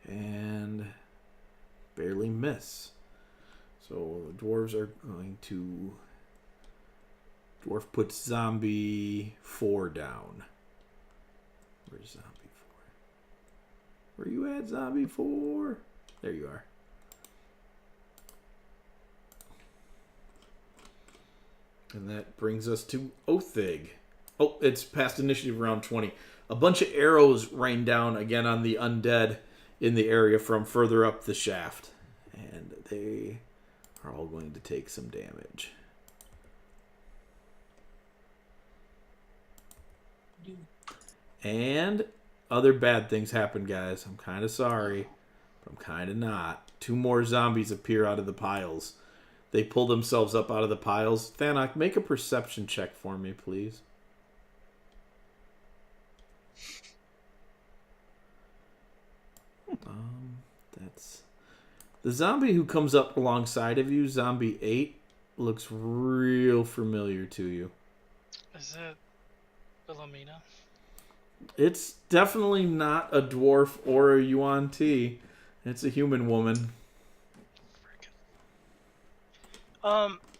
and barely miss. So the dwarves are going to... Dwarf puts zombie 4 down. Where's zombie 4? Where you at, zombie 4? There you are. And that brings us to Othig. Oh, it's past initiative round 20. A bunch of arrows rain down again on the undead in the area from further up the shaft. are all going to take some damage. And other bad things happen, guys. I'm kind of sorry, but I'm kind of not. 2 more zombies appear out of the piles. They pull themselves up out of the piles. Thanak, make a perception check for me, please. That's the zombie who comes up alongside of you. Zombie 8 looks real familiar to you. Is it Philomena? It's definitely not a dwarf or a Yuan-Ti. It's a human woman.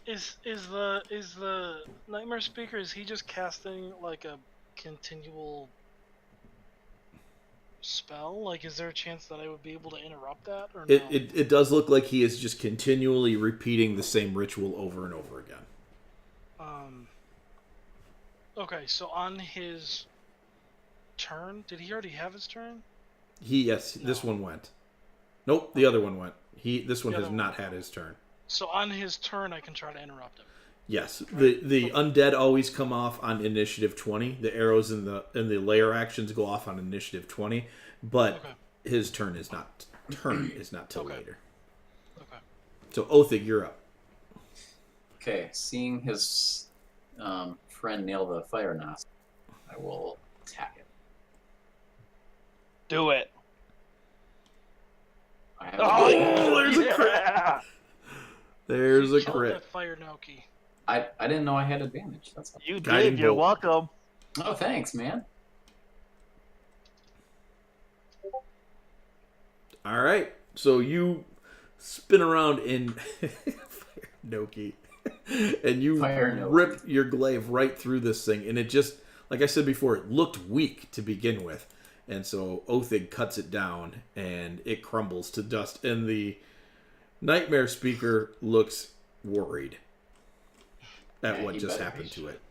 Is the nightmare speaker? Is he just casting like a continual spell? Like, is there a chance that I would be able to interrupt that, or no? It does look like he is just continually repeating the same ritual over and over again. Okay, so on his turn, did he already have his turn? This one went. Nope, the other one went. This one The has other not had his turn. So on his turn, I can try to interrupt him. Yes, the undead always come off on initiative 20. The arrows in the layer actions go off on initiative 20, but his turn is not till later. Okay. So Othig, you're up. Okay, seeing his friend nail the fire nozzle, I will attack it. Do it. I have there's a crit. Yeah. There's a Kill crit. that fire Noki. I didn't know I had advantage. That's all. You Guiding did. You're bolt. welcome. Oh, thanks, man. All right, so you spin around in Fire Noki, and you Fire Noki. rip your glaive right through this thing, and it just, like I said before, it looked weak to begin with, and so Othig cuts it down, and it crumbles to dust, and the Nightmare Speaker looks worried at Yeah, what he just better happened be. to it.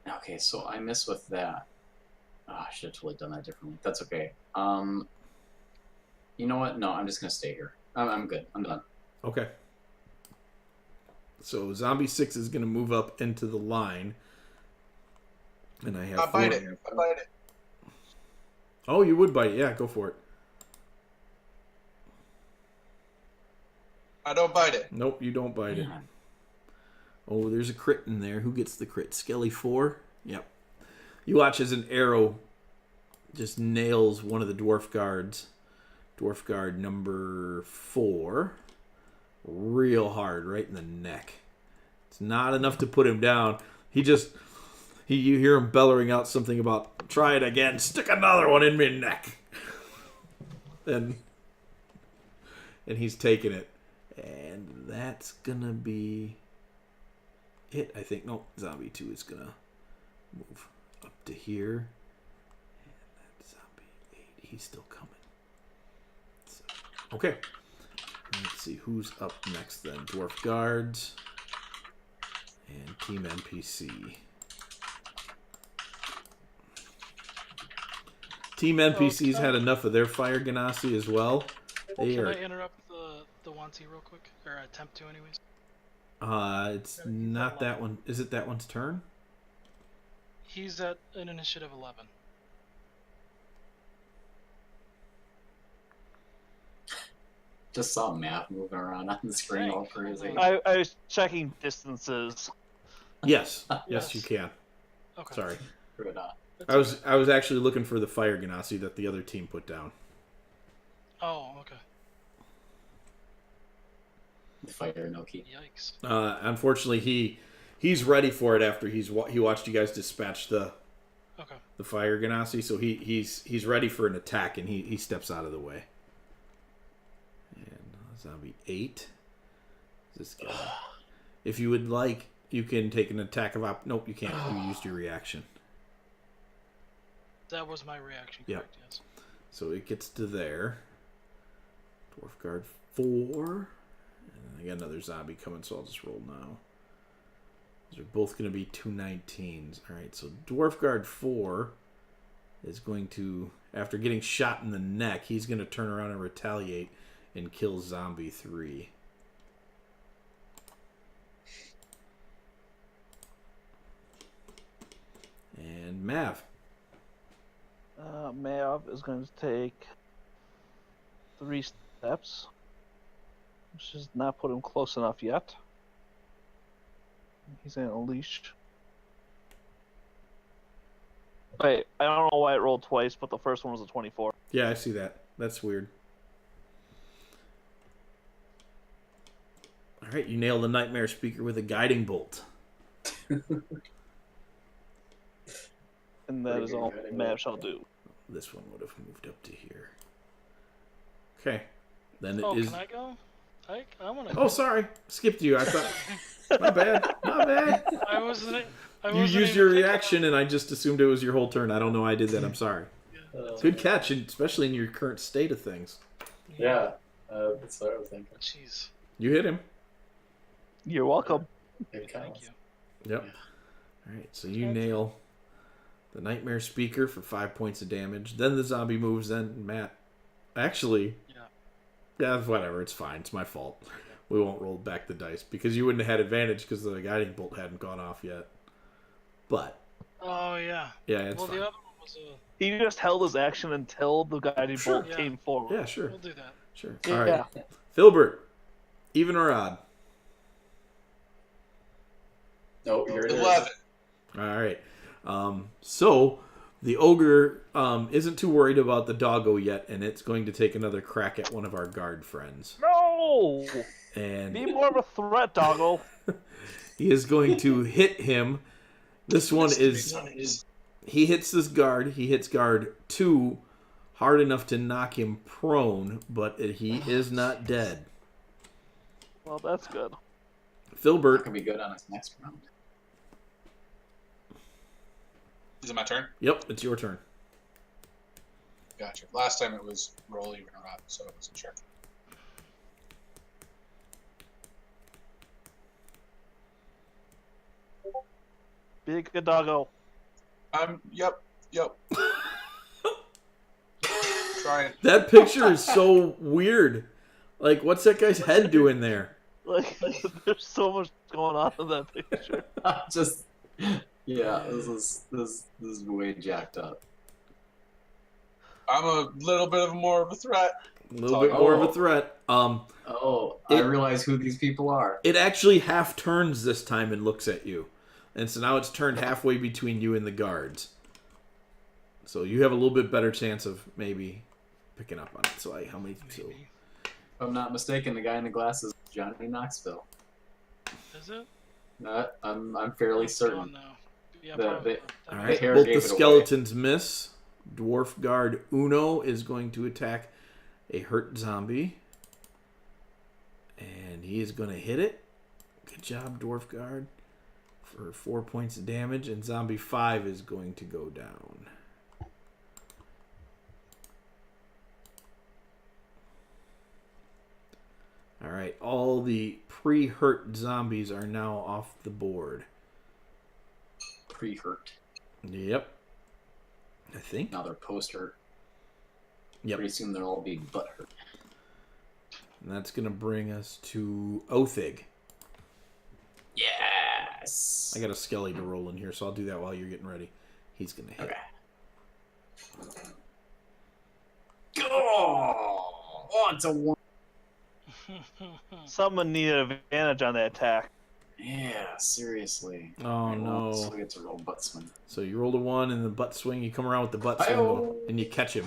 Okay, so I miss with that. Oh, I should have totally done that differently. That's okay. You know what? No, I'm just gonna stay here. I'm good. I'm done. Okay. So Zombie 6 is going to move up into the line. And I have I bite it. I bite it. Oh, you would bite it. Yeah, go for it. I don't bite it. Nope, you don't bite it. Man. Oh, there's a crit in there. Who gets the crit? Skelly 4? Yep. You watch as an arrow just nails one of the dwarf guards. Dwarf guard number 4. Real hard, right in the neck. It's not enough to put him down. You hear him bellowing out something about, try it again, stick another one in my neck. And he's taking it. And that's gonna be it, I think. No, Zombie 2 is gonna move up to here. And that Zombie 8, he's still coming. So, okay. Let's see who's up next then. Dwarf Guards and Team NPC. Team NPC's had enough of their fire ganassi as well. They Can are. I interrupt the Yuan-Ti real quick? Or attempt to, anyways? It's not that one. Is it that one's turn? He's at an initiative 11. Just saw a map moving around on the screen all crazy. I was checking distances. Yes. Yes, Yes. you can. Okay. Sorry. Screw it up. That's I was actually looking for the fire ganassi that the other team put down. Oh, okay. The fire Noki. Yikes. Unfortunately, he's ready for it after he watched you guys dispatch the fire ganassi, so he's ready for an attack, and he steps out of the way. And Zombie 8. This guy. If you would like, you can take an attack of nope, you can't. You used your reaction. That was my reaction, Yep. correct? Yes. So it gets to there. Dwarf Guard 4. And I got another zombie coming, so I'll just roll now. These are both going to be 2 19s. Alright, so Dwarf Guard 4 is going to, after getting shot in the neck, he's going to turn around and retaliate and kills zombie 3. And Mav. Mav is going to take 3 steps, which does not put him close enough yet. He's in a leash. Wait, I don't know why it rolled twice, but the first one was a 24. Yeah, I see that. That's weird. All right, you nail the nightmare speaker with a guiding bolt. And that is all Mav shall do. This one would have moved up to here. Okay. Then Oh, it is. can I go? I want to. Oh, sorry. Skipped you. I thought. My bad. My bad. I wasn't. You used your reaction, and I just assumed it was your whole turn. I don't know why I did that. I'm sorry. Good catch, especially in your current state of things. Yeah, that's what I was thinking. Jeez. You hit him. You're welcome. It Thank counts. you. Yep. All right, so you nail the nightmare speaker for 5 points of damage. Then the zombie moves. Then Matt. Actually. Yeah, whatever. It's fine. It's my fault. We won't roll back the dice because you wouldn't have had advantage because the guiding bolt hadn't gone off yet. But. Oh yeah. Yeah, it's well, fine. the other one was a. He just held his action until the guiding Sure. bolt came forward. Yeah, sure. We'll do that. Sure. Yeah. All right. Filbert, even or odd? Oh, here it is. 11. All right. So the ogre isn't too worried about the doggo yet, and it's going to take another crack at one of our guard friends. No! And Be more of a threat, doggo. he is going to hit him. This one is... He hits this guard. He hits guard 2 hard enough to knock him prone, but he is not dead. Well, that's good. Filbert. Can be good on his next round. Is it my turn? Yep, it's your turn. Gotcha. Last time it was roll even or not, so I wasn't sure. Be a good doggo. Yep. Trying. That picture is so weird. Like, what's that guy's head doing there? Like, there's so much going on in that picture. Just, yeah, this is way jacked up. I'm a little bit more of a threat. A little bit more of a threat. Oh, I realize who these people are. It actually half turns this time and looks at you. And so now it's turned halfway between you and the guards. So you have a little bit better chance of maybe picking up on it. So how many? So, If I'm not mistaken, the guy in the glasses is Johnny Knoxville. Is it? I'm fairly It's certain. gone now. Yeah, The- probably. the- all That right. hair Both gave the it away. skeletons miss. Dwarf guard Uno is going to attack a hurt zombie. And he is going to hit it. Good job, dwarf guard. For 4 points of damage. And zombie 5 is going to go down. All right, all the pre-hurt zombies are now off the board. Pre-hurt. Yep. I think. Now they're post-hurt. Yep. Pretty soon they'll all be butt-hurt. And that's going to bring us to Othig. Yes! I got a skelly to roll in here, so I'll do that while you're getting ready. He's going to hit. Okay. Oh, it's a 1. Someone needed advantage on that attack. Yeah, seriously. Oh, no. So we get to roll butt swing. So you rolled a 1 in the butt swing. You come around with the butt swing, Hi-yo. and you catch him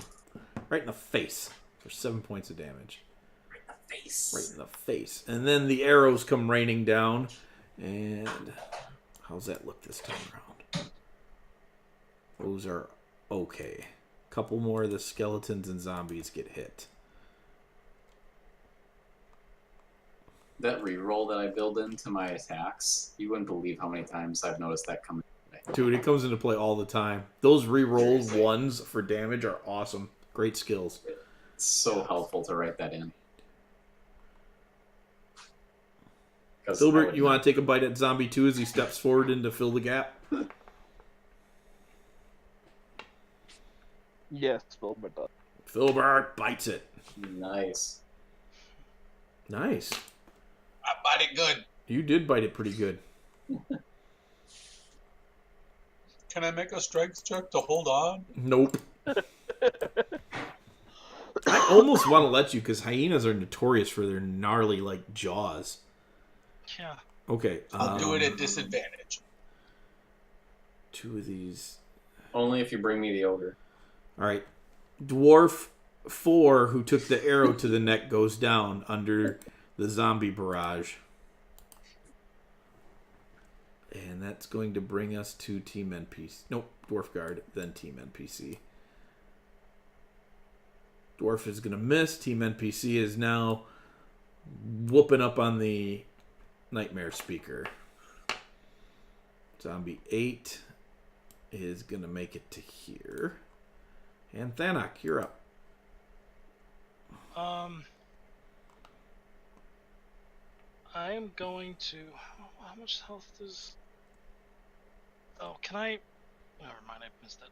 right in the face for 7 points of damage. Right in the face. Right in the face. And then the arrows come raining down. And how's that look this time around? Those are okay. A couple more of the skeletons and zombies get hit. That reroll that I build into my attacks, you wouldn't believe how many times I've noticed that coming. Dude, it comes into play all the time. Those re-rolled Seriously. ones for damage are awesome. Great skills. It's so helpful to write that in. 'Cause I Filbert, would you not- want to take a bite at Zombie 2 as he steps forward in to fill the gap? Yes, Filbert does. Filbert bites it. Nice. Nice. I bite it good. You did bite it pretty good. Can I make a strength check to hold on? Nope. I almost want to let you because hyenas are notorious for their gnarly, like, jaws. Yeah. Okay. I'll do it at disadvantage. 2 of these. Only if you bring me the ogre. All right. Dwarf 4, who took the arrow to the neck, goes down under the zombie barrage. And that's going to bring us to Team NPC. Nope, Dwarf Guard, then Team NPC. Dwarf is going to miss. Team NPC is now whooping up on the Nightmare Speaker. Zombie 8 is going to make it to here. And Thanak, you're up. I am going to. How much health does? Oh, can I? Never mind, I missed it.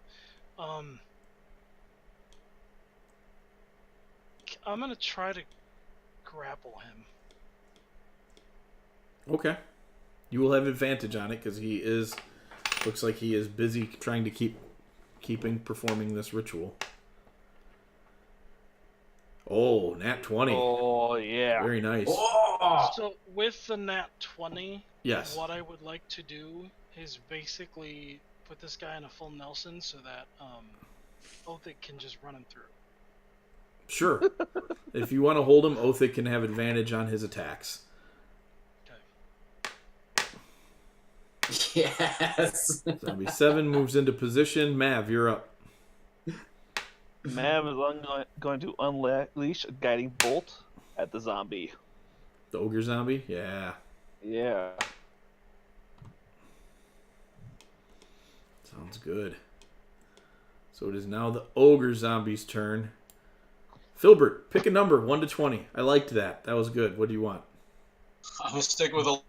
I'm gonna try to grapple him. Okay. You will have advantage on it because he is. Looks like he is busy trying to performing this ritual. Oh, nat 20. Oh, yeah. Very nice. Oh! So with the nat 20, Yes. what I would like to do is basically put this guy in a full Nelson so that Othic can just run him through. Sure. If you want to hold him, Othic can have advantage on his attacks. Yes. Zombie 7 moves into position. Mav, you're up. Mav is going to unleash a guiding bolt at the zombie. The ogre zombie? Yeah. Yeah. Sounds good. So it is now the ogre zombie's turn. Filbert, pick a number, 1 to 20. I liked that. That was good. What do you want? I'm gonna stick with a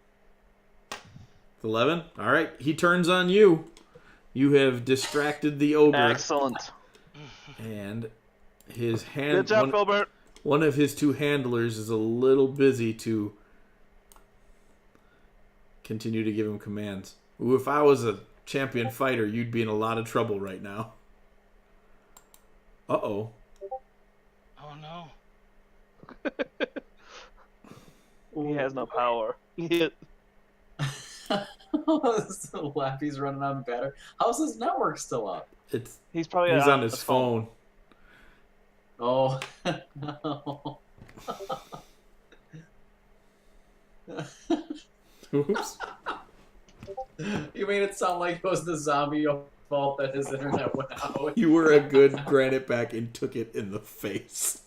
11? All right. He turns on you. You have distracted the ogre. Excellent. And his hand. Good job, Filbert. One of his 2 handlers is a little busy to continue to give him commands. Ooh, if I was a champion fighter, you'd be in a lot of trouble right now. Uh-oh. Oh no. He has no power. So Lappy's running on better. How's his network still up? He's probably He's on his phone. Oh, no. Oops. You made it sound like it was the zombie fault that his internet went out. You were a good Granitebacks and took it in the face.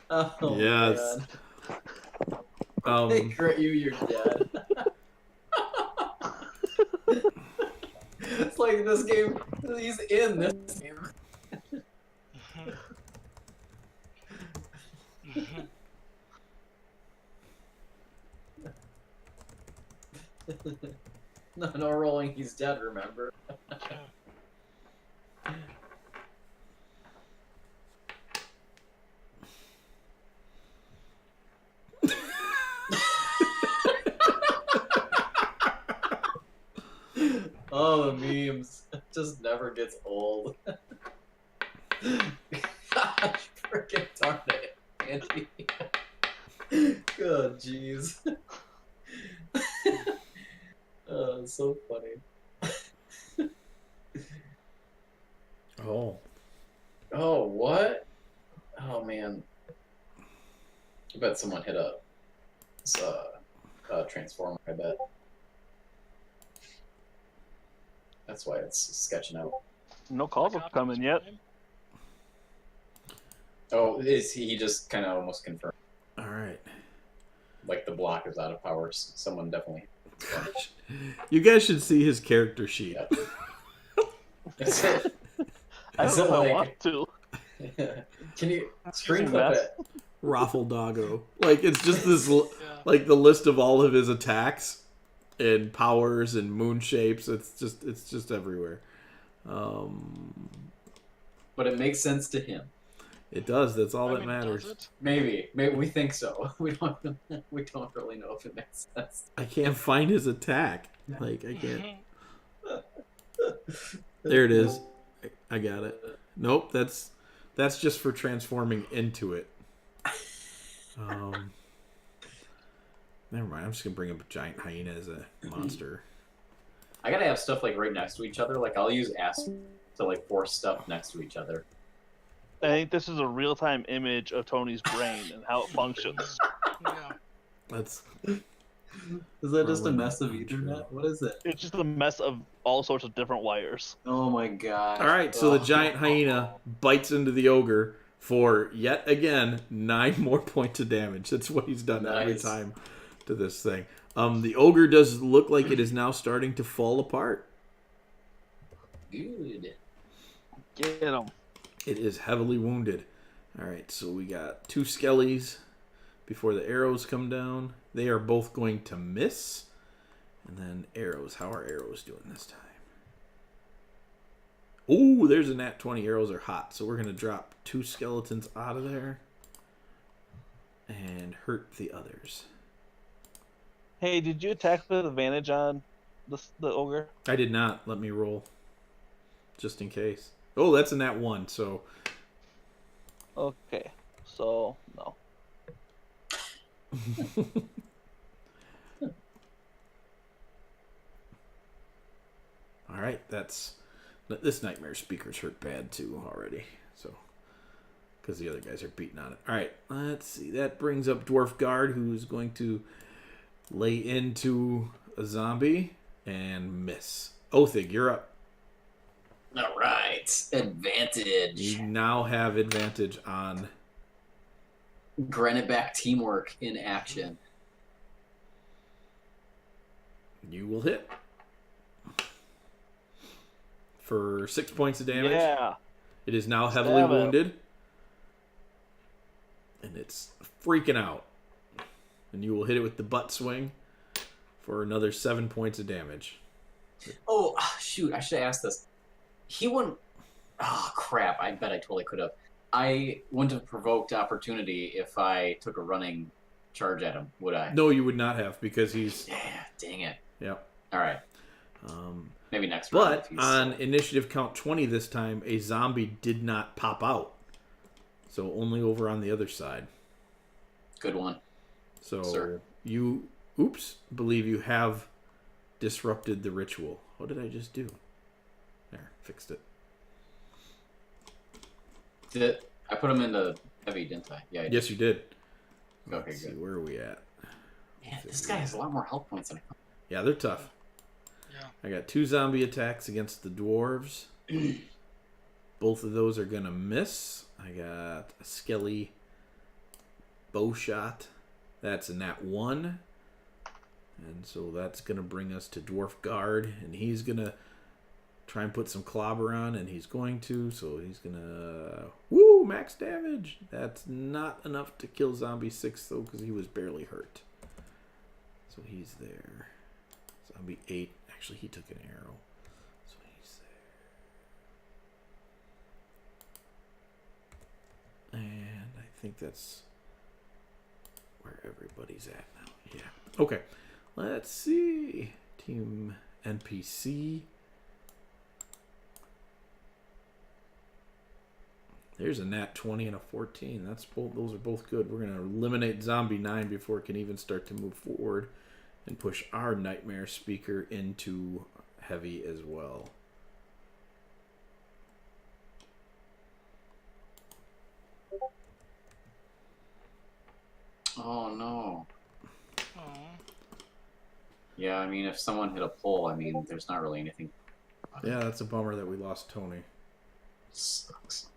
Oh, Yes. Man. They crit you, you're dead. It's like this game, he's in this game. No rolling, he's dead, remember? Oh, the memes. It just never gets old. Gosh, freaking darn it, Andy. Good, jeez. Oh, it's so funny. Oh. Oh, what? Oh, man. I bet someone hit a transformer, I bet. That's why it's sketching out. No calls have come in yet. Oh, he just kind of almost confirmed. All right. Like the block is out of power. Someone definitely. You guys should see his character sheet. Yeah. Is it, I is don't it know if I like, want to. Can you screen Using clip that. it? Raffle Doggo. Like, it's just this, Yeah. like, the list of all of his attacks and powers and moon shapes. It's just everywhere. But it makes sense to him. It does. That's all I that mean, matters. does it? Maybe we think so. We don't really know if it makes sense. I can't find his attack. Like, I can't. There it is. I got it. Nope, that's just for transforming into it. Never mind. I'm just gonna bring up a giant hyena as a monster. I gotta have stuff like right next to each other. Like I'll use ask to like force stuff next to each other. I think this is a real-time image of Tony's brain and how it functions. Yeah. That's Is that just a Probably mess not of true. Ethernet? What is it? It's just a mess of all sorts of different wires. Oh my god! all right. So the giant hyena bites into the ogre for yet again 9 more points of damage. That's what he's done every Nice. time to this thing. The ogre does look like it is now starting to fall apart. Good. Get him. It is heavily wounded. All right, so we got 2 skellies before the arrows come down. They are both going to miss. And then arrows. How are arrows doing this time? Ooh, there's a nat 20. Arrows are hot. So we're going to drop 2 skeletons out of there and hurt the others. Hey, did you attack with advantage on the ogre? I did not. Let me roll. Just in case. Oh, that's a nat 1, so... Okay, so no. All right, that's... This nightmare speaker's hurt bad, too, already. So... Because the other guys are beating on it. All right, let's see. That brings up Dwarf Guard, who's going to lay into a zombie and miss. Othig, you're up. All right, advantage. You now have advantage on... Graniteback teamwork in action. You will hit. For 6 points of damage. Yeah. It is now heavily Stab it. wounded. And it's freaking out. And you will hit it with the butt swing for another 7 points of damage. Oh, shoot, I should have asked this. He wouldn't... Oh, crap, I bet I totally could have. I wouldn't have provoked opportunity if I took a running charge at him, would I? No, you would not have, because he's... Yeah, dang it. Yep. All right, maybe next round. But if he's- on initiative count 20 this time, a zombie did not pop out. So only over on the other side. Good one. So Sir. you, believe you have disrupted the ritual. What did I just do? There, fixed it. I put him into heavy, didn't I? Yeah, I did. Yes, you did. Okay, Let's see, good. where are we at? Man, this guy has a lot more health points than I thought. Yeah, they're tough. Yeah. I got 2 zombie attacks against the dwarves. Both of those are going to miss. I got a skelly bow shot. That's a nat 1. And so that's going to bring us to Dwarf Guard. And he's going to try and put some clobber on. And he's going to. So he's going to... Woo! Max damage! That's not enough to kill Zombie 6, though, because he was barely hurt. So he's there. Zombie 8. Actually, he took an arrow. So he's there. And I think that's where everybody's at now. Yeah. Okay. Let's see. Team NPC. There's a nat 20 and a 14. That's both. Those are both good. We're going to eliminate Zombie 9 before it can even start to move forward and push our Nightmare Speaker into heavy as well. Oh, no. Oh. Yeah, I mean, if someone hit a pole, I mean, there's not really anything. Yeah, that's a bummer that we lost Tony. Sucks.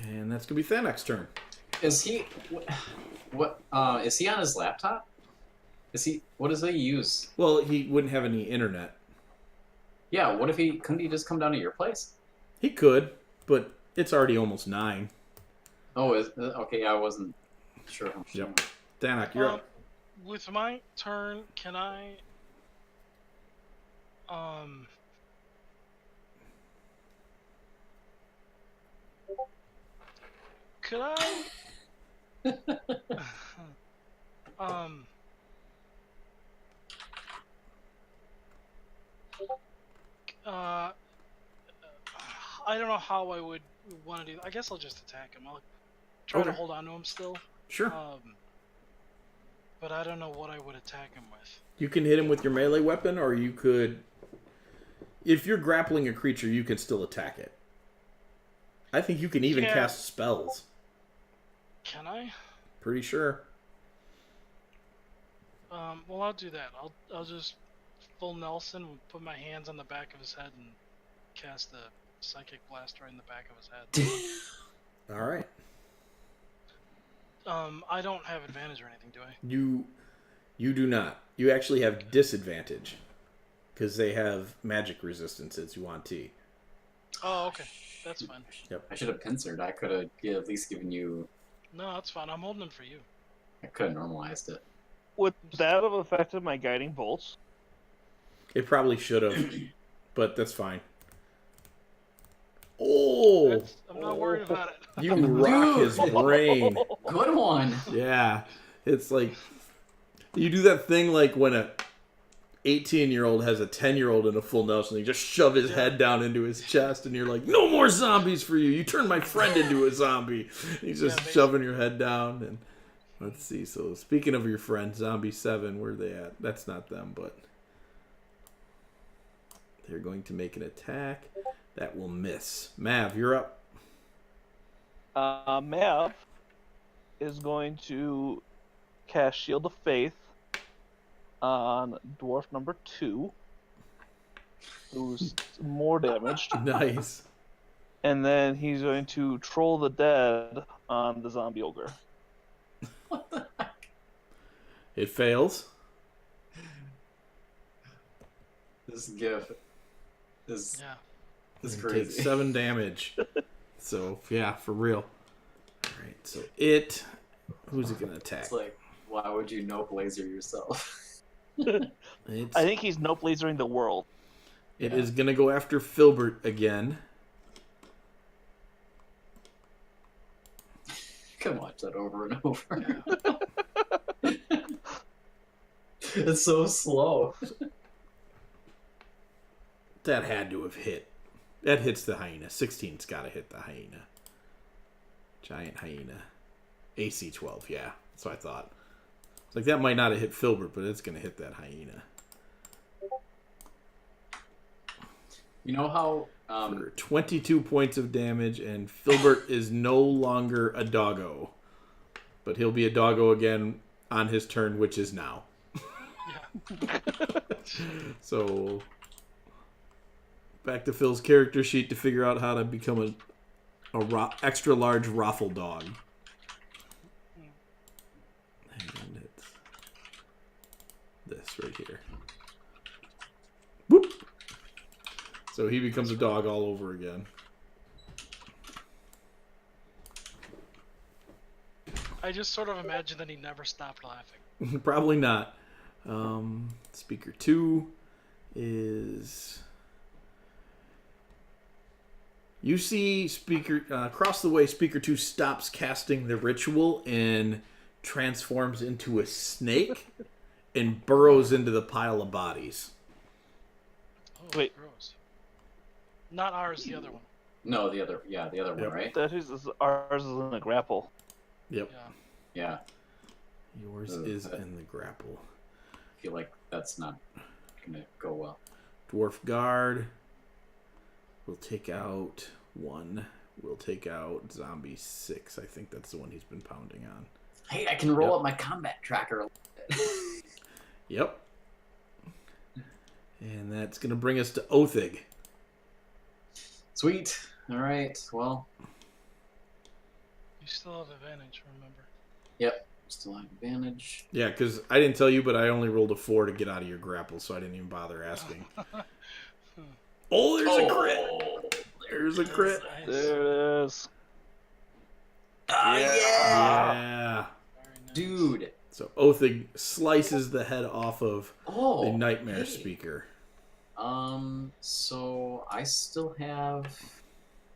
And that's going to be Thanak's turn. Is he... What is he on his laptop? What does he use? Well, he wouldn't have any internet. Yeah, what if couldn't he just come down to your place? He could, but it's already almost 9. Oh, okay, I wasn't sure. Yep. Thanak, you're up. with my turn, can I could I I don't know how I would want to do. I guess I'll just attack him. I'll try to Okay. hold on to him still. Sure. But I don't know what I would attack him with. You can hit him with your melee weapon, or you could... If you're grappling a creature, you can still attack it. I think you can even cast spells. Can I? Pretty sure. Well, I'll do that. I'll just full Nelson, put my hands on the back of his head, and cast the Psychic Blast right in the back of his head. All right. I don't have advantage or anything, do I? You do not. You actually have disadvantage because they have magic resistances. Yuan-Ti. Oh, okay. That's fine. Yep. I should have pincered. I could have at least given you. No, that's fine. I'm holding him for you. I could have normalized it. Would that have affected my guiding bolts? It probably should have, but that's fine. Oh! I'm not worried about it. You rock his brain. Good one. Yeah. It's like... You do that thing like when a 18-year-old has a 10-year-old in a full Nelson. You just shove his head down into his chest, and you're like, no more zombies for you. You turned my friend into a zombie. He's just shoving your head down. And let's see. So speaking of your friend, Zombie 7, where are they at? That's not them, but... They're going to make an attack. That will miss. Mav, you're up. Mav is going to cast Shield of Faith on dwarf number 2, who's more damaged. Nice. And then he's going to Troll the Dead on the zombie ogre. What the heck? It fails. This gif is It crazy. takes 7 damage. So, yeah, for real. Alright, so it... Who's it going to attack? It's like, why would you nope laser yourself? It's, I think he's nope lasering the world. it is going to go after Filbert again. You can watch that over and over. It's so slow. That had to have hit. That hits the hyena. 16's got to hit the hyena. Giant hyena. AC 12, yeah. That's what I thought. It's like, that might not have hit Filbert, but it's going to hit that hyena. You know how For 22 points of damage, and Filbert is no longer a doggo. But he'll be a doggo again on his turn, which is now. So, back to Phil's character sheet to figure out how to become a extra large raffle dog. And it's this right here. Whoop! So he becomes a dog all over again. I just sort of imagine that he never stopped laughing. Probably not. Speaker 2 is... You see across the way, Speaker 2 stops casting the ritual and transforms into a snake and burrows into the pile of bodies. Oh, Wait. gross. Not ours, the other one. no, the other one, Yep. right? That is ours is in a grapple. Yep. Yeah. Yeah. Yours is in the grapple. I feel like that's not gonna go well. Dwarf Guard will take out 1. We'll take out Zombie 6. I think that's the one he's been pounding on. Hey, I can roll Yep. up my combat tracker a little bit. Yep. And that's going to bring us to Othig. Sweet. All right. Well, You still have advantage, remember? yep. Still have advantage. Yeah, because I didn't tell you, but I only rolled a 4 to get out of your grapple, so I didn't even bother asking. Oh, there's a crit! There's a crit. Nice. There it is. Ah, yeah. Yeah. Very nice. Dude. So Othig slices the head off of Oh, the Nightmare hey. Speaker. So I still have.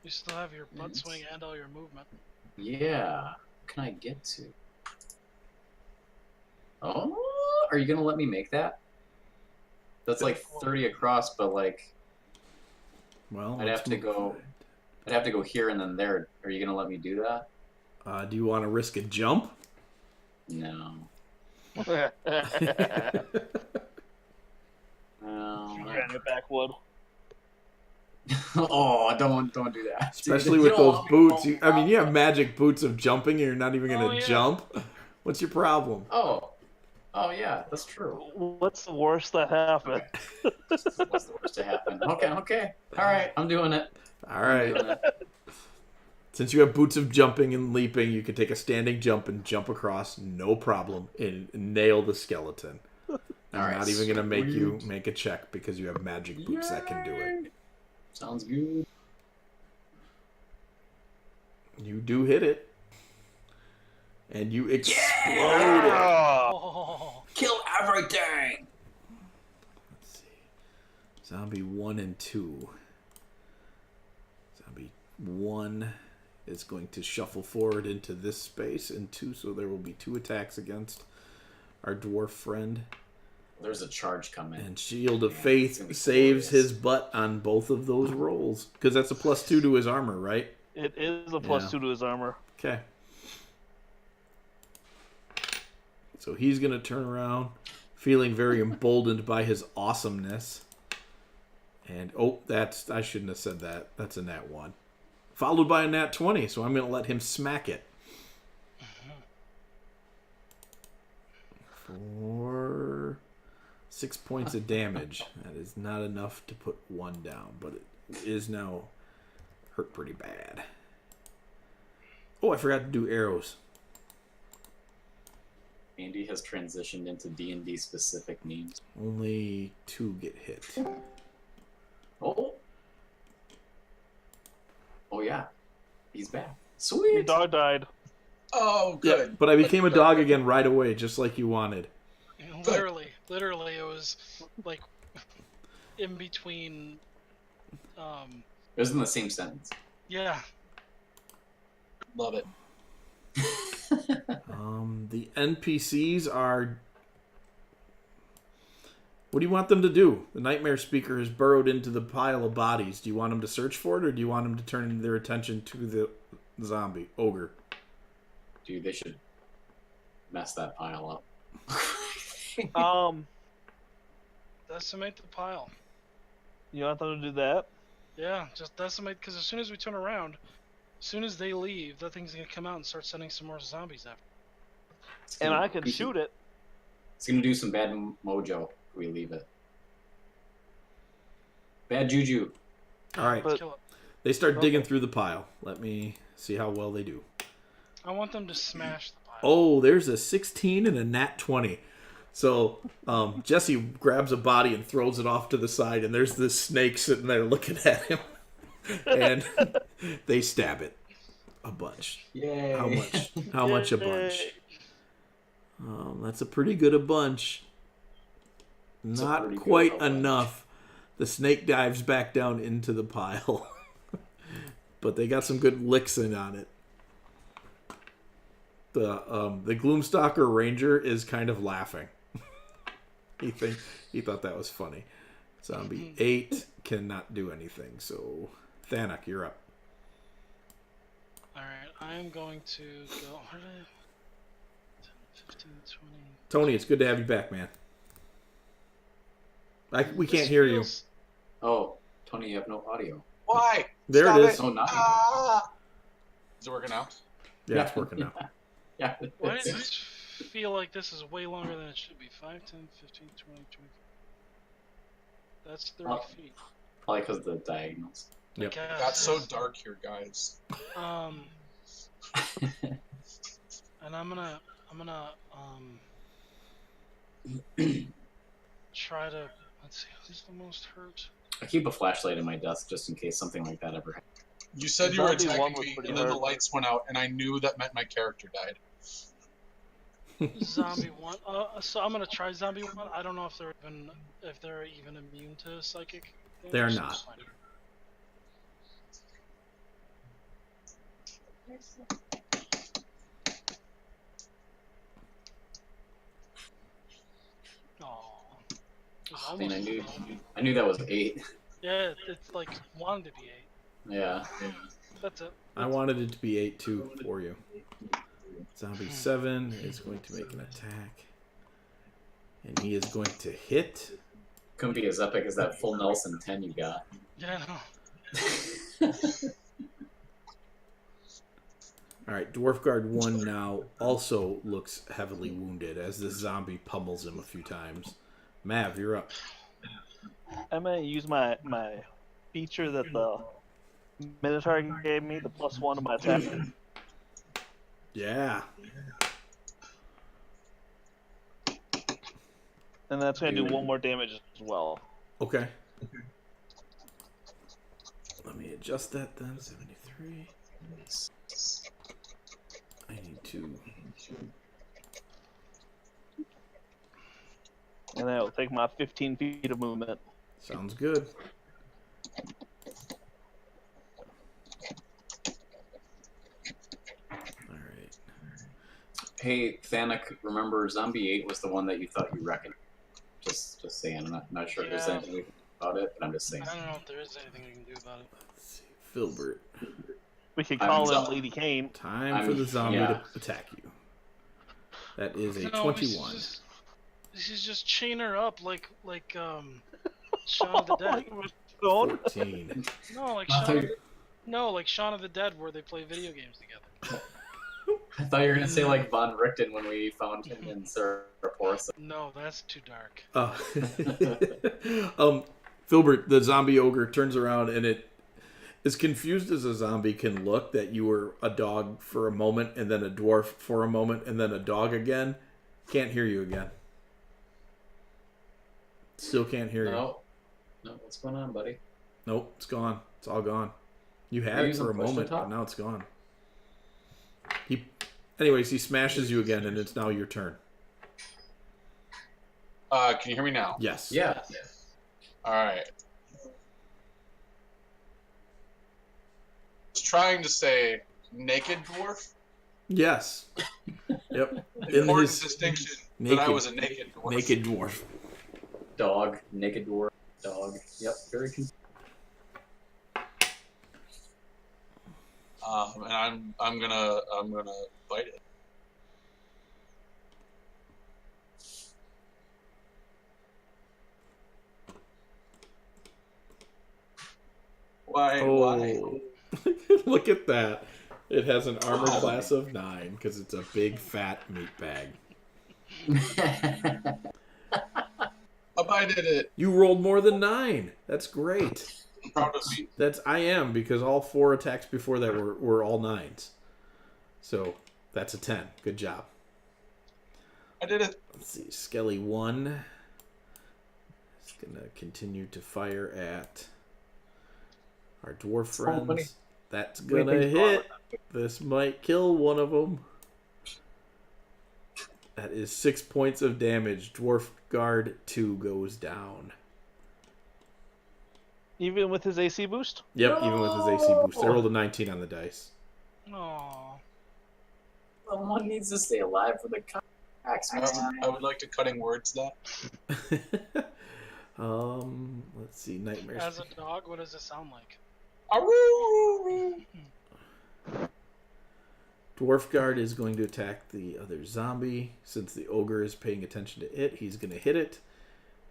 You still have your butt swing and all your movement. Yeah. What can I get to? Oh, are you gonna let me make that? That's like 30 across, but like Well, I'd have to go here and then there. Are you gonna let me do that? Do you want to risk a jump? No. No. Graniteback wood. Oh, don't do that. Especially Dude, with you know, those boots. You have magic boots of jumping and you're not even going to yeah. jump? What's your problem? Oh yeah, that's true. What's the worst that happened? What's the worst to happen? Okay. All right, I'm doing it. All right. Since you have boots of jumping and leaping, you can take a standing jump and jump across, no problem, and nail the skeleton. I'm All right, not even going to make you sweet. make a check because you have magic boots that can do it. Sounds good. You do hit it. And you explode it. Oh, Kill everything. Let's see. Zombie 1 and 2. Zombie 1 is going to shuffle forward into this space, and 2, so there will be 2 attacks against our dwarf friend. There's a charge coming. And Shield of it's Faith gonna be saves glorious. his butt on both of those rolls. Because that's a +2 to his armor, right? It is a +2 to his armor. Okay. So he's going to turn around, feeling very emboldened by his awesomeness. And, I shouldn't have said that. That's a nat 1. Followed by a nat 20, so I'm going to let him smack it. For 6 points of damage. That is not enough to put 1 down, but it is now hurt pretty bad. Oh, I forgot to do arrows. Andy has transitioned into D&D specific memes. Only 2 get hit. Oh yeah, he's back. Your Sweet. dog died. Oh, Yeah, good. but I became a dog again right away, just like you wanted. literally, it was like in between. It was in the same sentence. Yeah, Love it. The NPCs are... What do you want them to do? The Nightmare Speaker has burrowed into the pile of bodies. Do you want them to search for it, or do you want them to turn their attention to the zombie, ogre? Dude, they should mess that pile up. decimate the pile. You want them to do that? Yeah, just decimate, because as soon as we turn around, as soon as they leave, that thing's gonna come out and start sending some more zombies after. And I can shoot it. It's gonna do some bad mojo if we leave it. Bad juju. All right. But- Kill it. They start digging through the pile. Let me see how well they do. I want them to smash the pile. Oh, there's a 16 and a nat 20. So Jesse grabs a body and throws it off to the side, and there's this snake sitting there looking at him. And they stab it a bunch. Yay. How much? How much a bunch? That's a pretty good a bunch. It's a Not pretty good quite a bunch. enough. The snake dives back down into the pile. But they got some good licks in on it. The Gloomstalker Ranger is kind of laughing. He thought that was funny. Zombie 8 cannot do anything. So Thanak, you're up. Alright, I am going to go. Where did I... 10, 15, 20. Tony, it's good to have you back, man. We can't This hear you. feels- Oh, Tony, you have no audio. Why? There Stop it is. Oh, not Ah! Is it working out? Yeah, it's working now. Yeah. Why does this feel like this is way longer than it should be? 5, 10, 15, 20, 25. That's 30 Oh. feet. Probably because of the diagonals. I Yep. guess. Got so dark here, guys. And I'm gonna try to, let's see, who's the most hurt? I keep a flashlight in my desk just in case something like that ever happens. You said you were Zombie one attacking was me, pretty and then the hard. lights went out, and I knew that meant my character died. Zombie one. So I'm gonna try zombie one. I don't know if they're even immune to psychic. They are damage, so not. it's fine. Oh, it was I mean, almost. I knew that was 8. Yeah, it's like wanted to be 8. Yeah. That's it. I wanted it to be 8 too for you. Zombie 7 is going to make an attack. And he is going to hit. Couldn't be as epic as that full Nelson 10 you got. Yeah, no. Alright, Dwarf Guard 1 now also looks heavily wounded as this zombie pummels him a few times. Mav, you're up. I'm gonna use my feature that the Minotaur gave me, the +1 to my attack. Yeah. And that's gonna do 1 more damage as well. Okay. Let me adjust that then. 73. I need to. And that'll take my 15 feet of movement. Sounds good. Alright. Hey, Thanik, remember Zombie 8 was the one that you thought you reckoned. Just saying. I'm not sure if there's Yeah. anything we can do about it, but I'm just saying. I don't know if there is anything we can do about it. Let's see. Filbert. We could call I'm him Lady Kane. Time for the zombie yeah. to attack you. That is a No, 21. We should just chain her up like Shaun of the Dead. Like a stone? 14. No, like I thought you- like Shaun of the Dead, where they play video games together. I thought you were gonna say like Von Richten when we found him in Saraporsa. No, that's too dark. Filbert, the zombie ogre, turns around and it as confused as a zombie can look that you were a dog for a moment and then a dwarf for a moment and then a dog again. Can't hear you again. Still can't hear you. No, what's going on, buddy? Nope, it's gone. It's all gone. You had Are you it for a using push to moment, talk? but now it's gone. Anyways, he smashes you again, and it's now your turn. Can you hear me now? Yes. Yeah. All right. I was trying to say naked dwarf. Yes. Yep. In Important his distinction naked, that I was a naked dwarf. naked dwarf. Dog, naked dwarf, dog. Yep, very And I'm gonna bite it. Why? Oh. Look at that. It has an armor class of 9 because it's a big fat meat bag. I bited it. You rolled more than 9. That's great. I'm proud of me. I am because all 4 attacks before that were all 9s. So that's a 10. Good job. I did it. Let's see. Skelly 1 is gonna continue to fire at our dwarf funny. friends. That's gonna hit. This might kill one of them. That is 6 points of damage. Dwarf Guard 2 goes down. Even with his AC boost? Yep, even with his AC boost. I rolled a 19 on the dice. Aww. Someone needs to stay alive for the comebacks, man. I would like to cutting words that. Let's see. Nightmares. As a dog, what does it sound like? Aroo! Dwarf Guard is going to attack the other zombie. Since the ogre is paying attention to it, he's going to hit it.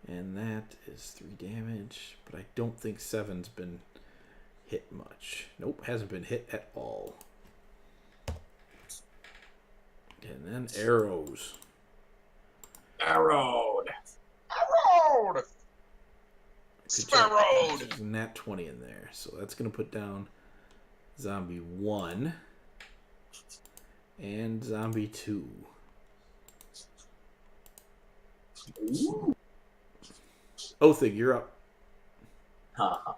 And that is 3 damage. But I don't think 7's been hit much. Nope, hasn't been hit at all. And then arrows. Arrowed. Arrowed! Good job. Sparrowed! There's a nat 20 in there. So that's going to put down zombie 1 and zombie 2. Ooh. Othig, you're up. Haha.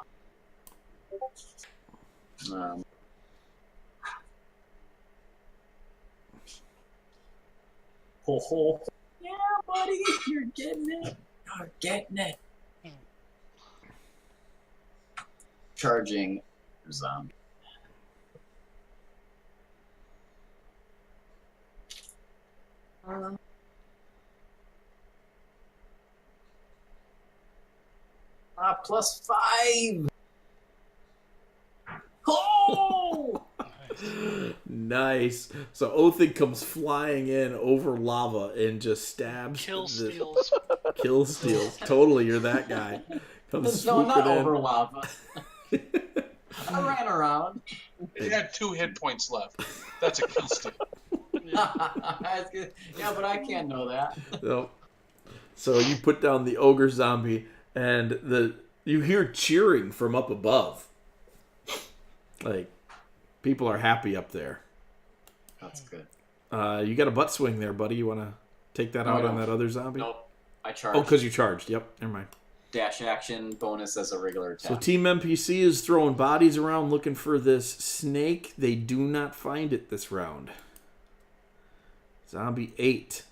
Ho ho. Yeah, buddy, you're getting it. You're getting it. Charging zombie. +5. Oh! Nice. So Othig comes flying in over lava and just stabs. Kill the- steals. Kill steals. Totally, you're that guy. Comes No, not swooping in. over lava. I ran around. It had 2 hit points left. That's a kill steal. Yeah, but I can't know that. Nope. So you put down the ogre zombie, and you hear cheering from up above. Like, people are happy up there. That's good. You got a butt swing there, buddy. You want to take that No, out I on don't. that other zombie? Nope. I charged. Oh, because you charged. Yep, never mind. Dash action bonus as a regular attack. So Team NPC is throwing bodies around looking for this snake. They do not find it this round. Zombie 8.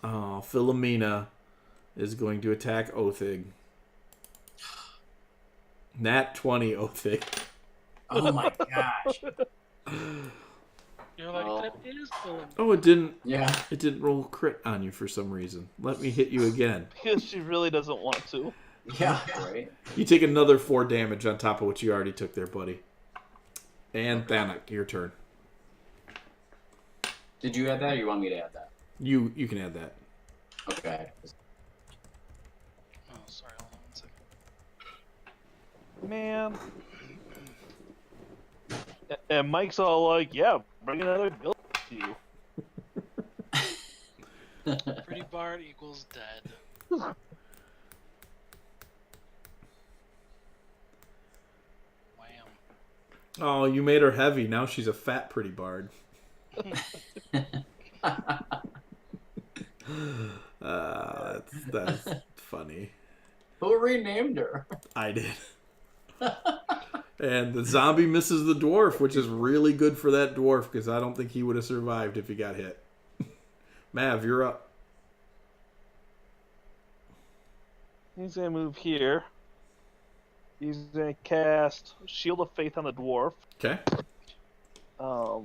Philomena is going to attack Othig. Nat 20, Othig. Oh my gosh. You're like, Oh. that is Philip. Oh, it didn't. Yeah. It didn't roll crit on you for some reason. Let me hit you again. Because she really doesn't want to. Yeah. Right. You take another 4 damage on top of what you already took there, buddy. And Thanak, your turn. Did you add that, or you want me to add that? You can add that. Okay. Oh, sorry, hold on 1 second. Man. And Mike's all like, yeah, bring another guild to you. Pretty Bard equals dead. Wham. Oh, you made her heavy. Now she's a fat pretty bard. That's funny. Who renamed her? I did. And the zombie misses the dwarf, which is really good for that dwarf because I don't think he would have survived if he got hit. Mav, you're up. He's gonna move here. He's gonna cast Shield of Faith on the dwarf. Okay. Does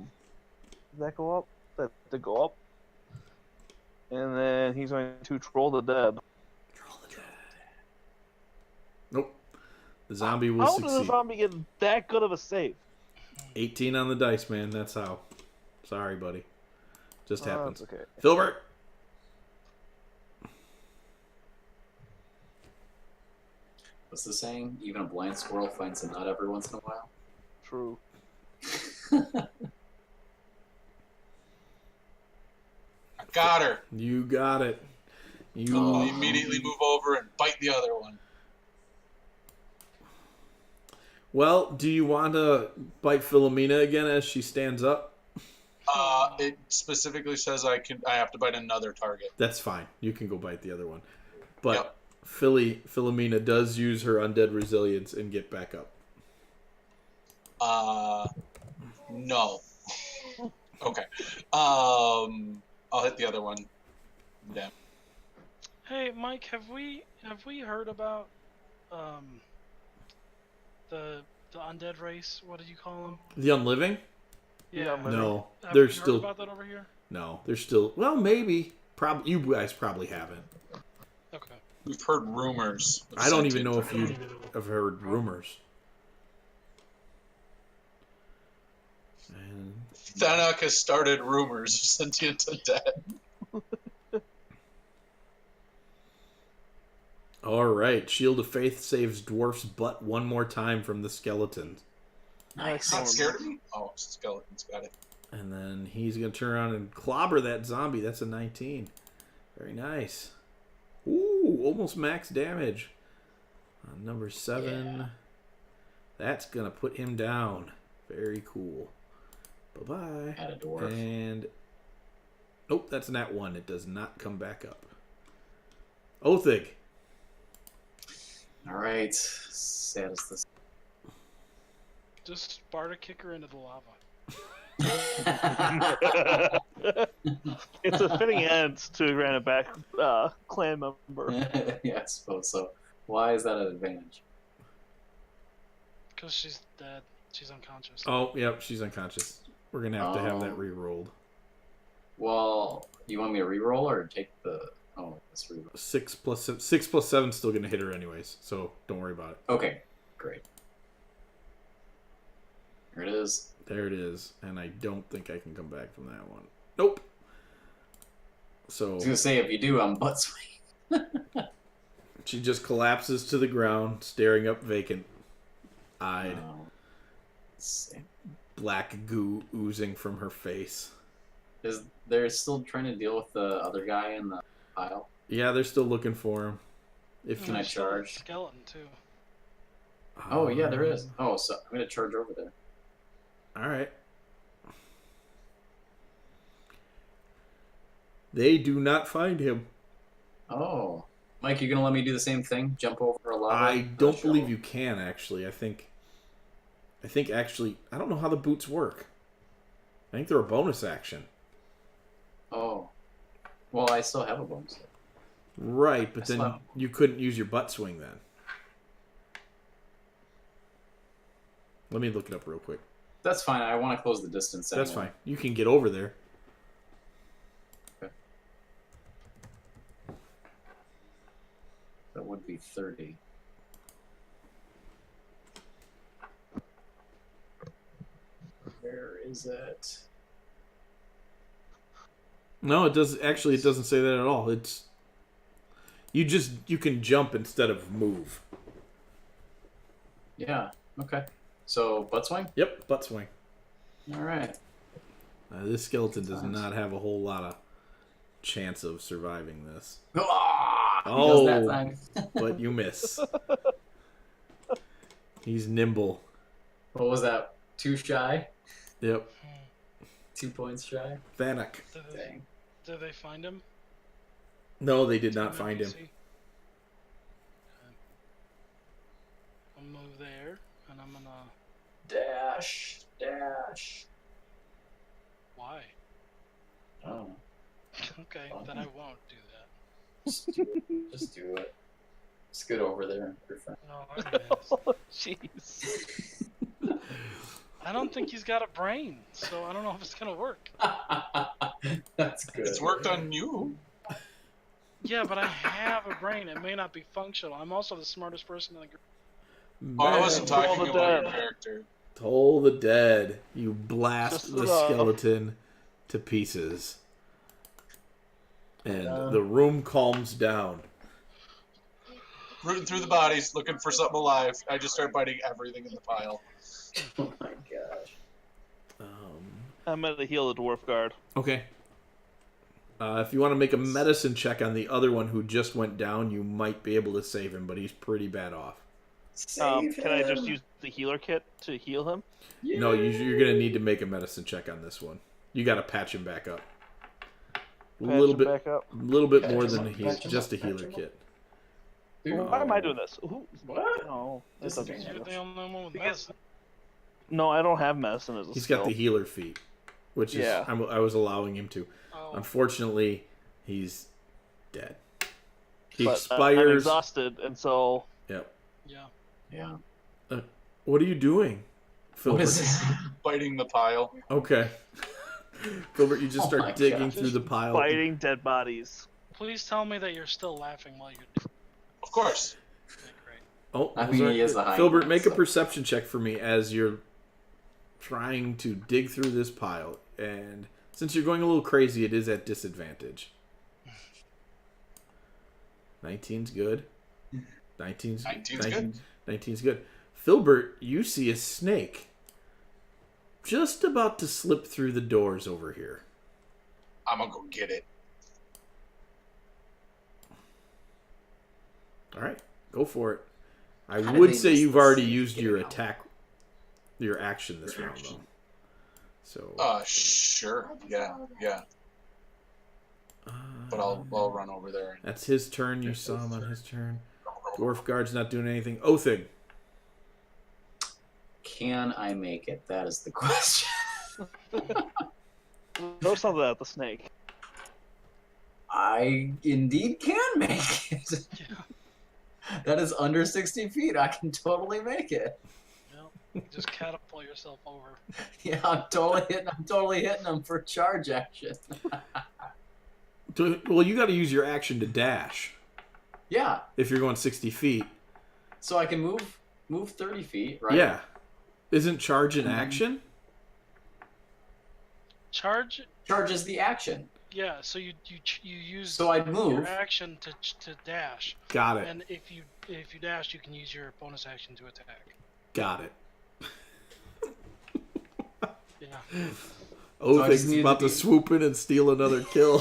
that go up? That to go up. And then he's going to Troll the Dead. Nope. The zombie will How does the succeed. zombie get that good of a save? 18 on the dice, man. That's how. Sorry, buddy. Just happens. That's okay. Filbert. What's the saying? Even a blind squirrel finds a nut every once in a while. True. I got her. You got it. You. I immediately move over and bite the other one. Well, do you want to bite Philomena again as she stands up? It specifically says I have to bite another target. That's fine. You can go bite the other one. But Yep. Philomena does use her undead resilience and get back up. No. Okay. I'll hit the other one. Yeah. Hey, Mike, have we heard about the undead race? What did you call them? The unliving? Yeah, my- No, Have they're we heard still. about that over here? No, they're still. Well, maybe. Probably you guys probably haven't. Okay. We've heard rumors. of I don't even sentient know if you creatures. have heard rumors. And Thanak has started rumors of sentient undead. all right, Shield of Faith saves dwarf's butt one more time from the skeletons, Nice. Not scared of me? Oh, skeletons. Got it. and then he's gonna turn around and clobber that zombie. That's a 19. Very nice. Ooh, almost max damage. Number 7. Yeah. That's gonna put him down. Very cool. Bye bye. Add a dwarf. And nope, that's an at 1. It does not come back up. Othig. All right. Sad as this. Just Sparta kick her into the lava. It's a fitting end to a Graniteback clan member. Yeah, I suppose so. Why is that an advantage? Because she's dead. She's unconscious. Oh, yep, she's unconscious. We're gonna have to have that re-rolled. Well, you want me to re-roll or take the... Oh, let's re-roll. 6 plus 7 is still gonna hit her anyways, so don't worry about it. Okay, great. Here it is. There it is, and I don't think I can come back from that one. Nope. I So was gonna say, if you do, I'm butt swing. she just collapses to the ground, staring up vacant-eyed, Let's see. black goo oozing from her face. Is they're still trying to deal with the other guy in the pile? Yeah, they're still looking for him. If Can I There's still a charge? skeleton too. Oh, yeah, there is. Oh, so I'm gonna charge over there. All right. They do not find him. Oh. Mike, you gonna let me do the same thing? Jump over a lava? I don't believe you can actually. I think actually I don't know how the boots work. I think they're a bonus action. Oh. Well, I still have a bonus. Right, but then That's not- you couldn't use your butt swing then. Let me look it up real quick. That's fine. I want to close the distance. That's anyway. fine. You can get over there. That would be 30. Where is it? No, it does actually. It doesn't say that at all. It's you can jump instead of move. Yeah. Okay. So butt swing. Yep, butt swing. All right. This skeleton does not have a whole lot of chance of surviving this. He does that Oh, thing. but you miss. He's nimble. What was that? 2 shy? Yep, 2 points shy? Thanak. Dang. Did they find him? No, they did not find him. Okay. I'll move there, and I'm gonna. Dash. Dash. Why? Oh. Okay, then I won't do that. Just do it. Just do it. Scoot over there. Your friend. No, I missed. Oh, jeez. I don't think he's got a brain, so I don't know if it's gonna work. That's good. It's worked on you. Yeah, but I have a brain. It may not be functional. I'm also the smartest person in the group. Oh, I wasn't Man, talking all the about your dead. character. Toll the dead. You blast Just the enough. skeleton to pieces. And the room calms down. Rooting through the bodies, looking for something alive. I just start biting everything in the pile. Oh my gosh. I'm gonna heal the dwarf guard. Okay. If you want to make a medicine check on the other one who just went down, you might be able to save him, but he's pretty bad off. Save Can I just him. use the healer kit to heal him? No, you're going to need to make a medicine check on this one. You got to patch him back up. A Patch little him bit, back up. more Patch than him a up, heal, patch him just a up, patch healer him up. kit. Dude, Why am I doing this? What? No, that This is doesn't dangerous. You're the only one with medicine. No, I don't have medicine as a He's skill. got the healer feat, which is Yeah. I was allowing him to. Oh, Unfortunately, he's dead. He But, I'm expires. exhausted, and so Yep. yeah. Yeah. What are you doing, What Filbert? is this? Biting the pile. Okay. Filbert, you just Oh my start digging gosh. through the pile. fighting dead bodies. Please tell me that you're still laughing while you're doing Of course. it. Great. Oh, I those mean, are- he is a high Filbert, end, make a so- perception check for me as you're trying to dig through this pile. And since you're going a little crazy, it is at disadvantage. 19's good. 19's 19's good. 19's good. Filbert, you see a snake just about to slip through the doors over here. I'm gonna go get it. All right, go for it. I How did would they say miss you've the already snake used your getting out? attack, your action this round, though. So, Sure. Yeah. But I'll run over there. that's his turn. You saw him on his turn. Dwarf Guard's not doing anything. Othig. Can I make it? That is the question. Throw something at the snake. I indeed can make it. That is under 60 feet. I can totally make it. Just catapult yourself over. Yeah, I'm totally hitting him for charge action. Well, you got to use your action to dash Yeah, if you're going 60 feet. so I can move 30 feet, right? Yeah. Isn't charge an action? Charge? Charge is the action. Yeah, so you use So I'd your move. action to dash. Got it. And if you dash, you can use your bonus action to attack. Got it. Yeah. Oh, I just thing's needed about to to be- swoop in and steal another kill.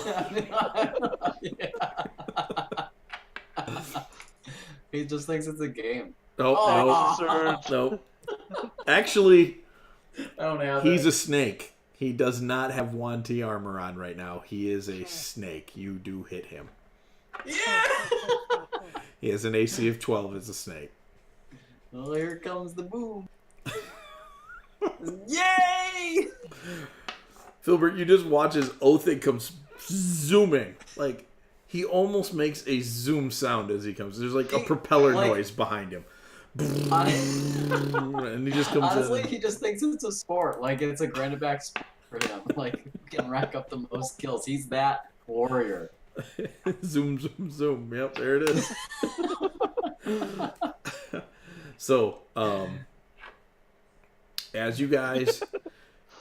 He just thinks it's a game. Oh, Oh. no. Actually, I don't have he's it. a snake. He does not have Yuan-Ti armor on right now. He is a snake. You do hit him. Yeah! He has an AC of 12 as a snake. Well, here comes the boom. Yay! Filbert, you just watch as Othig comes zooming. Like, he almost makes a zoom sound as he comes. There's like a propeller noise behind him. And he just comes Honestly, in. he just thinks it's a sport. Like, it's a Granitebacks sport for him. Like, he can rack up the most kills. He's that warrior. Zoom, zoom, zoom. Yep, there it is. So, as you guys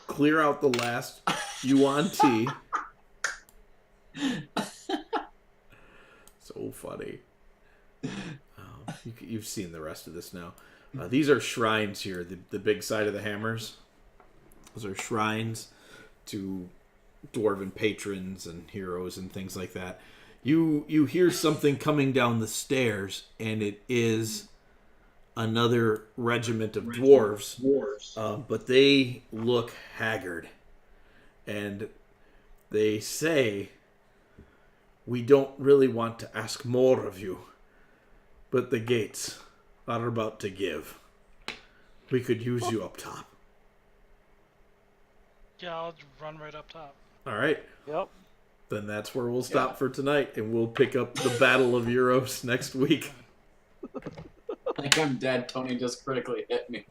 clear out the last Yuan-Ti. So funny. You've seen the rest of this now. These are shrines here, the big side of the hammers. Those are shrines to dwarven patrons and heroes and things like that. You hear something coming down the stairs, and it is another regiment of dwarves. But they look haggard. And they say, "We don't really want to ask more of you, but the gates are about to give. We could use you up top." Yeah, I'll run right up top. All right. Yep. Then that's where we'll stop for tonight, and we'll pick up the Battle of Euros next week. Like I'm dead. Tony just critically hit me.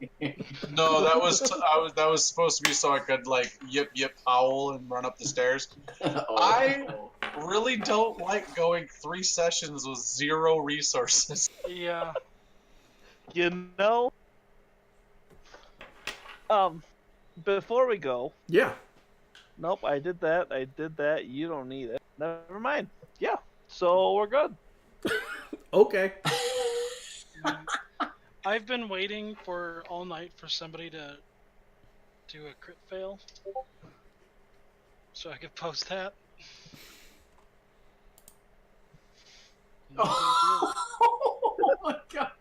No, that was supposed to be so I could like yip howl and run up the stairs. Oh. I really don't like going 3 sessions with 0 resources. Yeah. You know, before we go, Yeah. nope, I did that. You don't need it. Never mind. Yeah, so we're good. Okay. I've been waiting for all night for somebody to do a crit fail, so I could post that. Oh my god.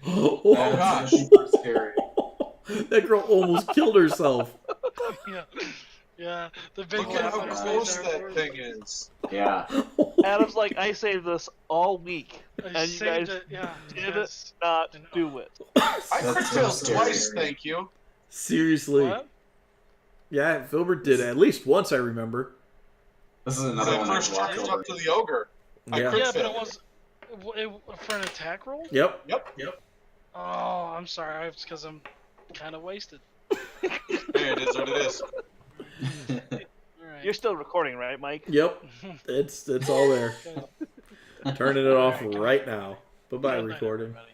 Oh, gosh. Super scary. that girl almost killed herself. Yeah, yeah. The big Look at how campfire close there that for- thing is. Yeah. Adam's like, I saved this all week, I and you saved guys it. Yeah. did yes. it, not do it. I That's crit so failed scary. twice, thank you. Seriously. What? Yeah, Filbert did at least once, I remember. This is another The one I first walked time over. up to the ogre. I Yeah. crit Yeah, but failed. it was for an attack roll. Yep. Yep. Oh, I'm sorry. It's because I'm kind of wasted. Hey, it is what it is. All right. You're still recording, right, Mike? Yep. It's all there. Okay. Turning it off Alright, right now. Bye-bye, Good night, recording. everybody.